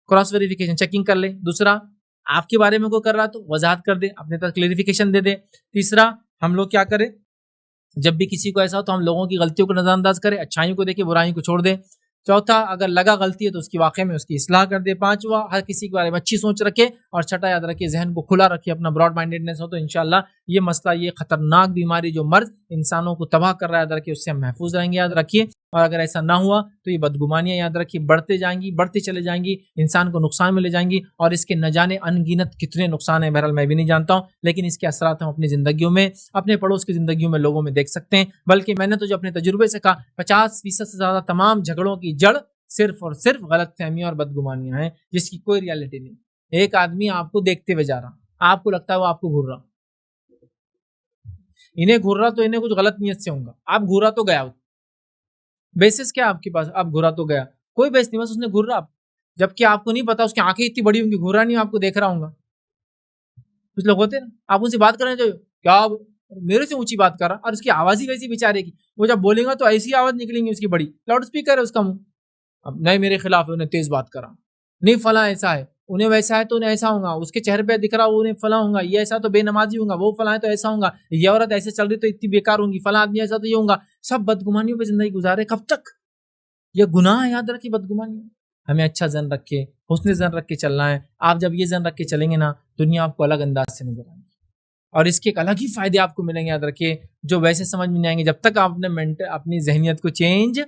S1: کراس ویریفیکیشن, چیکنگ کر لے. دوسرا, آپ کے بارے میں کوئی کر رہا تو وضاحت کر دے, اپنے تک کلیریفیکیشن دے دے. تیسرا, ہم لوگ کیا کریں, جب بھی کسی کو ایسا ہو تو ہم لوگوں کی غلطیوں کو نظر انداز کریں, اچھائیوں کو دیکھیں, برائیوں کو چھوڑ دیں. چوتھا, اگر لگا غلطی ہے تو اس کی واقعے میں اس کی اصلاح کر دے. پانچواں, ہر کسی کے بارے میں اچھی سوچ رکھے. اور چھٹا, یاد رکھے ذہن کو کھلا رکھے, اپنا براڈ مائنڈیڈنس ہو تو انشاءاللہ یہ مسئلہ, یہ خطرناک بیماری جو مرض انسانوں کو تباہ کر رہا ہے, یاد رکھیے اس سے ہم محفوظ رہیں گے. یاد رکھیے, اور اگر ایسا نہ ہوا تو یہ بدگمانیاں یاد رکھیے بڑھتے جائیں گی, بڑھتے چلے جائیں گی, انسان کو نقصان میں لے جائیں گی, اور اس کے نہ جانے ان گنت کتنے نقصان ہیں. بہرحال میں بھی نہیں جانتا ہوں, لیکن اس کے اثرات ہم اپنی زندگیوں میں, اپنے پڑوس کی زندگیوں میں, لوگوں میں دیکھ سکتے ہیں. بلکہ میں نے تو جو اپنے تجربے سے کہا, 50% سے زیادہ تمام جھگڑوں کی جڑ صرف اور صرف غلط فہمیاں اور بدگمانیاں ہیں, جس کی کوئی ریالٹی نہیں. ایک آدمی آپ کو دیکھتے ہوئے جا رہا, آپ کو لگتا ہے وہ آپ کو گھور رہا, انہیں گھور رہا تو انہیں کچھ غلط نیت سے ہوں گا, آپ گھورا تو گیا, بیسس کیا آپ کے پاس, آپ گھورا تو گیا, کوئی بیس نہیں, بس اس نے گھور رہا, جبکہ آپ کو نہیں پتا اس کی آنکھیں اتنی بڑی ہوں گی, گھورا نہیں, آپ کو دیکھ رہا ہوں گا. کچھ لوگ ہوتے ہیں نا, آپ ان سے بات کرنے جو کیا میرے سے اونچی بات کر رہا, اور اس کی آواز ہی ویسی بیچارے کی, وہ جب بولے گا تو ایسی آواز نکلیں گی اس کی بڑی, لاؤڈ اسپیکر ہے اس کا منہ. اب نہیں میرے خلاف ہے, انہیں تیز بات کرا, نہیں فلاں ایسا ہے, انہیں ویسا ہے تو انہیں ایسا ہوگا, اس کے چہرے پہ دکھ رہا انہیں فلاں ہوگا, یہ ایسا تو بے نمازی ہوگا, وہ فلاں ہے تو ایسا ہوگا, یہ عورت ایسے چل رہی تو اتنی بیکار ہوں گی, فلاں آدمی ایسا تو یہ ہوگا. سب بدگمانیوں پہ زندگی گزارے, کب تک؟ یہ گناہ ہے, یاد رکھیے بدگمانی. ہمیں اچھا زن رکھ کے, حسن زن رکھ کے چلنا ہے. آپ جب یہ زن رکھ کے چلیں گے نا, دنیا آپ کو الگ انداز سے نظر آئے گی, اور اس کے ایک الگ ہی فائدے آپ کو ملیں گے. یاد رکھیے, جو ویسے سمجھ میں نہیں آئیں گے, جب تک آپ اپنی ذہنیت کو چینج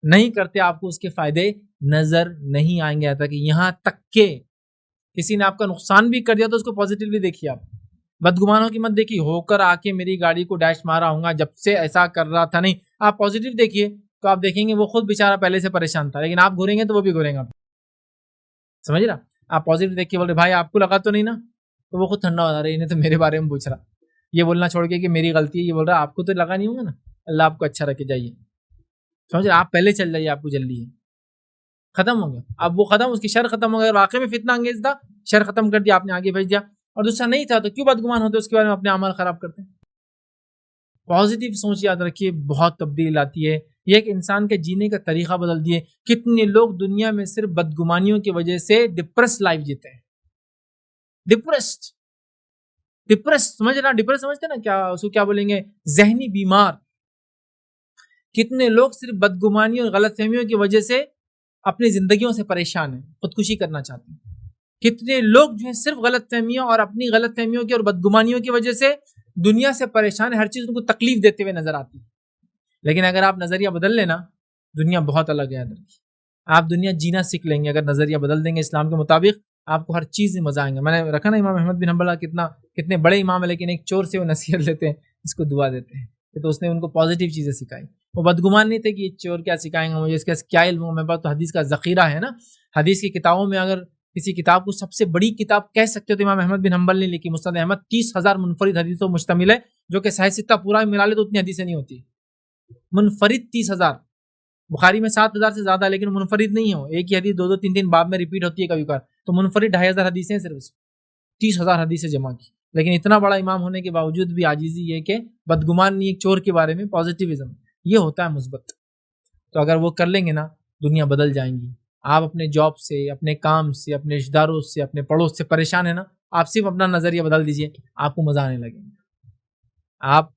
S1: نہیں کرتے, آپ کو اس کے فائدے نظر نہیں آئیں گے. کہ یہاں تک کہ کسی نے آپ کا نقصان بھی کر دیا تو اس کو پازیٹیولی دیکھیے. آپ بدگمانوں کی مت دیکھیے, ہو کر آ کے میری گاڑی کو ڈیش مارا ہوں گا, جب سے ایسا کر رہا تھا, نہیں, آپ پازیٹیو دیکھیے, تو آپ دیکھیں گے وہ خود بیچارہ پہلے سے پریشان تھا, لیکن آپ گھوریں گے تو وہ بھی گھوریں گا. سمجھ رہا, آپ پازیٹیو دیکھ کے بول رہے بھائی آپ کو لگا تو نہیں نا, تو وہ خود ٹھنڈا ہو جا رہا ہے, انہیں تو میرے بارے میں پوچھ رہا, یہ بولنا چھوڑ کے کہ میری غلطی ہے, یہ بول رہا آپ کو تو لگا نہیں ہوگا نا, اللہ آپ کو اچھا رکھے, جائیے. سمجھ رہے, آپ پہلے چل جائیے, آپ کو جلدی ہے, ختم ہو گیا. اب وہ ختم, اس کی شر ختم ہو گیا, واقعی میں فتنہ انگیز تھا, شر ختم کر دیا آپ نے, آگے بھیج دیا. اور دوسرا نہیں تھا تو کیوں بدگمان ہوتے, اس کے بارے میں اپنے اعمال خراب کرتے ہیں. پازیٹیو سوچ یاد رکھیے بہت تبدیل آتی ہے، یہ ایک انسان کے جینے کا طریقہ بدل دیے۔ کتنے لوگ دنیا میں صرف بدگمانیوں کی وجہ سے ڈپریس لائف جیتے ہیں، ڈپریس سمجھنا، ڈپریس سمجھتے نا کیا اس کو کیا بولیں گے، ذہنی بیمار۔ کتنے لوگ صرف بدگمانیوں اور غلط فہمیوں کی وجہ سے اپنی زندگیوں سے پریشان ہیں، خودکشی کرنا چاہتے ہیں۔ کتنے لوگ جو ہے صرف غلط فہمیوں اور اپنی غلط فہمیوں کی اور بدگمانیوں کی وجہ سے دنیا سے پریشان ہے، ہر چیز ان کو تکلیف دیتے ہوئے نظر آتی ہے۔ لیکن اگر آپ نظریہ بدل لینا، دنیا بہت الگ ہے، آپ دنیا جینا سیکھ لیں گے اگر نظریہ بدل دیں گے اسلام کے مطابق، آپ کو ہر چیز میں مزہ آئیں گا۔ میں نے رکھا نا امام احمد بن حنبل کتنے بڑے امام ہے، لیکن ایک چور سے وہ نصیحت لیتے ہیں، اس کو دعا دیتے ہیں، تو اس نے ان کو پازیٹیو چیزیں سکھائی۔ وہ بدگمان نہیں تھے کہ یہ چور کیا سکھائیں گا مجھے، اس کا کیا علم ہو، میرے پاس تو حدیث کا ذخیرہ ہے نا۔ حدیث کی کتابوں میں اگر کسی کتاب کو سب سے بڑی کتاب کہہ سکتے ہو تو امام احمد بن حنبل نے لکھی مسند احمد، 30,000 منفرد حدیثوں مشتمل ہے، جو کہ صحیح ستہ پورا ملا لے تو اتنی حدیثیں نہیں ہوتی، منفرد 30,000۔ بخاری میں 7,000 سے زیادہ، لیکن منفرد نہیں ہو، ایک ہی حدیث 2 3 باب میں ریپیٹ ہوتی ہے کبھی کبھار، تو منفرد 2,500 حدیثیں صرف 30,000 حدیثیں جمع کی۔ لیکن اتنا بڑا امام ہونے کے باوجود بھی عاجزی ہے کہ بدگمان نہیں، ایک چور کے بارے میں پازیٹیوزم، یہ ہوتا ہے مثبت۔ تو اگر وہ کر لیں گے نا، دنیا بدل جائیں گی۔ آپ اپنے جاب سے، اپنے کام سے، اپنے رشتہ داروں سے، اپنے پڑوس سے پریشان ہیں نا، آپ صرف اپنا نظریہ بدل دیجئے، آپ کو مزہ آنے لگے گا، آپ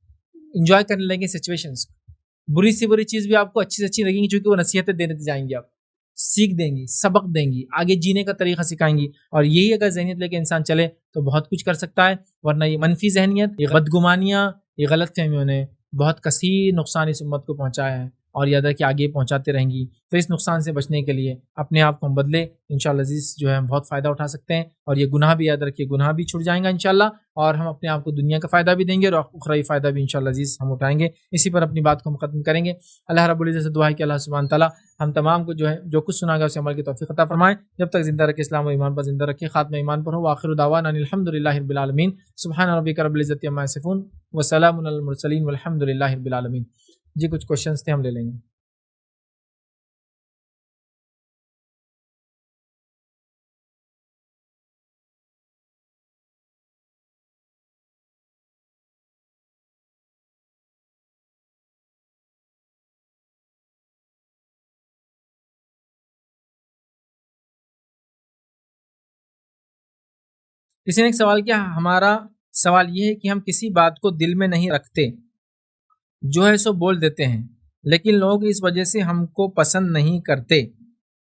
S1: انجوائے کرنے لگیں گے سچویشنز۔ بری سی بری چیز بھی آپ کو اچھی سے اچھی لگیں گی، چونکہ وہ نصیحتیں دینے جائیں گی، آپ سیکھ دیں گی، سبق دیں گی، آگے جینے کا طریقہ سکھائیں گی۔ اور یہی اگر ذہنیت لے کے انسان چلے تو بہت کچھ کر سکتا ہے، ورنہ یہ منفی ذہنیت، یہ بدگمانیاں، یہ غلط فہمیوں نے بہت کثیر نقصان اس امت کو پہنچایا ہے، اور یاد رکھیں آگے پہنچاتے رہیں گی۔ تو اس نقصان سے بچنے کے لیے اپنے آپ کو ہم بدلے، انشاءاللہ عزیز جو ہے بہت فائدہ اٹھا سکتے ہیں، اور یہ گناہ بھی یاد رکھیے، گناہ بھی چھوٹ جائیں گا انشاءاللہ، اور ہم اپنے آپ کو دنیا کا فائدہ بھی دیں گے اور اخروی فائدہ بھی انشاءاللہ عزیز ہم اٹھائیں گے۔ اسی پر اپنی بات کو ہم ختم کریں گے۔ اللہ رب العزت سے دعا ہے کہ اللہ سبحانہ تعالیٰ ہم تمام کو جو ہے جو کچھ سنا گا اسے عمل کی توفیق عطا فرمائے، جب تک زندہ رکھے اسلام و ایمان پر زندہ رکھے، خاتمہ ایمان پر ہو۔ وآخر دعوانا الحمدللہ رب العالمین، سبحان ربک رب العزت عما یصفون وسلام علی المرسلین والحمدللہ رب العالمین۔ جی کچھ کوشچنز تھے، ہم لے لیں گے۔ کسی نے ایک سوال کیا، ہمارا سوال یہ ہے کہ ہم کسی بات کو دل میں نہیں رکھتے، جو ہے سو بول دیتے ہیں، لیکن لوگ اس وجہ سے ہم کو پسند نہیں کرتے،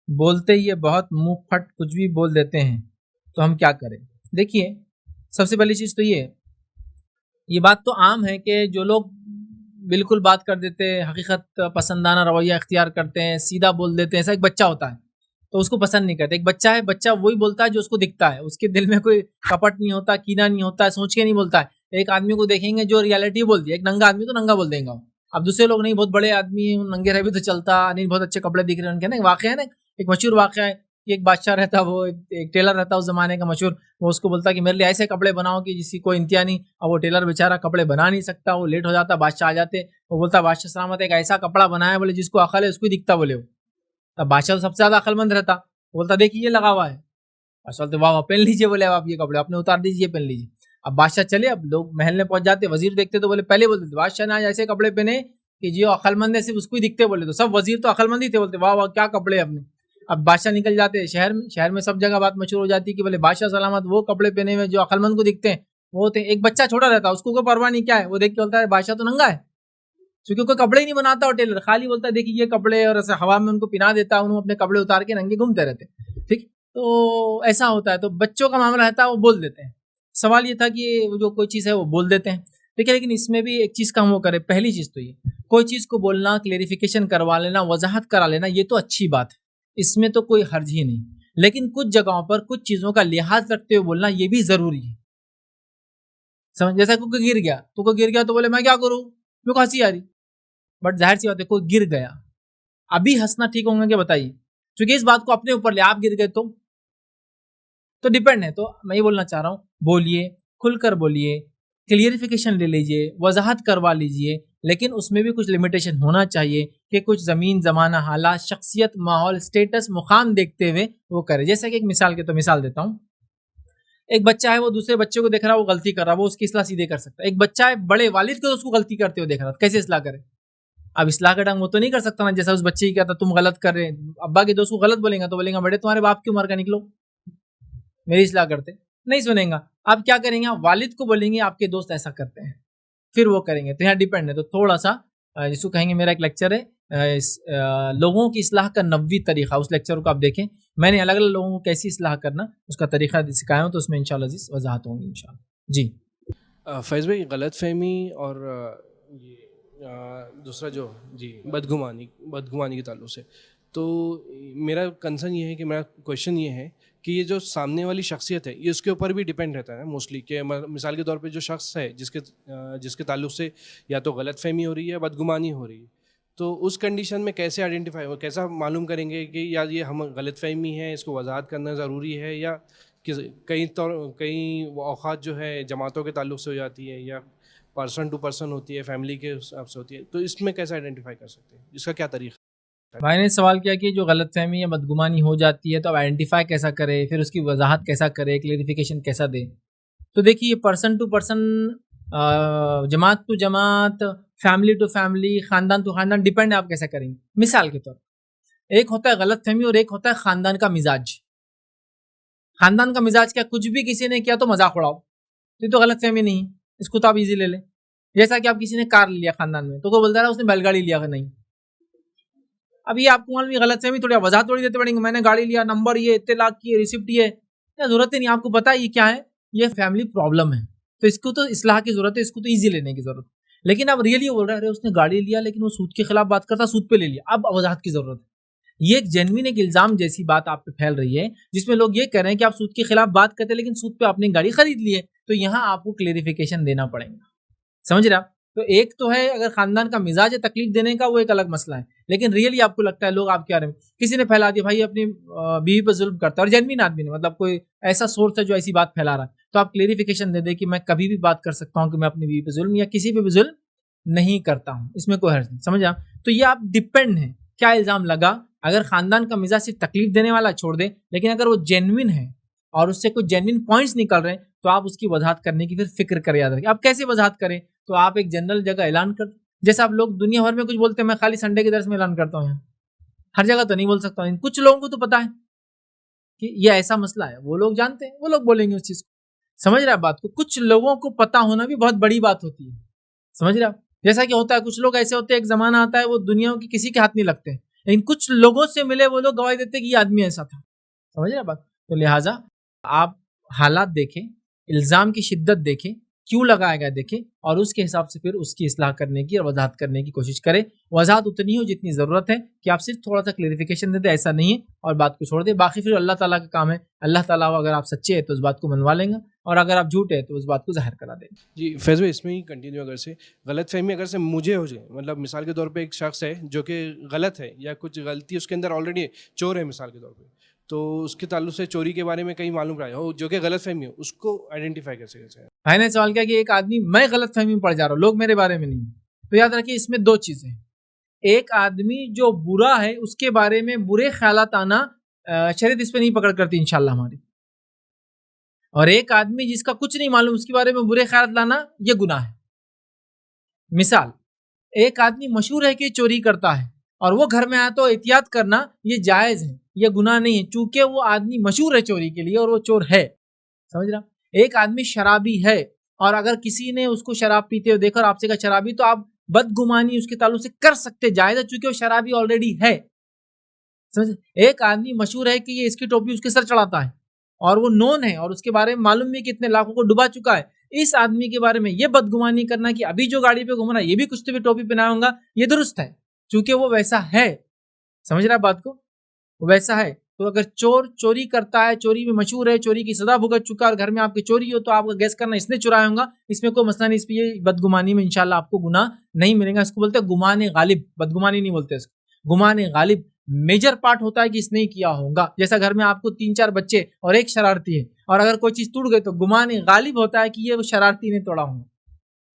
S1: بولتے یہ بہت منہ پھٹ کچھ بھی بول دیتے ہیں، تو ہم کیا کریں؟ دیکھیے، سب سے پہلی چیز تو یہ بات تو عام ہے کہ جو لوگ بالکل بات کر دیتے ہیں، حقیقت پسندانہ رویہ اختیار کرتے ہیں، سیدھا بول دیتے ہیں، ایسا ایک بچہ ہوتا ہے تو اس کو پسند نہیں کرتے۔ ایک بچہ ہے، بچہ وہی بولتا ہے جو اس کو دکھتا ہے، اس کے دل میں کوئی کپٹ نہیں ہوتا، کینہ نہیں ہوتا ہے، سوچ کے نہیں بولتا ہے۔ ایک آدمی کو دیکھیں گے جو ریالٹی بول دی، ایک ننگا آدمی تو ننگا بول دیں گا۔ اب دوسرے لوگ نہیں، بہت بڑے آدمی ہیں، ننگے رہے بھی تو چلتا نہیں، بہت اچھے کپڑے دکھ رہے ہیں ان کے نا۔ واقعہ ہے نا، ایک مشہور واقعہ ہے، ایک بادشاہ رہتا، وہ ایک ٹیلر رہتا اس زمانے کا مشہور، وہ اس کو بولتا کہ میرے لیے ایسے کپڑے بناؤ کہ جس کی کوئی انتہا نہیں، اور وہ ٹیلر بیچارہ کپڑے بنا نہیں سکتا، وہ لیٹ ہو جاتا، بادشاہ آ جاتے، وہ بولتا بادشاہ سلامت ایک ایسا کپڑا بنایا بولے جس کو عقل ہے اس کو ہی دکھتا بولے۔ وہ تب بادشاہ تو سب سے زیادہ عقل مند رہتا، بولتا دیکھیے یہ لگا ہوا ہے، بادشاہ بولتے واہ پہن لیجیے، بولے آپ یہ کپڑے اپنے اتار دیجیے، پہن لیجیے۔ اب بادشاہ چلے، اب لوگ محل میں پہنچ جاتے، وزیر دیکھتے تو بولے پہلے بولتے بادشاہ نے آج ایسے کپڑے پہنے کہ جو عقل مند ہے صرف اس کو ہی دکھتے، بولے تو سب وزیر تو عقل مند ہی تھے، بولتے واہ واہ کیا کپڑے اپنے۔ اب بادشاہ نکل جاتے شہر میں سب جگہ بات مشہور ہو جاتی کہ بولے بادشاہ سلامت وہ کپڑے پہنے ہوئے جو عقل مند کو دکھتے ہیں وہ ہوتے ہیں۔ ایک بچہ چھوٹا رہتا، اس کو کوئی پرواہ نہیں کیا ہے، وہ دیکھ کے بولتا ہے بادشاہ تو ننگا ہے، کیونکہ کوئی کپڑے ہی نہیں بناتا، اور ٹیلر خالی بولتا ہے دیکھیے یہ کپڑے، اور ایسے ہوا میں ان کو پہنا دیتا، انہوں اپنے کپڑے اتار کے ننگے گھومتے رہتے، ٹھیک۔ تو ایسا ہوتا ہے، تو بچوں کا معاملہ رہتا ہے، وہ بول دیتے ہیں۔ سوال یہ تھا کہ جو کوئی چیز ہے وہ بول دیتے ہیں، دیکھیں، لیکن اس میں بھی ایک چیز کا ہم وہ کرے۔ پہلی چیز تو یہ، کوئی چیز کو بولنا، کلیریفیکیشن کروا لینا، وضاحت کرا لینا، یہ تو اچھی بات ہے، اس میں تو کوئی حرج ہی نہیں، لیکن کچھ جگہوں پر کچھ چیزوں کا لحاظ رکھتے ہوئے بولنا یہ بھی ضروری ہے۔ سمجھ، جیسا کوئی گر گیا تو بولے میں کیا کروں، میرے کو ہنسی آ رہی، بٹ ظاہر سی بات ہے کوئی گر گیا، ابھی ہنسنا ٹھیک ہوگا کہ بتائیے، کیونکہ اس بات کو اپنے اوپر لے، آپ گر گئے تو ڈیپینڈ ہے۔ تو میں یہ بولنا چاہ رہا ہوں، بولیے، کھل کر بولیے، کلیئرفیکیشن لے لیجئے، وضاحت کروا لیجئے، لیکن اس میں بھی کچھ لمیٹیشن ہونا چاہیے کہ کچھ زمین زمانہ حالات شخصیت ماحول سٹیٹس مقام دیکھتے ہوئے وہ کرے۔ جیسا کہ ایک مثال دیتا ہوں، ایک بچہ ہے وہ دوسرے بچے کو دیکھ رہا ہے وہ غلطی کر رہا ہے، وہ اس کی اصلاح سیدھے کر سکتا ہے. ایک بچہ ہے بڑے والد کو اس کو غلطی کرتے ہوئے دیکھ رہا ہے، کیسے اصلاح کرے؟ اب اصلاح کا ڈنگ وہ تو نہیں کر سکتا نا، جیسا اس بچے کی کہتا تم غلط کر رہے ہیں، ابا کے دوست کو غلط بولیں گا تو بولیں گا بیٹے تمہارے باپ کی عمر کا نکلو، میری اصلاح کرتے، نہیں سنیں گا. آپ کیا کریں گے؟ والد کو بولیں گے آپ کے دوست ایسا کرتے ہیں، پھر وہ کریں گے. تو یہاں ڈیپینڈ ہے. تو تھوڑا سا جس کو کہیں گے میرا ایک لیکچر ہے لوگوں کی اصلاح کا 90 طریقہ، اس لیکچر کو آپ دیکھیں. میں نے الگ الگ لوگوں کو کیسی اصلاح کرنا اس کا طریقہ سکھایا ہوں، تو اس میں انشاءاللہ عزیز وضاحت ہوں گی انشاءاللہ. جی
S2: فیض بھائی، غلط فہمی اور دوسرا جو بدگمانی کے تعلق سے، تو میرا کنسرن یہ ہے کہ میرا کویشچن یہ ہے کہ یہ جو سامنے والی شخصیت ہے یہ اس کے اوپر بھی ڈیپینڈ رہتا ہے موسٹلی، کہ مثال کے طور پہ جو شخص ہے جس کے تعلق سے یا تو غلط فہمی ہو رہی ہے یا بدگمانی ہو رہی ہے، تو اس کنڈیشن میں کیسے آئیڈینٹیفائی ہو، کیسا معلوم کریں گے کہ یا یہ ہم غلط فہمی ہے، اس کو وضاحت کرنا ضروری ہے، یا کئی اوقات جو ہے جماعتوں کے تعلق سے ہو جاتی ہے یا پرسن ٹو پرسن ہوتی ہے، فیملی کے حساب سے ہوتی ہے، تو اس میں کیسے آئیڈینٹیفائی کر سکتے ہیں، اس کا کیا طریقہ؟
S1: بھائی نے سوال کیا کہ جو غلط فہمی یا بدگمانی ہو جاتی ہے تو اب آئیڈینٹیفائی کیسا کرے، پھر اس کی وضاحت کیسا کرے، کلیریفیکیشن کیسا دے. تو دیکھیے یہ پرسن ٹو پرسن، جماعت ٹو جماعت، فیملی ٹو فیملی، خاندان ٹو خاندان، ڈیپینڈ ہے آپ کیسا کریں گے. مثال کے طور ایک ہوتا ہے غلط فہمی اور ایک ہوتا ہے خاندان کا مزاج. خاندان کا مزاج کیا؟ کچھ بھی کسی نے کیا تو مذاق اڑاؤ، یہ تو غلط فہمی نہیں، اس کو تو آپ ایزی لے لیں. جیسا کہ آپ کسی نے کار لیا خاندان میں تو کوئی بولتا ہے اس نے بیل گاڑی لیا نہیں. اب یہ آپ کو معلوم غلط فہمی، تھوڑی وضاحت تھوڑی دیتے پڑیں گے، میں نے گاڑی لیا، نمبر یہ، اطلاع کی، ریسیپٹ یہ، کیا ضرورت ہی نہیں، آپ کو پتا یہ کیا ہے، یہ فیملی پرابلم ہے، تو اس کو تو اصلاح کی ضرورت ہے، اس کو تو ایزی لینے کی ضرورت ہے. لیکن اب ریئلی بول رہا ہے اس نے گاڑی لیا لیکن وہ سود کے خلاف بات کرتا، سود پہ لے لیا، اب وضاحت کی ضرورت ہے. یہ ایک جینوین ایک الزام جیسی بات آپ پہ پھیل رہی ہے جس میں لوگ یہ کہہ رہے ہیں کہ آپ سود کے خلاف بات کرتے لیکن سود پہ آپ نے گاڑی خرید لی ہے، تو یہاں آپ کو کلیریفیکیشن دینا پڑے گا. سمجھ رہے آپ؟ تو ایک تو ہے اگر خاندان کا مزاج ہے تکلیف دینے کا، وہ ایک الگ مسئلہ ہے، لیکن ریئلی آپ کو لگتا ہے لوگ آپ کیا رہے ہیں، کسی نے پھیلا دیا بھائی اپنی بیوی پہ ظلم کرتا ہے اور جینوین آدمی نے، مطلب کوئی ایسا سورس ہے جو ایسی بات پھیلا رہا ہے، تو آپ کلیریفیکیشن دے دیں کہ میں کبھی بھی بات کر سکتا ہوں کہ میں اپنی بیوی پہ ظلم یا کسی پہ بھی ظلم نہیں کرتا ہوں، اس میں کوئی حرج نہیں. سمجھ آپ؟ تو یہ آپ ڈپینڈ ہے کیا الزام لگا. اگر خاندان کا مزاج صرف تکلیف دینے والا چھوڑ دیں، لیکن اگر وہ جینوین ہے اور اس سے کوئی جینوین پوائنٹس نکل رہے ہیں تو آپ اس کی وضاحت کرنے کی پھر فکر کر یاد رکھیں. آپ کیسے وضاحت کریں؟ تو آپ ایک جنرل جگہ اعلان کر، جیسا آپ لوگ دنیا بھر میں کچھ بولتے ہیں، میں خالی سنڈے کے درس میں اعلان کرتا ہوں، یہاں ہر جگہ تو نہیں بول سکتا ہوں. کچھ لوگوں کو تو پتا ہے کہ یہ ایسا مسئلہ ہے، وہ لوگ جانتے ہیں، وہ لوگ بولیں گے اس چیز کو. سمجھ رہے آپ بات کو؟ کچھ لوگوں کو پتا ہونا بھی بہت بڑی بات ہوتی ہے. سمجھ رہے آپ؟ جیسا کہ ہوتا ہے کچھ لوگ ایسے ہوتے ہیں، ایک زمانہ آتا ہے وہ دنیا کی کسی کے ہاتھ نہیں لگتے، لیکن کچھ لوگوں سے ملے وہ لوگ گواہی دیتے کہ یہ آدمی ایسا تھا. سمجھ رہے بات؟ تو لہٰذا آپ حالات دیکھیں، الزام کی شدت دیکھیں، کیوں لگایا گیا دیکھیں، اور اس کے حساب سے پھر اس کی اصلاح کرنے کی اور وضاحت کرنے کی کوشش کریں. وضاحت اتنی ہو جتنی ضرورت ہے کہ آپ صرف تھوڑا سا کلیریفیکیشن دے دیں، ایسا نہیں ہے، اور بات کو چھوڑ دیں. باقی پھر اللہ تعالیٰ کا کام ہے، اللہ تعالیٰ اگر آپ سچے ہیں تو اس بات کو منوا لیں گا، اور اگر آپ جھوٹے ہیں تو اس بات کو ظاہر کرا دیں گے.
S2: جی فیض بھائی، اس میں ہی کنٹینیو، اگر سے غلط فہمی اگر سے مجھے ہو جائے، مطلب مثال کے طور پہ ایک شخص ہے جو کہ غلط ہے یا کچھ غلطی اس کے اندر آلریڈی چور ہے مثال کے طور پہ، تو اس کے تعلق سے چوری کے بارے میں کہیں معلوم رہا ہو جو کہ غلط فہمی ہو، اس کو آئیڈینٹیفائی کیسے ہے؟
S1: بھائی نے سوال کیا کہ ایک آدمی، میں غلط فہمی میں پڑ جا رہا ہوں، لوگ میرے بارے میں نہیں. تو یاد رکھیے اس میں دو چیزیں، ایک آدمی جو برا ہے اس کے بارے میں برے خیالات آنا شریعت اس پہ نہیں پکڑ کرتی انشاءاللہ ہماری، اور ایک آدمی جس کا کچھ نہیں معلوم اس کے بارے میں برے خیالات لانا یہ گناہ ہے. مثال، ایک آدمی مشہور ہے کہ چوری کرتا ہے اور وہ گھر میں آیا تو احتیاط کرنا یہ جائز ہے، یہ گناہ نہیں ہے، چونکہ وہ آدمی مشہور ہے چوری کے لیے اور وہ چور ہے. سمجھ رہا؟ ایک آدمی شرابی ہے اور اگر کسی نے اس کو شراب پیتے ہوئے دیکھا اور آپ سے کہا شرابی، تو آپ بدگمانی اس کے تعلق سے کر سکتے، جائز ہے، چونکہ وہ شرابی آلریڈی ہے. سمجھ؟ ایک آدمی مشہور ہے کہ یہ اس کی ٹوپی اس کے سر چڑھاتا ہے اور وہ نون ہے اور اس کے بارے میں معلوم بھی کہ اتنے لاکھوں کو ڈبا چکا ہے، اس آدمی کے بارے میں یہ بدگمانی کرنا کہ ابھی جو گاڑی پہ گھوم رہا ہے یہ بھی کچھ تو بھی ٹوپی پہنا ہوں گا، یہ درست ہے چونکہ وہ ویسا ہے. سمجھ رہا بات کو؟ وہ ویسا ہے. تو اگر چور چوری کرتا ہے، چوری میں مشہور ہے، چوری کی سزا بھگت چکا اور گھر میں آپ کی چوری ہو، تو آپ کا گیس کرنا اس نے چرایا ہوں گا، اس میں کوئی مسئلہ نہیں، اس پہ یہ بدگمانی میں انشاءاللہ آپ کو گناہ نہیں ملے گا. اس کو بولتے ہیں گمان غالب، بدگمانی نہیں بولتے اس کو، گمان غالب. میجر پارٹ ہوتا ہے کہ اس نے کیا ہوگا. جیسا گھر میں آپ کو 3-4 بچے اور ایک شرارتی ہے، اور اگر کوئی چیز ٹوٹ گئی تو گمان غالب ہوتا ہے کہ یہ وہ شرارتی نے توڑا ہوگا.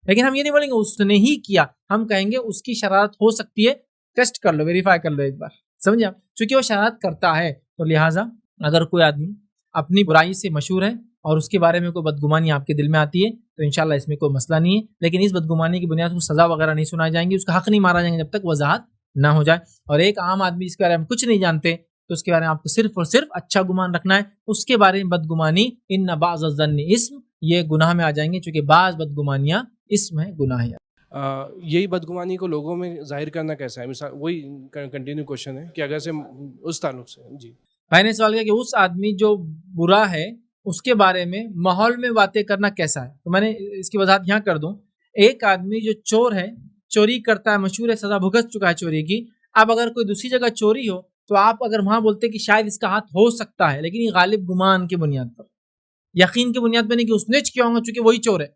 S1: لیکن ہم یہ نہیں بولیں گے اس نے ہی کیا، ہم کہیں گے اس کی شرارت ہو سکتی ہے، ٹیسٹ کر لو، ویریفائی کر لو ایک بار. سمجھا؟ چونکہ وہ شرارت کرتا ہے. تو لہٰذا اگر کوئی آدمی اپنی برائی سے مشہور ہے اور اس کے بارے میں کوئی بدگمانی آپ کے دل میں آتی ہے تو انشاءاللہ اس میں کوئی مسئلہ نہیں ہے، لیکن اس بدگمانی کی بنیاد پر سزا وغیرہ نہیں سنائی جائیں گی، اس کا حق نہیں مارا جائیں گے جب تک وضاحت نہ ہو جائے۔ اور ایک عام آدمی جس کے بارے میں کچھ نہیں جانتے تو اس کے بارے میں آپ کو صرف اور صرف اچھا گمان رکھنا ہے، اس کے بارے میں بدگمانی ان بعض الظن اسم، یہ گناہ میں آ جائیں گے، چونکہ بعض بدگمانیاں اسم ہے، گناہ ہے۔
S2: یہی بدگمانی کو لوگوں میں ظاہر کرنا کیسا ہے؟ مثال وہی کنٹینیو کوشچن ہے کہ اگر سے اس تعلق سے جی
S1: میں نے سوال کیا کہ اس آدمی جو برا ہے اس کے بارے میں ماحول میں باتیں کرنا کیسا ہے، تو میں نے اس کی وضاحت یہاں کر دوں۔ ایک آدمی جو چور ہے، چوری کرتا ہے، مشہور ہے، سزا بھگت چکا ہے چوری کی، اب اگر کوئی دوسری جگہ چوری ہو تو آپ اگر وہاں بولتے کہ شاید اس کا ہاتھ ہو سکتا ہے، لیکن یہ غالب گمان کی بنیاد پر، یقین کی بنیاد پر نہیں کہ اس نے کیا ہوگا چونکہ وہی چور ہے،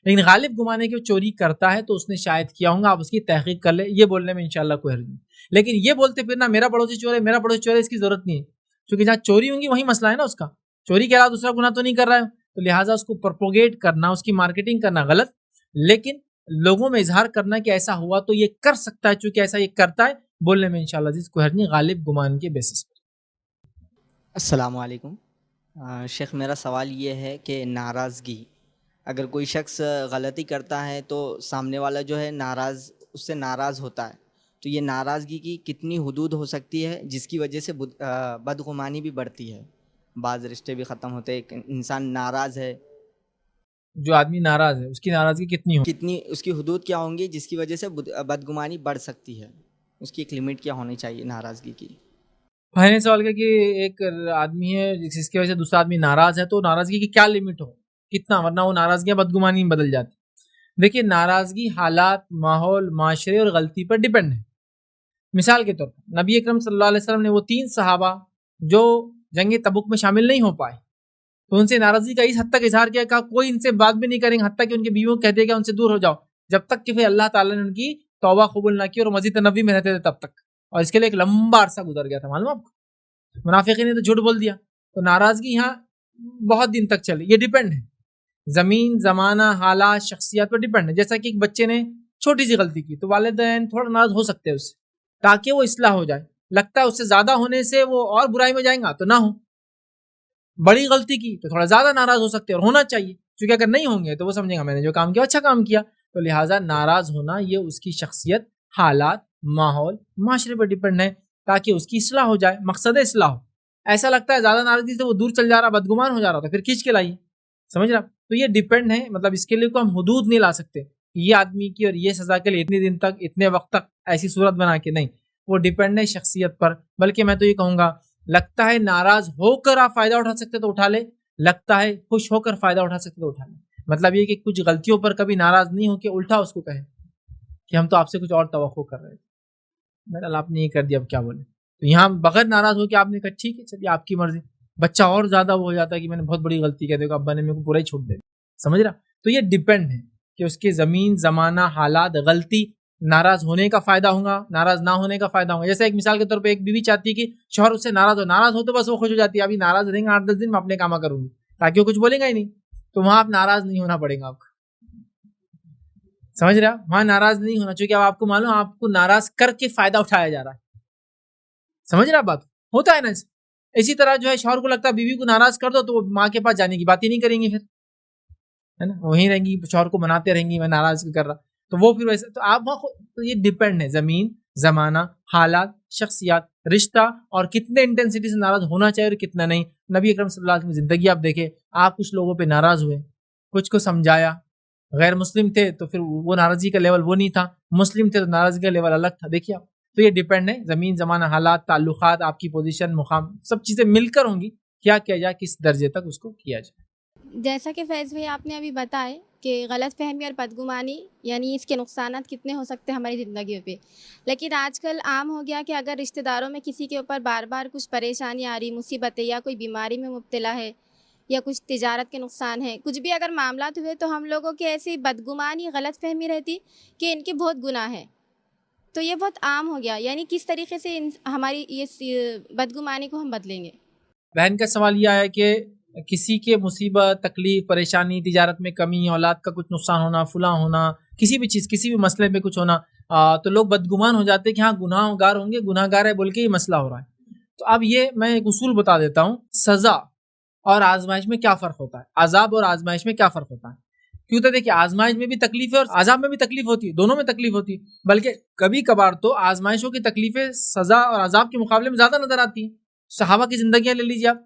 S1: لیکن غالب گمان ہے کہ وہ چوری کرتا ہے تو اس نے شاید کیا ہوگا، آپ اس کی تحقیق کر لیں، یہ بولنے میں انشاءاللہ کوئی حرج نہیں۔ لیکن یہ بولتے پھر نہ میرا پڑوسی چور ہے، میرا پڑوسی چور ہے، اس کی ضرورت نہیں ہے، کیونکہ جہاں چوری ہوں گی وہی مسئلہ ہے نا اس کا، چوری کے علاوہ دوسرا گناہ تو نہیں کر رہا ہے، تو لہٰذا اس کو پروپوگیٹ کرنا، اس کی مارکیٹنگ کرنا غلط، لیکن لوگوں میں اظہار کرنا کہ ایسا ہوا تو یہ کر سکتا ہے، چونکہ ایسا یہ کرتا ہے، بولنے میں انشاءاللہ عزیز کوئی حرج نہیں، غالب گمان کے بیسس پر۔
S4: السلام علیکم شیخ، میرا سوال یہ ہے کہ ناراضگی، اگر کوئی شخص غلطی کرتا ہے تو سامنے والا جو ہے اس سے ناراض ہوتا ہے، تو یہ ناراضگی کی کتنی حدود ہو سکتی ہے جس کی وجہ سے بدگمانی بھی بڑھتی ہے، بعض رشتے بھی ختم ہوتے ہیں، انسان ناراض ہے،
S1: جو آدمی ناراض ہے اس کی ناراضگی کتنی ہو،
S4: کتنی اس کی حدود کیا ہوں گی جس کی وجہ سے بدگمانی بڑھ سکتی ہے، اس کی ایک لمٹ کیا ہونی چاہیے ناراضگی کی؟
S1: میں نے سوال کیا کہ ایک آدمی ہے جس کی وجہ سے دوسرا آدمی ناراض ہے، تو ناراضگی کی کیا لمٹ ہو، کتنا، ورنہ وہ ناراضگیاں بدگمانی میں بدل جاتی۔ دیکھیے ناراضگی حالات، ماحول، معاشرے اور غلطی پر ڈیپینڈ ہے۔ مثال کے طور پر نبی اکرم صلی اللہ علیہ وسلم نے وہ 3 صحابہ جو جنگ تبوک میں شامل نہیں ہو پائے تو ان سے ناراضگی کا اس حد تک اظہار کیا، کہا کوئی ان سے بات بھی نہیں کریں گے حتیٰ کہ ان کے بیویوں کو کہتے کہ ان سے دور ہو جاؤ، جب تک کہ پھر اللہ تعالیٰ نے ان کی توبہ قبول نہ کی اور مسجد نبوی میں رہتے تھے تب تک، اور اس کے لیے ایک لمبا عرصہ گزر گیا تھا، معلوم آپ کو، منافقین نے تو جھوٹ بول دیا، تو ناراضگی یہاں بہت دن تک چلی، یہ ڈیپینڈ ہے، زمین، زمانہ، حالات، شخصیات پر ڈیپینڈ ہے۔ جیسا کہ ایک بچے نے چھوٹی سی غلطی کی تو والدین تھوڑا ناراض ہو سکتے ہیں اس سے، تاکہ وہ اصلاح ہو جائے، لگتا ہے اس سے زیادہ ہونے سے وہ اور برائی میں جائیں گا تو نہ ہو، بڑی غلطی کی تو تھوڑا زیادہ ناراض ہو سکتے ہیں، اور ہونا چاہیے، کیونکہ اگر نہیں ہوں گے تو وہ سمجھیں گا میں نے جو کام کیا اچھا کام کیا، تو لہٰذا ناراض ہونا یہ اس کی شخصیت، حالات، ماحول، معاشرے پر ڈیپینڈ ہے، تاکہ اس کی اصلاح ہو جائے، مقصد اصلاح ہو۔ ایسا لگتا ہے زیادہ ناراضگی سے وہ دور چل جا رہا، بدگمان ہو جا رہا، تو پھر کھینچ کے لائیے، سمجھ رہا؟ تو یہ ڈیپینڈ ہے، مطلب اس کے لیے کو ہم حدود نہیں لا سکتے، یہ آدمی کی اور یہ سزا کے لیے اتنے دن تک، اتنے وقت تک، ایسی صورت بنا کے نہیں، وہ ڈیپینڈ ہے شخصیت پر۔ بلکہ میں تو یہ کہوں گا، لگتا ہے ناراض ہو کر آپ فائدہ اٹھا سکتے تو اٹھا لے، لگتا ہے خوش ہو کر فائدہ اٹھا سکتے تو اٹھا لے، مطلب یہ کہ کچھ غلطیوں پر کبھی ناراض نہیں ہو کہ الٹا اس کو کہیں کہ ہم تو آپ سے کچھ اور توقع کر رہے تھے، میرا آپ نے یہ کر دیا، اب کیا بولے، تو یہاں بغیر ناراض ہو کہ آپ نے کہا ٹھیک ہے چلیے آپ کی مرضی، بچہ اور زیادہ وہ ہو جاتا ہے کہ میں نے بہت بڑی غلطی کہتے کہ ابا نے میرے کو پورا ہی چھوٹ دے، سمجھ رہا؟ تو یہ ڈیپینڈ ہے کہ اس کے زمین، زمانہ، حالات، غلطی، ناراض ہونے کا فائدہ ہوگا، ناراض نہ ہونے کا فائدہ ہوگا۔ جیسے ایک مثال کے طور پہ ایک بیوی چاہتی ہے کہ شوہر اس سے ناراض ہو تو بس وہ خوش ہو جاتی ہے، ابھی ناراض رہیں گے 8-10 دن میں اپنے کام کروں گی، تاکہ وہ کچھ بولے گا ہی نہیں، تو وہاں آپ ناراض نہیں ہونا پڑے گا آپ کو، سمجھ رہا؟ وہاں ناراض نہیں ہونا، چونکہ اب آپ کو معلوم آپ کو ناراض کر کے فائدہ اٹھایا جا رہا ہے، سمجھ رہا بات؟ ہوتا ہے نا اسی طرح جو ہے شوہر کو لگتا ہے بیوی کو ناراض کر دو تو وہ ماں کے پاس جانے کی بات ہی نہیں کریں گی، پھر ہے نا وہیں رہیں گی، شوہر کو مناتے رہیں گی میں ناراض کر رہا، تو وہ پھر ویسے تو آپ وہاں تو یہ ڈیپینڈ ہے، زمین، زمانہ، حالات، شخصیات، رشتہ، اور کتنے انٹینسٹی سے ناراض ہونا چاہیے اور کتنا نہیں۔ نبی اکرم صلی اللہ علیہ وسلم کی زندگی آپ دیکھیں، آپ کچھ لوگوں پہ ناراض ہوئے، کچھ کو سمجھایا، غیر مسلم تھے تو پھر وہ ناراضگی کا لیول وہ نہیں تھا، مسلم تھے تو ناراضگی کا لیول الگ تھا، دیکھیے آپ، تو یہ ڈیپینڈ ہے، زمین، زمانہ، حالات، تعلقات، آپ کی پوزیشن، مقام، سب چیزیں مل کر ہوں گی، کیا کیا جائے، کس درجے تک اس کو کیا جائے۔
S5: جیسا کہ فیض بھائی آپ نے ابھی بتائے کہ غلط فہمی اور بدگمانی یعنی اس کے نقصانات کتنے ہو سکتے ہیں ہماری زندگیوں پہ، لیکن آج کل عام ہو گیا کہ اگر رشتہ داروں میں کسی کے اوپر بار بار کچھ پریشانی آ رہی، مصیبتیں، یا کوئی بیماری میں مبتلا ہے، یا کچھ تجارت کے نقصان ہے، کچھ بھی اگر معاملات ہوئے تو ہم لوگوں کی ایسی بدگمانی، غلط فہمی رہتی کہ ان کے بہت گناہ ہے، تو یہ بہت عام ہو گیا، یعنی کس طریقے سے ہماری یہ بدگمانی کو ہم بدلیں گے؟ بہن
S1: کا سوال یہ ہے کہ کسی کے مصیبت، تکلیف، پریشانی، تجارت میں کمی، اولاد کا کچھ نقصان ہونا، فلاں ہونا، کسی بھی چیز، کسی بھی مسئلے پہ کچھ ہونا، تو لوگ بدگمان ہو جاتے ہیں کہ ہاں گناہ گار ہوں گے، گناہ گار ہے بول کے یہ مسئلہ ہو رہا ہے۔ تو اب یہ میں ایک اصول بتا دیتا ہوں، سزا اور آزمائش میں کیا فرق ہوتا ہے، عذاب اور آزمائش میں کیا فرق ہوتا ہے. کیوں تو دیکھیے آزمائش میں بھی تکلیف ہے اور عذاب میں بھی تکلیف ہوتی ہے، دونوں میں تکلیف ہوتی ہے، بلکہ کبھی کبھار تو آزمائشوں کی تکلیفیں سزا اور عذاب کے مقابلے میں زیادہ نظر آتی ہیں. صحابہ کی زندگیاں لے لیجیے آپ،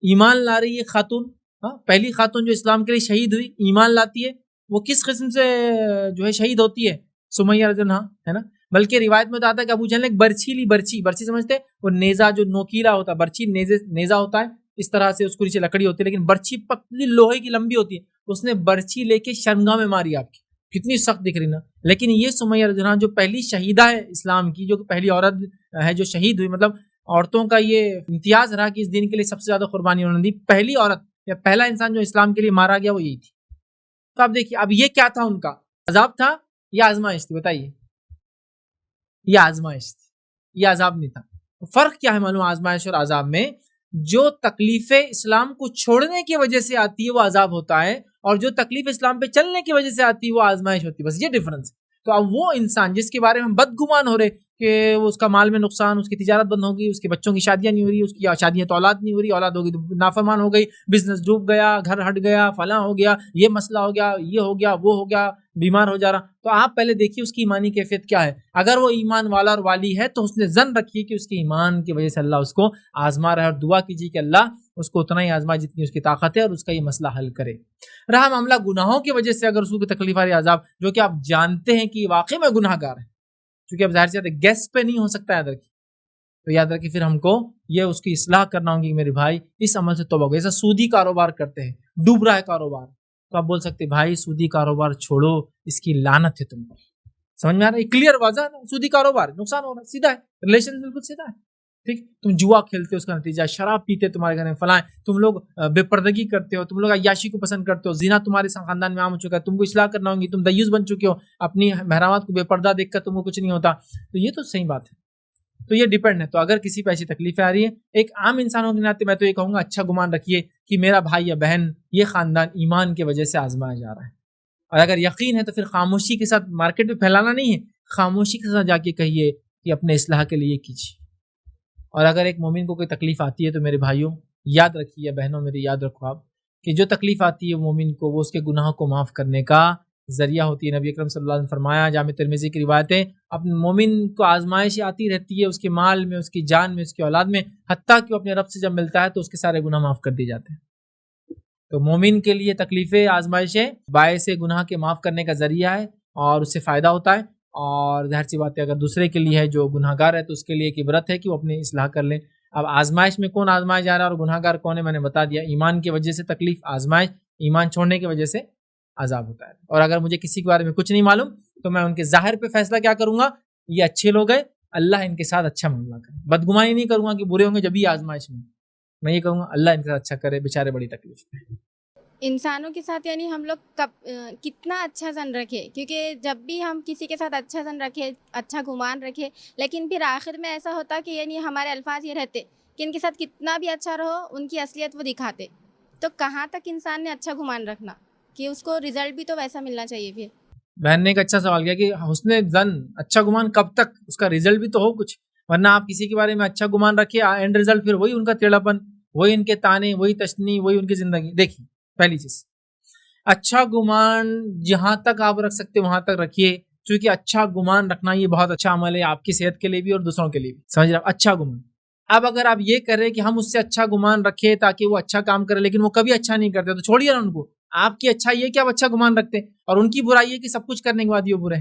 S1: ایمان لا رہی ہے خاتون، پہلی خاتون جو اسلام کے لیے شہید ہوئی، ایمان لاتی ہے، وہ کس قسم سے جو ہے شہید ہوتی ہے، سمیہ رضی اللہ عنہا، ہے نا. بلکہ روایت میں تو آتا ہے کہ ابو جہل نے ایک برچھی لی، برچھی سمجھتے ہیں، وہ نیزہ جو نوکیلا ہوتا ہے، برچھی نیزہ ہوتا ہے، اس طرح سے اس کو نیچے لکڑی ہوتی ہے، لیکن برچھی پتلی لوہے کی لمبی ہوتی ہے، اس نے برچھی لے کے شرمگاہ میں ماری آپ کی، کتنی سخت دکھ رہی نا. لیکن یہ سمیہ رضی اللہ عنہا جو پہلی شہیدہ ہے اسلام کی، جو پہلی عورت ہے جو شہید ہوئی، مطلب عورتوں کا یہ امتیاز رہا کہ اس دین کے لیے سب سے زیادہ قربانی انہوں نے دی، پہلی عورت یا پہلا انسان جو اسلام کے لیے مارا گیا وہ یہی تھی. تو اب دیکھیے اب یہ کیا تھا، ان کا عذاب تھا یا آزمائش تھی، بتائیے. یہ آزمائش تھی، یہ عذاب نہیں تھا. فرق کیا ہے معلوم آزمائش اور عذاب میں؟ جو تکلیفیں اسلام کو چھوڑنے کی وجہ سے آتی ہے وہ عذاب ہوتا ہے، اور جو تکلیف اسلام پہ چلنے کی وجہ سے آتی ہے وہ آزمائش ہوتی ہے، بس یہ ڈفرنس ہے. تو اب وہ انسان جس کے بارے میں ہم بدگمان ہو رہے کہ اس کا مال میں نقصان، اس کی تجارت بند ہوگی، اس کے بچوں کی شادیاں نہیں ہو رہی، اس کی شادیاں تو اولاد نہیں ہو رہی، اولاد ہوگی تو نافرمان ہو گئی، بزنس ڈوب گیا، گھر ہٹ گیا، فلاں ہو گیا، یہ مسئلہ ہو گیا، یہ ہو گیا، وہ ہو گیا، بیمار ہو جا رہا، تو آپ پہلے دیکھیے اس کی ایمانی کیفیت کیا ہے. اگر وہ ایمان والا اور والی ہے تو اس نے ظن رکھیے کہ اس کی ایمان کی وجہ سے اللہ اس کو آزما رہا ہے، اور دعا کیجیے کہ اللہ اس کو اتنا ہی آزمائے جتنی اس کی طاقت ہے اور اس کا یہ مسئلہ حل کرے. رہا معاملہ گناہوں کی وجہ سے اگر اس کو تکلیف آ رہی عذاب، جو کہ آپ جانتے ہیں کہ واقعی میں گناہ گار ہے، کیونکہ اب ظاہر سی بات ہے گیس پہ نہیں ہو سکتا، یاد رکھیے. تو یاد رکھیے پھر ہم کو یہ اس کی اصلاح کرنا ہوگی کہ میرے بھائی اس عمل سے توبہ کرو. جیسا سودی کاروبار کرتے ہیں، ڈوب رہا ہے کاروبار، تو آپ بول سکتے بھائی سودی کاروبار چھوڑو، اس کی لعنت ہے تم پر. سمجھ میں آ رہا ہے؟ کلیئر واضح ہے، سودی کاروبار نقصان ہو رہا ہے، سیدھا ہے، ریلیشن بالکل سیدھا ہے. ٹھیک، تم جوا کھیلتے ہو اس کا نتیجہ، شراب پیتے تمہارے گھر میں فلاں، تم لوگ بے پردگی کرتے ہو، تم لوگ عیاشی کو پسند کرتے ہو، زنا تمہارے خاندان میں عام ہو چکا ہے، تم کو اصلاح کرنا ہوگی، تم دیوس بن چکے ہو، اپنی محرمات کو بے پردہ دیکھ کر تم کو کچھ نہیں ہوتا. تو یہ تو صحیح بات ہے، تو یہ ڈیپینڈ ہے. تو اگر کسی پہ ایسی تکلیفیں آ رہی ہیں، ایک عام انسانوں کے ناطے میں تو یہ کہوں گا اچھا گمان رکھیے کہ میرا بھائی یا بہن یہ خاندان ایمان کی وجہ سے آزمایا جا رہا ہے. اور اگر یقین ہے تو پھر خاموشی کے ساتھ مارکیٹ میں پھیلانا نہیں ہے، خاموشی کے ساتھ جا کے کہیے کہ اپنے اصلاح کے لیے کیجیے. اور اگر ایک مومن کو کوئی تکلیف آتی ہے تو میرے بھائیوں یاد رکھیے، بہنوں میری یاد رکھو آپ کہ جو تکلیف آتی ہے مومن کو، وہ اس کے گناہوں کو معاف کرنے کا ذریعہ ہوتی ہے. نبی اکرم صلی اللہ علیہ وسلم فرمایا، جامع ترمذی کی روایت ہے، اپنے مومن کو آزمائش آتی رہتی ہے اس کے مال میں، اس کی جان میں، اس کی اولاد میں، حتیٰ کہ وہ اپنے رب سے جب ملتا ہے تو اس کے سارے گناہ معاف کر دیے جاتے ہیں. تو مومن کے لیے تکلیفیں، آزمائشیں باعث گناہ کے معاف کرنے کا ذریعہ ہے اور اس سے فائدہ ہوتا ہے. اور ظاہر سی بات ہے اگر دوسرے کے لیے ہے جو گناہ گار ہے تو اس کے لیے ایک عبرت ہے کہ وہ اپنی اصلاح کر لیں. اب آزمائش میں کون آزمایا جا رہا ہے اور گناہ گار کون ہے میں نے بتا دیا. ایمان کی وجہ سے تکلیف آزمائش، ایمان چھوڑنے کی وجہ سے عذاب ہوتا ہے. اور اگر مجھے کسی کے بارے میں کچھ نہیں معلوم تو میں ان کے ظاہر پہ فیصلہ کیا کروں گا، یہ اچھے لوگ ہیں، اللہ ان کے ساتھ اچھا معاملہ کرے. بدگمانی نہیں کروں گا کہ برے ہوں گے جب بھی آزمائش میں یہ کہوں گا اللہ ان کے ساتھ اچھا کرے، بیچارے بڑی تکلیف میں.
S5: انسانوں کے ساتھ یعنی ہم لوگ کتنا اچھا زن رکھے، کیونکہ جب بھی ہم کسی کے ساتھ اچھا زن رکھے، اچھا گمان رکھے، لیکن پھر آخر میں ایسا ہوتا کہ یعنی ہمارے الفاظ یہ رہتے کہ ان کے ساتھ کتنا بھی اچھا رہو ان کی اصلیت وہ دکھاتے. تو کہاں تک انسان نے اچھا گمان رکھنا کہ اس کو رزلٹ بھی تو ویسا ملنا چاہیے. پھر
S1: بہن نے ایک اچھا سوال کیا کہ حسن زن، اچھا گمان کب تک، اس کا رزلٹ بھی تو ہو کچھ، ورنہ آپ کسی کے بارے میں اچھا گمان رکھیے، اینڈ رزلٹ پھر وہی ان کا ٹیڑھا پن، وہی ان کے تانے، وہی تشنی، وہی ان کی زندگی. دیکھیے پہلی چیز اچھا گمان جہاں تک آپ رکھ سکتے وہاں تک رکھیے، کیونکہ اچھا گمان رکھنا یہ بہت اچھا عمل ہے آپ کی صحت کے لیے بھی اور دوسروں کے لیے بھی. سمجھ رہے آپ، اچھا گمان. اب اگر آپ یہ کر رہے کہ ہم اس سے اچھا گمان رکھے تاکہ وہ اچھا کام کرے لیکن وہ کبھی اچھا نہیں کرتے تو چھوڑیے نا ان کو. آپ کی اچھائی ہے کہ آپ اچھا گمان رکھتے اور ان کی برائی ہے کہ سب کچھ کرنے کے بعد یہ برے.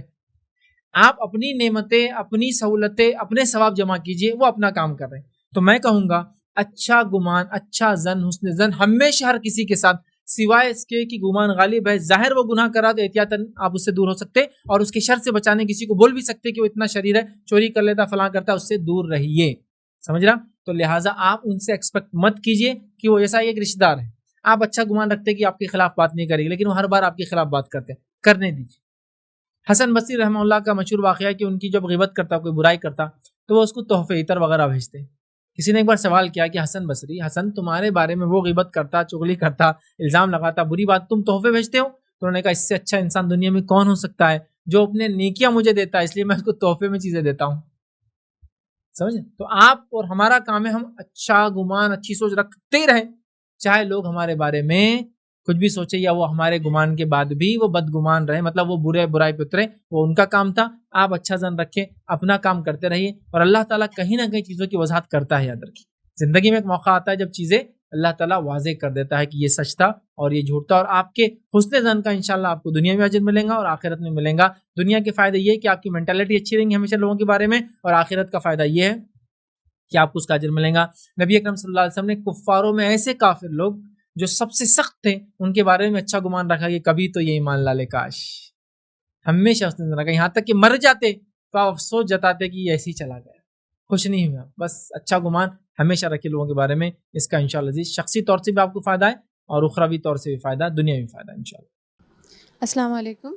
S1: آپ اپنی نعمتیں، اپنی سہولتیں، اپنے ثواب جمع کیجئے، وہ اپنا کام کر رہے ہیں. تو میں کہوں گا اچھا گمان، اچھا زن، حسن زن ہمیشہ ہر کسی کے ساتھ، سوائے اس کے کہ گمان غالب ہے، ظاہر وہ گناہ کرا تو احتیاطاً آپ اس سے دور ہو سکتے اور اس کے شر سے بچانے کسی کو بول بھی سکتے کہ وہ اتنا شریر ہے، چوری کر لیتا، فلاں کرتا، اس سے دور رہیے. سمجھ رہا؟ تو لہٰذا آپ ان سے ایکسپیکٹ مت کیجئے کہ وہ ایسا ایک رشتہ دار ہے. آپ اچھا گمان رکھتے کہ آپ کے خلاف بات نہیں کرے گی لیکن وہ ہر بار آپ کے خلاف بات کرتے، کرنے دیجیے. حسن بصری رحمہ اللہ کا مشہور واقعہ ہے کہ ان کی جب غیبت کرتا، کوئی برائی کرتا تو وہ اس کو تحفے عطر وغیرہ بھیجتے. کسی نے ایک بار سوال کیا کہ حسن بصری، حسن تمہارے بارے میں وہ غیبت کرتا، چغلی کرتا، الزام لگاتا، بری بات، تم تحفے بھیجتے ہو؟ تو انہوں نے کہا اس سے اچھا انسان دنیا میں کون ہو سکتا ہے جو اپنے نیکیاں مجھے دیتا ہے، اس لیے میں اس کو تحفے میں چیزیں دیتا ہوں. سمجھے؟ تو آپ اور ہمارا کام ہے ہم اچھا گمان، اچھی سوچ رکھتے رہیں چاہے لوگ ہمارے بارے میں کچھ بھی سوچے یا وہ ہمارے گمان کے بعد بھی وہ بدگمان رہے, مطلب وہ برائی پہ اترے, وہ ان کا کام تھا. آپ اچھا ظن رکھیں, اپنا کام کرتے رہیے, اور اللہ تعالیٰ کہیں نہ کہیں چیزوں کی وضاحت کرتا ہے. یاد رکھیے زندگی میں ایک موقع آتا ہے جب چیزیں اللہ تعالیٰ واضح کر دیتا ہے کہ یہ سچ تھا اور یہ جھوٹ تھا, اور آپ کے حسن ظن کا انشاءاللہ آپ کو دنیا میں اجر ملے گا اور آخرت میں ملے گا. دنیا کے فائدے یہ کہ آپ کی مینٹلٹی اچھی رہیں گی ہمیشہ لوگوں کے بارے میں, اور آخرت کا فائدہ یہ ہے کہ آپ کو اس کا اجر ملے گا. نبی اکرم صلی اللہ علیہ وسلم نے کفاروں میں ایسے کافر لوگ جو سب سے سخت تھے ان کے بارے میں اچھا گمان رکھا کہ کبھی تو یہ ایمان لا لے, کاش ہمیشہ اس نے رکھا, یہاں تک کہ مر جاتے تو آپ افسوس جتاتے کہ یہ ایسے ہی چلا گیا, خوش نہیں ہوا. بس اچھا گمان ہمیشہ رکھے لوگوں کے بارے میں, اس کا انشاءاللہ عزیز شخصی طور سے بھی آپ کو فائدہ ہے اور اخروی طور سے بھی فائدہ, دنیا بھی فائدہ انشاءاللہ.
S6: السلام علیکم.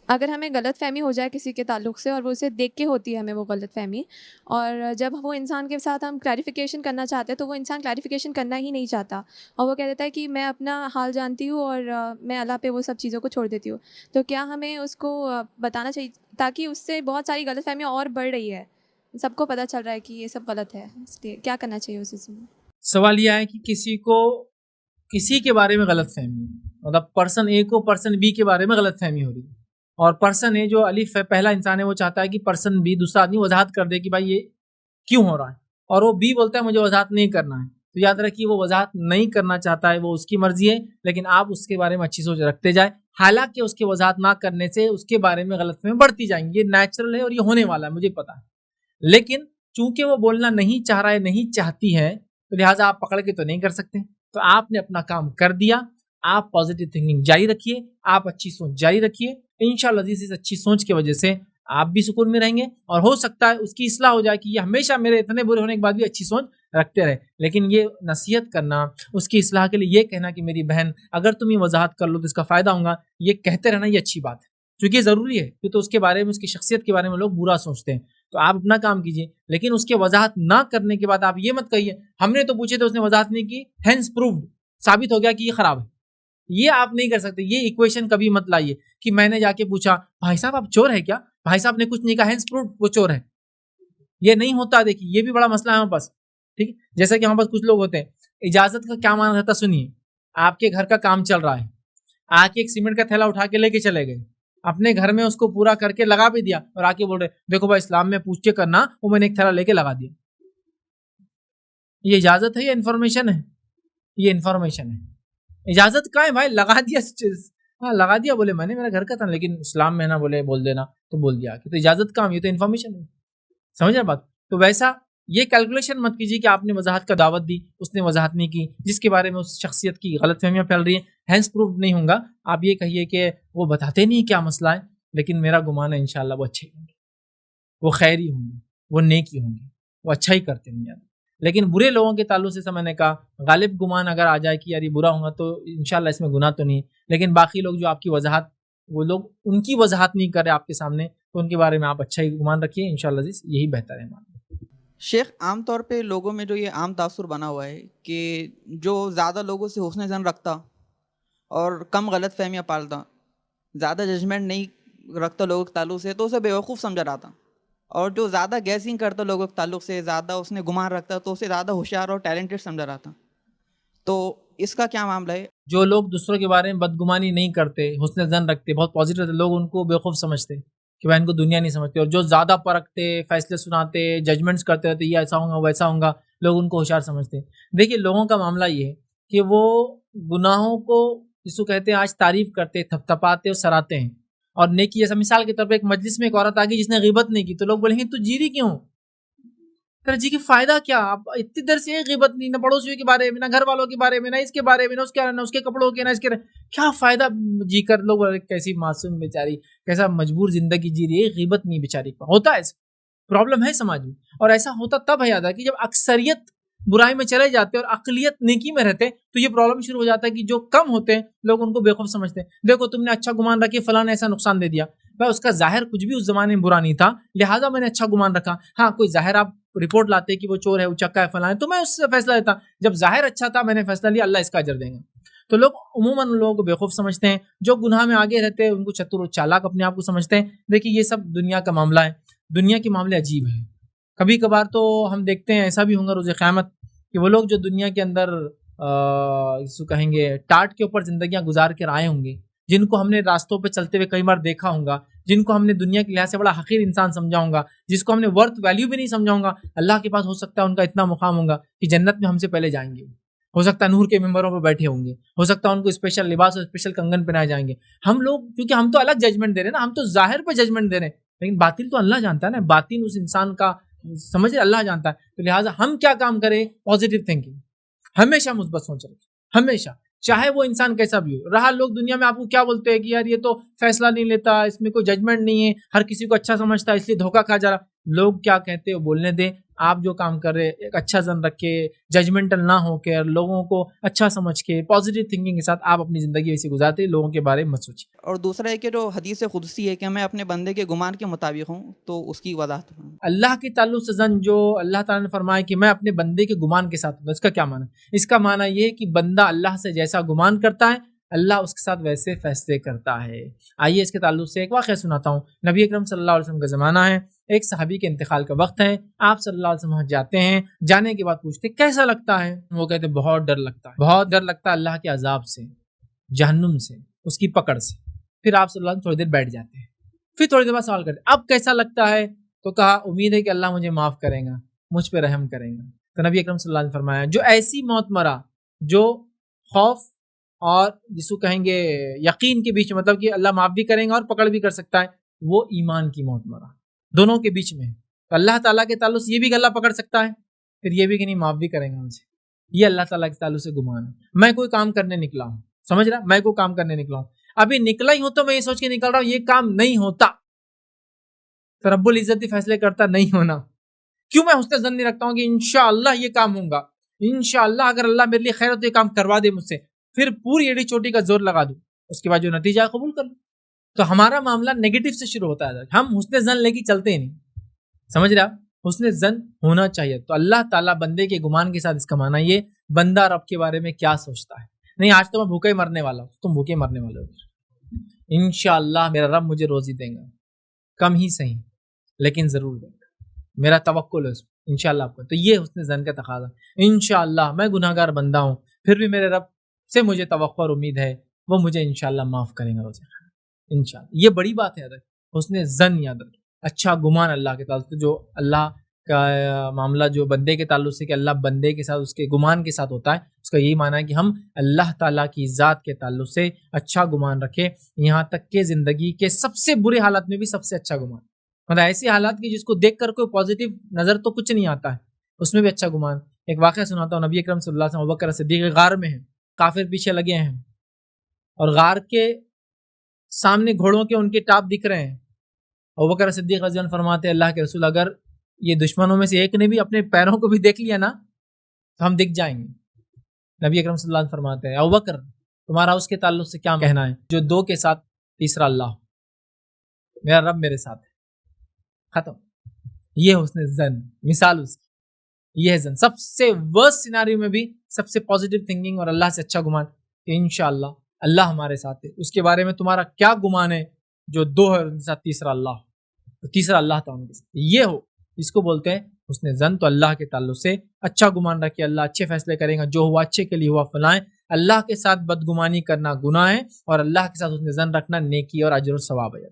S6: اگر ہمیں غلط فہمی ہو جائے کسی کے تعلق سے اور وہ اسے دیکھ کے ہوتی ہے ہمیں وہ غلط فہمی, اور جب وہ انسان کے ساتھ ہم کلیریفیکیشن کرنا چاہتے ہیں تو وہ انسان کلیریفیکیشن کرنا ہی نہیں چاہتا, اور وہ کہہ دیتا ہے کہ میں اپنا حال جانتی ہوں اور میں اللہ پہ وہ سب چیزوں کو چھوڑ دیتی ہوں. تو کیا ہمیں اس کو بتانا چاہیے, تاکہ اس سے بہت ساری غلط فہمیاں اور بڑھ رہی ہے, سب کو پتہ چل رہا ہے کہ یہ سب غلط ہے, اس لیے کیا کرنا چاہیے اس چیز میں؟
S1: سوال یہ ہے کہ کسی کے بارے میں غلط فہمی, مطلب پرسن اے کو پرسن بی کے بارے میں غلط فہمی ہو رہی ہے, اور پرسن اے جو الف ہے پہلا انسان ہے وہ چاہتا ہے کہ پرسن بی دوسرا آدمی وضاحت کر دے کہ بھائی یہ کیوں ہو رہا ہے, اور وہ بی بولتا ہے مجھے وضاحت نہیں کرنا ہے. تو یاد رکھیے وہ وضاحت نہیں کرنا چاہتا ہے, وہ اس کی مرضی ہے, لیکن آپ اس کے بارے میں اچھی سوچ رکھتے جائیں. حالانکہ اس کے وضاحت نہ کرنے سے اس کے بارے میں غلط فہمی بڑھتی جائیں گی, یہ نیچرل ہے اور یہ ہونے والا ہے, مجھے پتا ہے. لیکن چونکہ وہ بولنا نہیں چاہ رہا ہے, نہیں چاہتی ہے, تو لہٰذا آپ پکڑ کے تو نہیں کر سکتے. تو آپ نے اپنا کام کر دیا, آپ پازیٹیو تھنکنگ جاری رکھیے, آپ اچھی سوچ جاری رکھیے. انشاءاللہ عزیز اس اچھی سوچ کی وجہ سے آپ بھی سکون میں رہیں گے, اور ہو سکتا ہے اس کی اصلاح ہو جائے کہ یہ ہمیشہ میرے اتنے برے ہونے کے بعد بھی اچھی سوچ رکھتے رہے. لیکن یہ نصیحت کرنا, اس کی اصلاح کے لیے یہ کہنا کہ میری بہن اگر تم یہ وضاحت کر لو تو اس کا فائدہ ہوگا, یہ کہتے رہنا یہ اچھی بات ہے, کیونکہ یہ ضروری ہے, کیونکہ اس کے بارے میں, اس کی شخصیت کے بارے میں لوگ برا سوچتے ہیں. تو آپ اپنا کام کیجیے, لیکن اس کے وضاحت نہ کرنے کے بعد آپ یہ مت کہیے ہم نے تو پوچھے تھے اس نے وضاحت نہیں کی, ہینس پروفڈ, ثابت ہو گیا کہ یہ خراب ہے. یہ آپ نہیں کر سکتے, یہ ایکویشن کبھی مت لائیے کہ میں نے جا کے پوچھا بھائی صاحب آپ چور ہے کیا, بھائی صاحب نے کچھ نہیں کہا, ہینس پروفڈ وہ چور ہے. یہ نہیں ہوتا. دیکھیے یہ بھی بڑا مسئلہ ہے ہمارے پاس, ٹھیک ہے. جیسا کہ ہمارے پاس کچھ لوگ ہوتے ہیں, اجازت کا کیا معنی رہتا سنیے. آپ کے گھر کا کام چل رہا ہے, آ کے ایک سیمنٹ کا تھیلا اٹھا کے لے کے چلے گئے, اپنے گھر میں اس کو پورا کر کے لگا بھی دیا, اور آ کے بول رہے دیکھو بھائی اسلام میں پوچھ کے کرنا, وہ میں نے ایک تھیلا لے کے لگا دیا. یہ اجازت ہے یا انفارمیشن ہے؟ یہ انفارمیشن ہے. اجازت کہاں ہے بھائی, لگا دیا, ہاں لگا دیا, بولے میں نے میرا گھر کا تھا, لیکن اسلام میں نا بولے بول دینا تو بول دیا, کہ تو اجازت کہاں, یہ تو انفارمیشن ہے. سمجھ رہے بات؟ تو ویسا یہ کیلکولیشن مت کیجیے کہ آپ نے وضاحت کا دعوت دی, اس نے وضاحت نہیں کی, جس کے بارے میں اس شخصیت کی غلط فہمیاں پھیل رہی ہیں, ہینس پروف نہیں ہوں گا. آپ یہ کہیے کہ وہ بتاتے نہیں کیا مسئلہ ہے, لیکن میرا گمان ہے انشاءاللہ وہ اچھے ہوں گے, وہ خیری ہوں گے, وہ نیکی ہوں گے, وہ اچھا ہی کرتے ہیں. لیکن برے لوگوں کے تعلق سے میں نے کہا غالب گمان اگر آ جائے کہ یار یہ برا ہوگا تو انشاءاللہ اس میں گناہ تو نہیں, لیکن باقی لوگ جو آپ کی وضاحت, وہ لوگ ان کی وضاحت نہیں کر رہے آپ کے سامنے, تو ان کے بارے میں آپ اچھا ہی گمان رکھیے, انشاءاللہ عزیز یہی بہتر ہے.
S7: شیخ عام طور پہ لوگوں میں جو یہ عام تاثر بنا ہوا ہے کہ جو زیادہ لوگوں سے حسن ظن رکھتا اور کم غلط فہمیاں پالتا, زیادہ ججمنٹ نہیں رکھتا لوگوں کے تعلق سے, تو اسے بیوقوف سمجھا جاتا, اور جو زیادہ گیسنگ کرتا لوگوں کے تعلق سے, زیادہ اس نے گمان رکھتا, تو اسے زیادہ ہوشیار اور ٹیلنٹڈ سمجھا جاتا. تو اس کا کیا معاملہ ہے؟
S1: جو لوگ دوسروں کے بارے میں بدگمانی نہیں کرتے, حسن ظن رکھتے, بہت پازیٹیو لوگ ان کو بیوقوف سمجھتے کہ بھائی ان کو دنیا نہیں سمجھتے, اور جو زیادہ پرکھتے, فیصلے سناتے, ججمنٹس کرتے رہتے, یہ ایسا ہوگا ویسا ہوگا, لوگ ان کو ہوشیار سمجھتے. دیکھیے لوگوں کا معاملہ یہ ہے کہ وہ گناہوں کو جس کو کہتے ہیں آج تعریف کرتے, تھپتھپاتے اور سراتے ہیں, اور نیکی جیسا مثال کے طور پہ ایک مجلس میں ایک عورت آ گئی جس نے غیبت نہیں کی, تو لوگ بولیں گے تو جی رہی کیوں, جی کی فائدہ کیا, آپ اتنی دیر سے غیبت نہیں, نہ پڑوسیوں کے بارے میں, نہ گھر والوں کے بارے میں, نہ اس کے بارے میں, نہ اس کے کپڑوں کے, نہ اس کے, کیا فائدہ جی کر. لوگ کیسی معصوم بیچاری, کیسا مجبور زندگی جی رہی ہے, غیبت نہیں بیچاری کا ہوتا ہے, پرابلم ہے سماج میں. اور ایسا ہوتا تب ہے یاد ہے کہ جب اکثریت برائی میں چلے جاتے اور اقلیت نیکی میں رہتے, تو یہ پرابلم شروع ہو جاتا ہے کہ جو کم ہوتے ہیں لوگ ان کو بیوقوف سمجھتے ہیں. دیکھو تم نے اچھا گمان رکھے, فلاں نے ایسا نقصان دے دیا, بھائی اس کا ظاہر کچھ بھی اس زمانے میں برا نہیں تھا, لہٰذا میں نے اچھا گمان رکھا. ہاں کوئی ظاہر آپ رپورٹ لاتے کہ وہ چور ہے, وہ چکا ہے, فلاں ہے, تو میں اس سے فیصلہ لیتا. جب ظاہر اچھا تھا میں نے فیصلہ لیا, اللہ اس کا اجر دیں گا. تو لوگ عموماً ان لوگوں کو بیوقوف سمجھتے ہیں, جو گناہ میں آگے رہتے ہیں ان کو چتر و چالاک اپنے آپ کو سمجھتے ہیں. دیکھیے یہ سب دنیا کا معاملہ ہے, دنیا کے معاملے عجیب ہیں. کبھی کبھار تو ہم دیکھتے ہیں ایسا بھی ہوگا روز قیامت کہ وہ لوگ جو دنیا کے اندر جسو کہیں گے ٹاٹ کے اوپر زندگیاں گزار کر آئے ہوں گے، جن کو ہم نے راستوں پہ چلتے ہوئے کئی بار دیکھا ہوگا، جن کو ہم نے دنیا کے لحاظ سے بڑا حقیر انسان سمجھا ہوگا، جس کو ہم نے ورتھ ویلیو بھی نہیں سمجھا ہوگا، اللہ کے پاس ہو سکتا ہے ان کا اتنا مقام ہوگا کہ جنت میں ہم سے پہلے جائیں گے، ہو سکتا ہے نور کے ممبروں پہ بیٹھے ہوں گے، ہو سکتا ہے ان کو اسپیشل لباس اور اسپیشل کنگن پہنائے جائیں گے. ہم لوگ کیونکہ ہم تو الگ ججمنٹ دے رہے ہیں نا، ہم تو ظاہر پہ ججمنٹ دے رہے ہیں، لیکن باطن تو اللہ جانتا ہے نا، باطن اس انسان کا سمجھ رہے اللہ جانتا ہے. تو لہٰذا ہم کیا کام کریں؟ پازیٹیو تھنکنگ، ہمیشہ مثبت سوچ رکھیں، ہمیشہ، چاہے وہ انسان کیسا بھی ہو. رہا لوگ دنیا میں آپ کو کیا بولتے ہیں کہ یار یہ تو فیصلہ نہیں لیتا، اس میں کوئی ججمنٹ نہیں ہے، ہر کسی کو اچھا سمجھتا ہے اس لیے دھوکہ کھا جا رہا. لوگ کیا کہتے ہیں بولنے دیں، آپ جو کام کر رہے ایک اچھا زن رکھ کے، ججمنٹل نہ ہو کے، لوگوں کو اچھا سمجھ کے پازیٹیو تھنکنگ کے ساتھ آپ اپنی زندگی ایسی گزارتے، لوگوں کے بارے میں مت سوچیں.
S7: اور دوسرا ہے کہ جو حدیث قدسی ہے کہ میں اپنے بندے کے گمان کے مطابق ہوں، تو اس کی وضاحت.
S1: اللہ کے تعلق سے زن جو اللہ تعالیٰ نے فرمایا کہ میں اپنے بندے کے گمان کے ساتھ ہوں، اس کا کیا معنی ہے؟ اس کا معنی یہ ہے کہ بندہ اللہ سے جیسا گمان کرتا ہے اللہ اس کے ساتھ ویسے فیصلے کرتا ہے. آئیے اس کے تعلق سے ایک واقعہ سناتا ہوں. نبی اکرم صلی اللہ علیہ وسلم کا زمانہ ہے، ایک صحابی کے انتقال کا وقت ہے، آپ صلی اللہ علیہ وسلم وہاں جاتے ہیں، جانے کے بعد پوچھتے کیسا لگتا ہے؟ وہ کہتے بہت ڈر لگتا ہے، بہت ڈر لگتا ہے اللہ کے عذاب سے، جہنم سے، اس کی پکڑ سے. پھر آپ صلی اللہ علیہ وسلم تھوڑی دیر بیٹھ جاتے ہیں، پھر تھوڑی دیر بعد سوال کرتے اب کیسا لگتا ہے؟ تو کہا امید ہے کہ اللہ مجھے معاف کرے گا، مجھ پہ رحم کرے گا. تو نبی اکرم صلی اللہ علیہ وسلم نے فرمایا جو ایسی موت مرا جو خوف اور جس کو کہیں گے یقین کے بیچ میں، مطلب کہ اللہ معاف بھی کرے گا اور پکڑ بھی کر سکتا ہے، وہ ایمان کی موت مرا، دونوں کے بیچ میں. تو اللہ تعالیٰ کے تعلق سے یہ بھی کہ اللہ پکڑ سکتا ہے، پھر یہ بھی کہ نہیں معاف بھی کرے گا مجھے، یہ اللہ تعالیٰ کے تعلق سے گمان ہے. میں کوئی کام کرنے نکلا ہوں، سمجھ رہا، میں کوئی کام کرنے نکلا ہوں، ابھی نکلا ہی ہوں تو میں یہ سوچ کے نکل رہا ہوں یہ کام نہیں ہوتا، تو رب العزت ہی فیصلے کرتا نہیں ہونا. کیوں میں حسن ظن نہیں رکھتا ہوں کہ انشاءاللہ یہ کام ہوگا، انشاءاللہ اگر اللہ میرے لیے خیر ہو تو یہ کام کروا دے مجھ سے، پھر پوری ایڑی چوٹی کا زور لگا دوں، اس کے بعد جو نتیجہ ہے قبول کر لوں. تو ہمارا معاملہ نیگیٹو سے شروع ہوتا ہے، ہم حسن ظن لے کے چلتے ہی نہیں، سمجھ رہے آپ؟ حسن ظن ہونا چاہیے. تو اللہ تعالیٰ بندے کے گمان کے ساتھ اس کا معنی یہ بندہ رب کے بارے میں کیا سوچتا ہے. نہیں آج تو میں بھوکے ہی مرنے والا ہوں، تم بھوکے مرنے والے ہو، انشاءاللہ میرا رب مجھے روزی دے گا، کم ہی صحیح لیکن ضرور دے گا، میرا توکل ہے اس پر انشاءاللہ آپ کو. تو یہ حسن ظن کا تقاضا، انشاءاللہ میں گناہ گار بندہ ہوں پھر بھی میرے رب سے مجھے توقع اور امید ہے وہ مجھے انشاءاللہ معاف کریں گا روزے خیر انشاءاللہ. یہ بڑی بات ہے، یاد رکھیں حسن ظن یاد رکھیں، اچھا گمان اللہ کے تعلق سے. جو اللہ کا معاملہ جو بندے کے تعلق سے کہ اللہ بندے کے ساتھ اس کے گمان کے ساتھ ہوتا ہے، اس کا یہی معنی ہے کہ ہم اللہ تعالیٰ کی ذات کے تعلق سے اچھا گمان رکھیں، یہاں تک کہ زندگی کے سب سے برے حالات میں بھی سب سے اچھا گمان، مطلب ایسی حالات کی جس کو دیکھ کر کوئی پازیٹیو نظر تو کچھ نہیں آتا ہے، اس میں بھی اچھا گمان. ایک واقعہ سناتا ہوں. نبی اکرم صلی اللہ علیہ وسلم ابوبکر صدیق غار میں ہیں، کافر پیچھے لگے ہیں اور غار کے سامنے گھوڑوں کے ان کے ٹاپ دکھ رہے ہیں. ابوبکر صدیق رضی اللہ عنہ فرماتے ہیں اللہ کے رسول اگر یہ دشمنوں میں سے ایک نے بھی اپنے پیروں کو بھی دیکھ لیا نا تو ہم دکھ جائیں گے. نبی اکرم صلی اللہ علیہ وسلم فرماتے ہیں ابوبکر تمہارا اس کے تعلق سے کیا کہنا ہے جو دو کے ساتھ تیسرا اللہ ہو، میرا رب میرے ساتھ ہے، ختم. یہ حسن ظن مثال اس کی، یہ ظن سب سے ورسٹ سیناریو میں بھی سب سے پازیٹیو تھنکنگ اور اللہ سے اچھا گمان کہ انشاءاللہ اللہ ہمارے ساتھ ہے. اس کے بارے میں تمہارا کیا گمان ہے جو دو ہے ان کے ساتھ تیسرا اللہ ہو، تیسرا اللہ تھا ان کے ساتھ، یہ ہو اس کو بولتے ہیں حسن ظن. تو اللہ کے تعلق سے اچھا گمان رکھے، اللہ اچھے فیصلے کرے گا، جو ہوا اچھے کے لیے ہوا فلاں. اللہ کے ساتھ بدگمانی کرنا گناہ ہے اور اللہ کے ساتھ حسن ظن رکھنا نیکی اور اجر و ثواب ہے.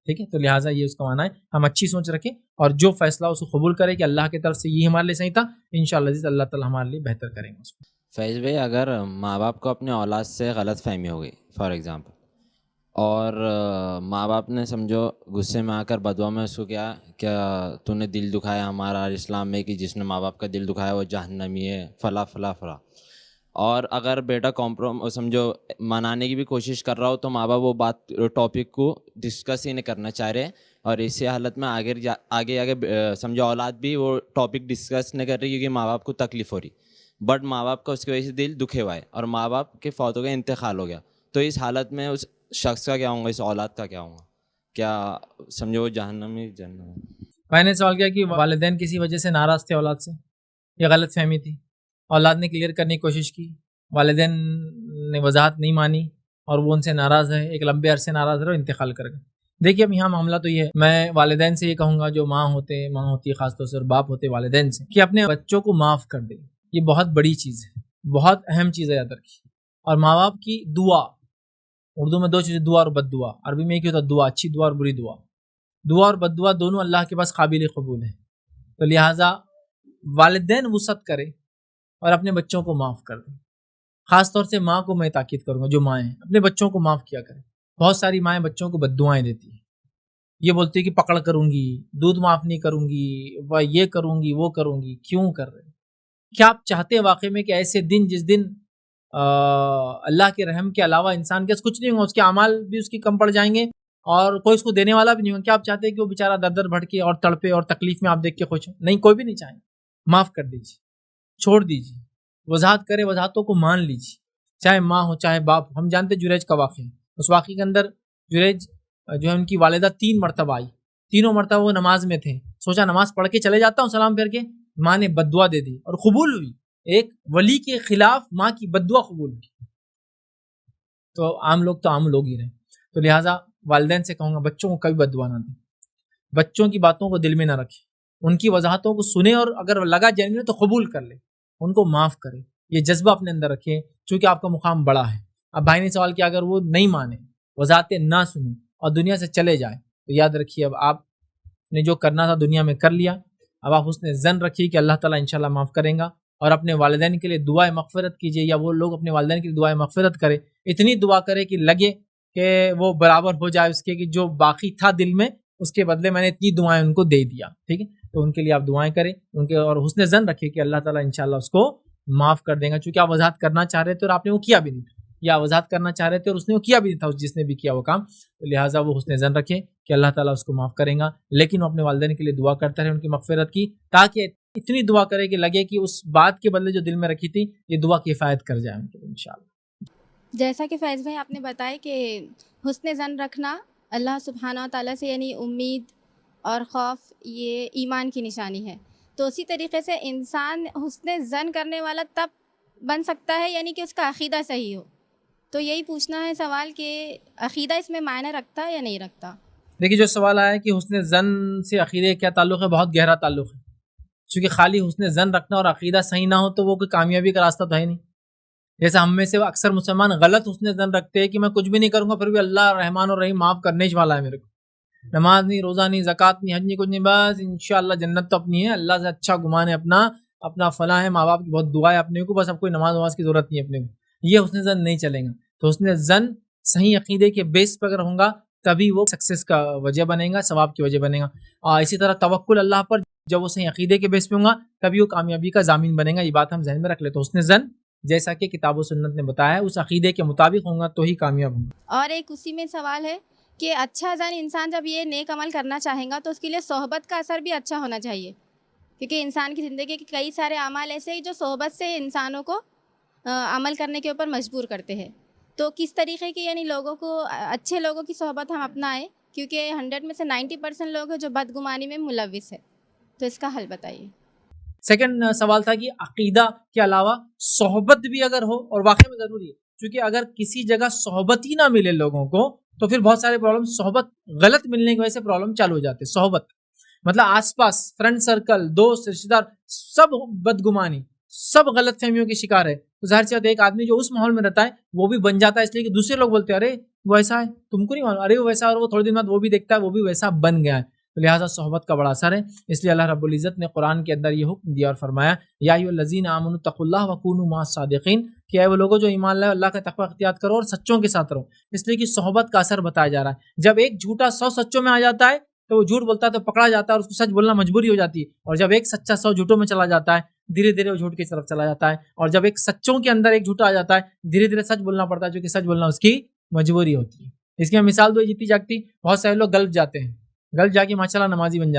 S1: ٹھیک ہے، تو لہٰذا یہ اس کا معنی ہے ہم اچھی سوچ رکھیں اور جو فیصلہ اس کو قبول کرے کہ اللہ کی طرف سے یہ ہمارے لیے صحیح تھا، انشاءاللہ اللہ تعالیٰ ہمارے لیے بہتر کریں گے اس کو.
S3: فیض بھائی اگر ماں باپ کو اپنے اولاد سے غلط فہمی ہو گئی فار ایگزامپل، اور ماں باپ نے سمجھو غصے میں آ کر بدوا میں اس کو کیا تو نے دل دکھایا ہمارا اسلام میں کہ جس نے ماں باپ کا دل دکھایا وہ جہنمی ہے فلاں فلاں فلاں، اور اگر بیٹا سمجھو منانے کی بھی کوشش کر رہا ہو تو ماں باپ وہ بات ٹاپک کو ڈسکس ہی نہیں کرنا چاہ رہے، اور اسی حالت میں آگے سمجھو اولاد بھی وہ ٹاپک ڈسکس نہیں کر رہی کیونکہ ماں باپ کو تکلیف ہو رہی، بٹ ماں باپ کا اس کی وجہ سے دل دکھے ہوا ہے اور ماں باپ کے فوت ہو گئے، انتقال ہو گیا. تو اس حالت میں اس شخص کا کیا ہوں گا، اس اولاد کا کیا ہوں گا؟ کیا سمجھو وہ جہنمی جنت؟
S1: میں نے سوال کیا کہ والدین کسی وجہ سے ناراض تھے اولاد سے، یہ غلط فہمی تھی، اولاد نے کلیئر کرنے کی کوشش کی، والدین نے وضاحت نہیں مانی اور وہ ان سے ناراض ہے، ایک لمبے عرصے ناراض رہے اور انتقال کر گئے. دیکھیے اب یہاں معاملہ تو یہ ہے، میں والدین سے یہ کہوں گا جو ماں ہوتی ہے خاص طور سے اور باپ ہوتے والدین سے کہ اپنے بچوں کو معاف کر دیں. یہ بہت بڑی چیز ہے، بہت اہم چیز ہے یاد رکھیے. اور ماں باپ کی دعا، اردو میں 2 چیزیں، دعا اور بد دعا. عربی میں ایک ہی ہوتا ہے دعا، اچھی دعا اور بری دعا. دعا اور بد دعا دونوں اللہ کے پاس قابل قبول ہیں. تو لہٰذا والدین وسعت کرے اور اپنے بچوں کو معاف کر دیں. خاص طور سے ماں کو میں تاکید کروں گا، جو مائیں ہیں اپنے بچوں کو معاف کیا کریں. بہت ساری مائیں بچوں کو بد دعائیں دیتی ہیں، یہ بولتی ہے کہ پکڑ کروں گی، دودھ معاف نہیں کروں گی، یہ کروں گی وہ کروں گی. کیوں کر رہے ہیں؟ کیا آپ چاہتے ہیں واقعی میں کہ ایسے دن جس دن اللہ کے رحم کے علاوہ انسان کے پاس کچھ نہیں ہوگا، اس کے اعمال بھی اس کی کم پڑ جائیں گے اور کوئی اس کو دینے والا بھی نہیں ہوگا؟ کیا آپ چاہتے ہیں کہ وہ بیچارہ در در بھٹکے اور تڑپے اور تکلیف میں آپ دیکھ کے خوش ہوں؟ نہیں، کوئی بھی نہیں چاہے. معاف کر دیجیے، چھوڑ دیجیے، وضاحت کرے، وضاحتوں کو مان لیجیے، چاہے ماں ہو چاہے باپ. ہم جانتے جریج کا واقعہ، اس واقعے کے اندر جریج جو ہے ان کی والدہ 3 مرتبہ آئی، تینوں مرتبہ وہ نماز میں تھے. سوچا نماز پڑھ کے چلے جاتا ہوں سلام پھیر کے، ماں نے بد دعا دے دی اور قبول ہوئی. ایک ولی کے خلاف ماں کی بد دعا قبول ہوئی. تو عام لوگ ہی رہے. تو لہٰذا والدین سے کہوں گا بچوں کو کبھی بد دعا نہ دیں، بچوں کی باتوں کو دل میں نہ رکھیں، ان کی وضاحتوں کو سنیں اور اگر لگا جینوین تو قبول کر لیں، ان کو معاف کریں. یہ جذبہ اپنے اندر رکھیں چونکہ آپ کا مقام بڑا ہے. اب بھائی نے سوال کیا اگر وہ نہیں مانے، وضاحتیں نہ سنیں اور دنیا سے چلے جائیں، تو یاد رکھیے اب آپ نے جو کرنا تھا دنیا میں کر لیا. اب آپ حسن ظن رکھیے کہ اللہ تعالیٰ انشاءاللہ معاف کریں گا. اور اپنے والدین کے لیے دعائیں مغفرت کیجیے، یا وہ لوگ اپنے والدین کے لیے دعائیں مغفرت کرے. اتنی دعا کرے کہ لگے کہ وہ برابر ہو جائے اس کے کہ جو باقی تھا دل میں اس کے بدلے میں نے اتنی دعائیں ان کو دے دیا. ٹھیک ہے، تو ان کے لیے آپ دعائیں کریں ان کے، اور حسن ظن رکھیں کہ اللہ تعالیٰ انشاءاللہ اس کو معاف کر دیں گا. چونکہ آپ وضاحت کرنا چاہ رہے تھے اور آپ نے وہ کیا بھی نہیں تھا، یا وضاحت کرنا چاہ رہے تھے اور اس نے وہ کیا بھی نہیں تھا، جس نے بھی کیا وہ کام. تو لہٰذا وہ حسن ظن رکھیں کہ اللہ تعالیٰ اس کو معاف کریں گا. لیکن وہ اپنے والدین کے لیے دعا کرتا رہے ان کی مغفرت کی، تاکہ اتنی دعا کرے کہ لگے کہ اس بات کے بدلے جو دل میں رکھی تھی یہ دعا کفایت کر جائے ان کے لیے انشاءاللہ.
S5: جیسا کہ فیض بھائی آپ نے بتایا کہ حسن ظن رکھنا اللہ سبحانہ و تعالیٰ سے، یعنی امید اور خوف یہ ایمان کی نشانی ہے. تو اسی طریقے سے انسان حسن ظن کرنے والا تب بن سکتا ہے یعنی کہ اس کا عقیدہ صحیح ہو. تو یہی پوچھنا ہے سوال کہ عقیدہ اس میں معنی رکھتا ہے یا نہیں رکھتا؟
S1: دیکھیے جو سوال آیا کہ حسن ظن سے عقیدے کیا تعلق ہے، بہت گہرا تعلق ہے. چونکہ خالی حسن ظن رکھنا اور عقیدہ صحیح نہ ہو تو وہ کوئی کامیابی کا راستہ تو ہے نہیں. جیسا ہم میں سے اکثر مسلمان غلط حسن ظن رکھتے ہیں کہ میں کچھ بھی نہیں کروں گا پھر بھی اللہ رحمان اور رحیم معاف کرنے والا ہے میرے کو. نماز نہیں، روزہ نہیں، زکوٰۃ نہیں، حج نہیں، کچھ نہیں، بس انشاءاللہ جنت تو اپنی ہے، اللہ سے اچھا گمان ہے، اپنا فلاں ہے، ماں باپ کی بہت دعا ہے اپنے کو، بس اب کوئی نماز کی ضرورت نہیں ہے اپنے کو. یہ حسن ظن نہیں چلے گا. تو حسن ظن صحیح عقیدے کے بیس پر اگر ہوں گا تبھی وہ سکسیس کا وجہ بنے گا، ثواب کی وجہ بنے گا. اور اسی طرح توکل اللہ پر جب وہ صحیح عقیدے کے بیس پہ ہوں گا تبھی وہ کامیابی کا ضامن بنے گا. یہ بات ہم ذہن میں رکھ لیں. تو حسن ظن جیسا کہ کتاب و سنت نے بتایا اس عقیدے کے مطابق ہوں گا تو ہی کامیاب ہوں گا.
S5: اور ایک اسی میں سوال ہے کہ اچھا ظن انسان جب یہ نیک عمل کرنا چاہے گا تو اس کے لیے صحبت کا اثر بھی اچھا ہونا چاہیے، کیونکہ انسان کی زندگی کے کئی سارے اعمال ایسے ہی جو صحبت سے انسانوں کو عمل کرنے کے اوپر مجبور کرتے ہیں. تو کس طریقے کی یعنی لوگوں کو، اچھے لوگوں کی صحبت ہم اپنائیں، کیونکہ 100 میں سے 90% لوگ ہیں جو بدگمانی میں ملوث ہے. تو اس کا حل بتائیے.
S1: سیکنڈ سوال تھا کہ عقیدہ کے علاوہ صحبت بھی اگر ہو، اور واقعی میں ضروری ہے، کیونکہ اگر کسی جگہ صحبت ہی نہ ملے لوگوں کو تو پھر بہت سارے پرابلم، صحبت غلط ملنے کی وجہ سے پرابلم چالو ہو جاتے. صحبت مطلب آس پاس فرینڈ سرکل، دوست، رشتہ دار سب بدگمانی، سب غلط فہمیوں کی شکار ہے. تو ظاہر سی بات ہے ایک آدمی جو اس ماحول میں رہتا ہے وہ بھی بن جاتا ہے، اس لیے کہ دوسرے لوگ بولتے ہیں ارے وہ ایسا ہے، تم کو نہیں معلوم، ارے وہ ویسا، اور وہ تھوڑے دن بعد وہ بھی دیکھتا ہے وہ بھی ویسا بن گیا ہے. تو لہٰذا صحبت کا بڑا اثر ہے. اس لیے اللہ رب العزت نے قرآن کے اندر یہ حکم دیا اور فرمایا یا ایھا الذین آمنوا اتقوا اللہ وکونوا مع الصادقین، کہ اے وہ لوگوں جو ایمان لائے اللہ کا تقوی اختیار کرو اور سچوں کے ساتھ رہو. اس لیے کہ صحبت کا اثر بتایا جا رہا ہے. جب ایک جھوٹا 100 سچوں میں آ جاتا ہے تو وہ جھوٹ بولتا ہے تو پکڑا جاتا ہے اور اس کو سچ بولنا مجبوری ہو جاتی ہے. اور جب ایک سچا 100 جھوٹوں میں چلا جاتا ہے دھیرے دھیرے وہ جھوٹ کی طرف چلا جاتا ہے. اور جب ایک سچوں کے اندر ایک جھوٹا آ جاتا ہے دھیرے دھیرے سچ بولنا پڑتا ہے، جو کہ سچ بولنا اس کی مجبوری ہوتی ہے. اس کی میں مثال دو جیتی جاگتی، بہت سارے لوگ گلف جاتے ہیں، گلف جا کے ماشاءاللہ نمازی بن جاتے ہیں.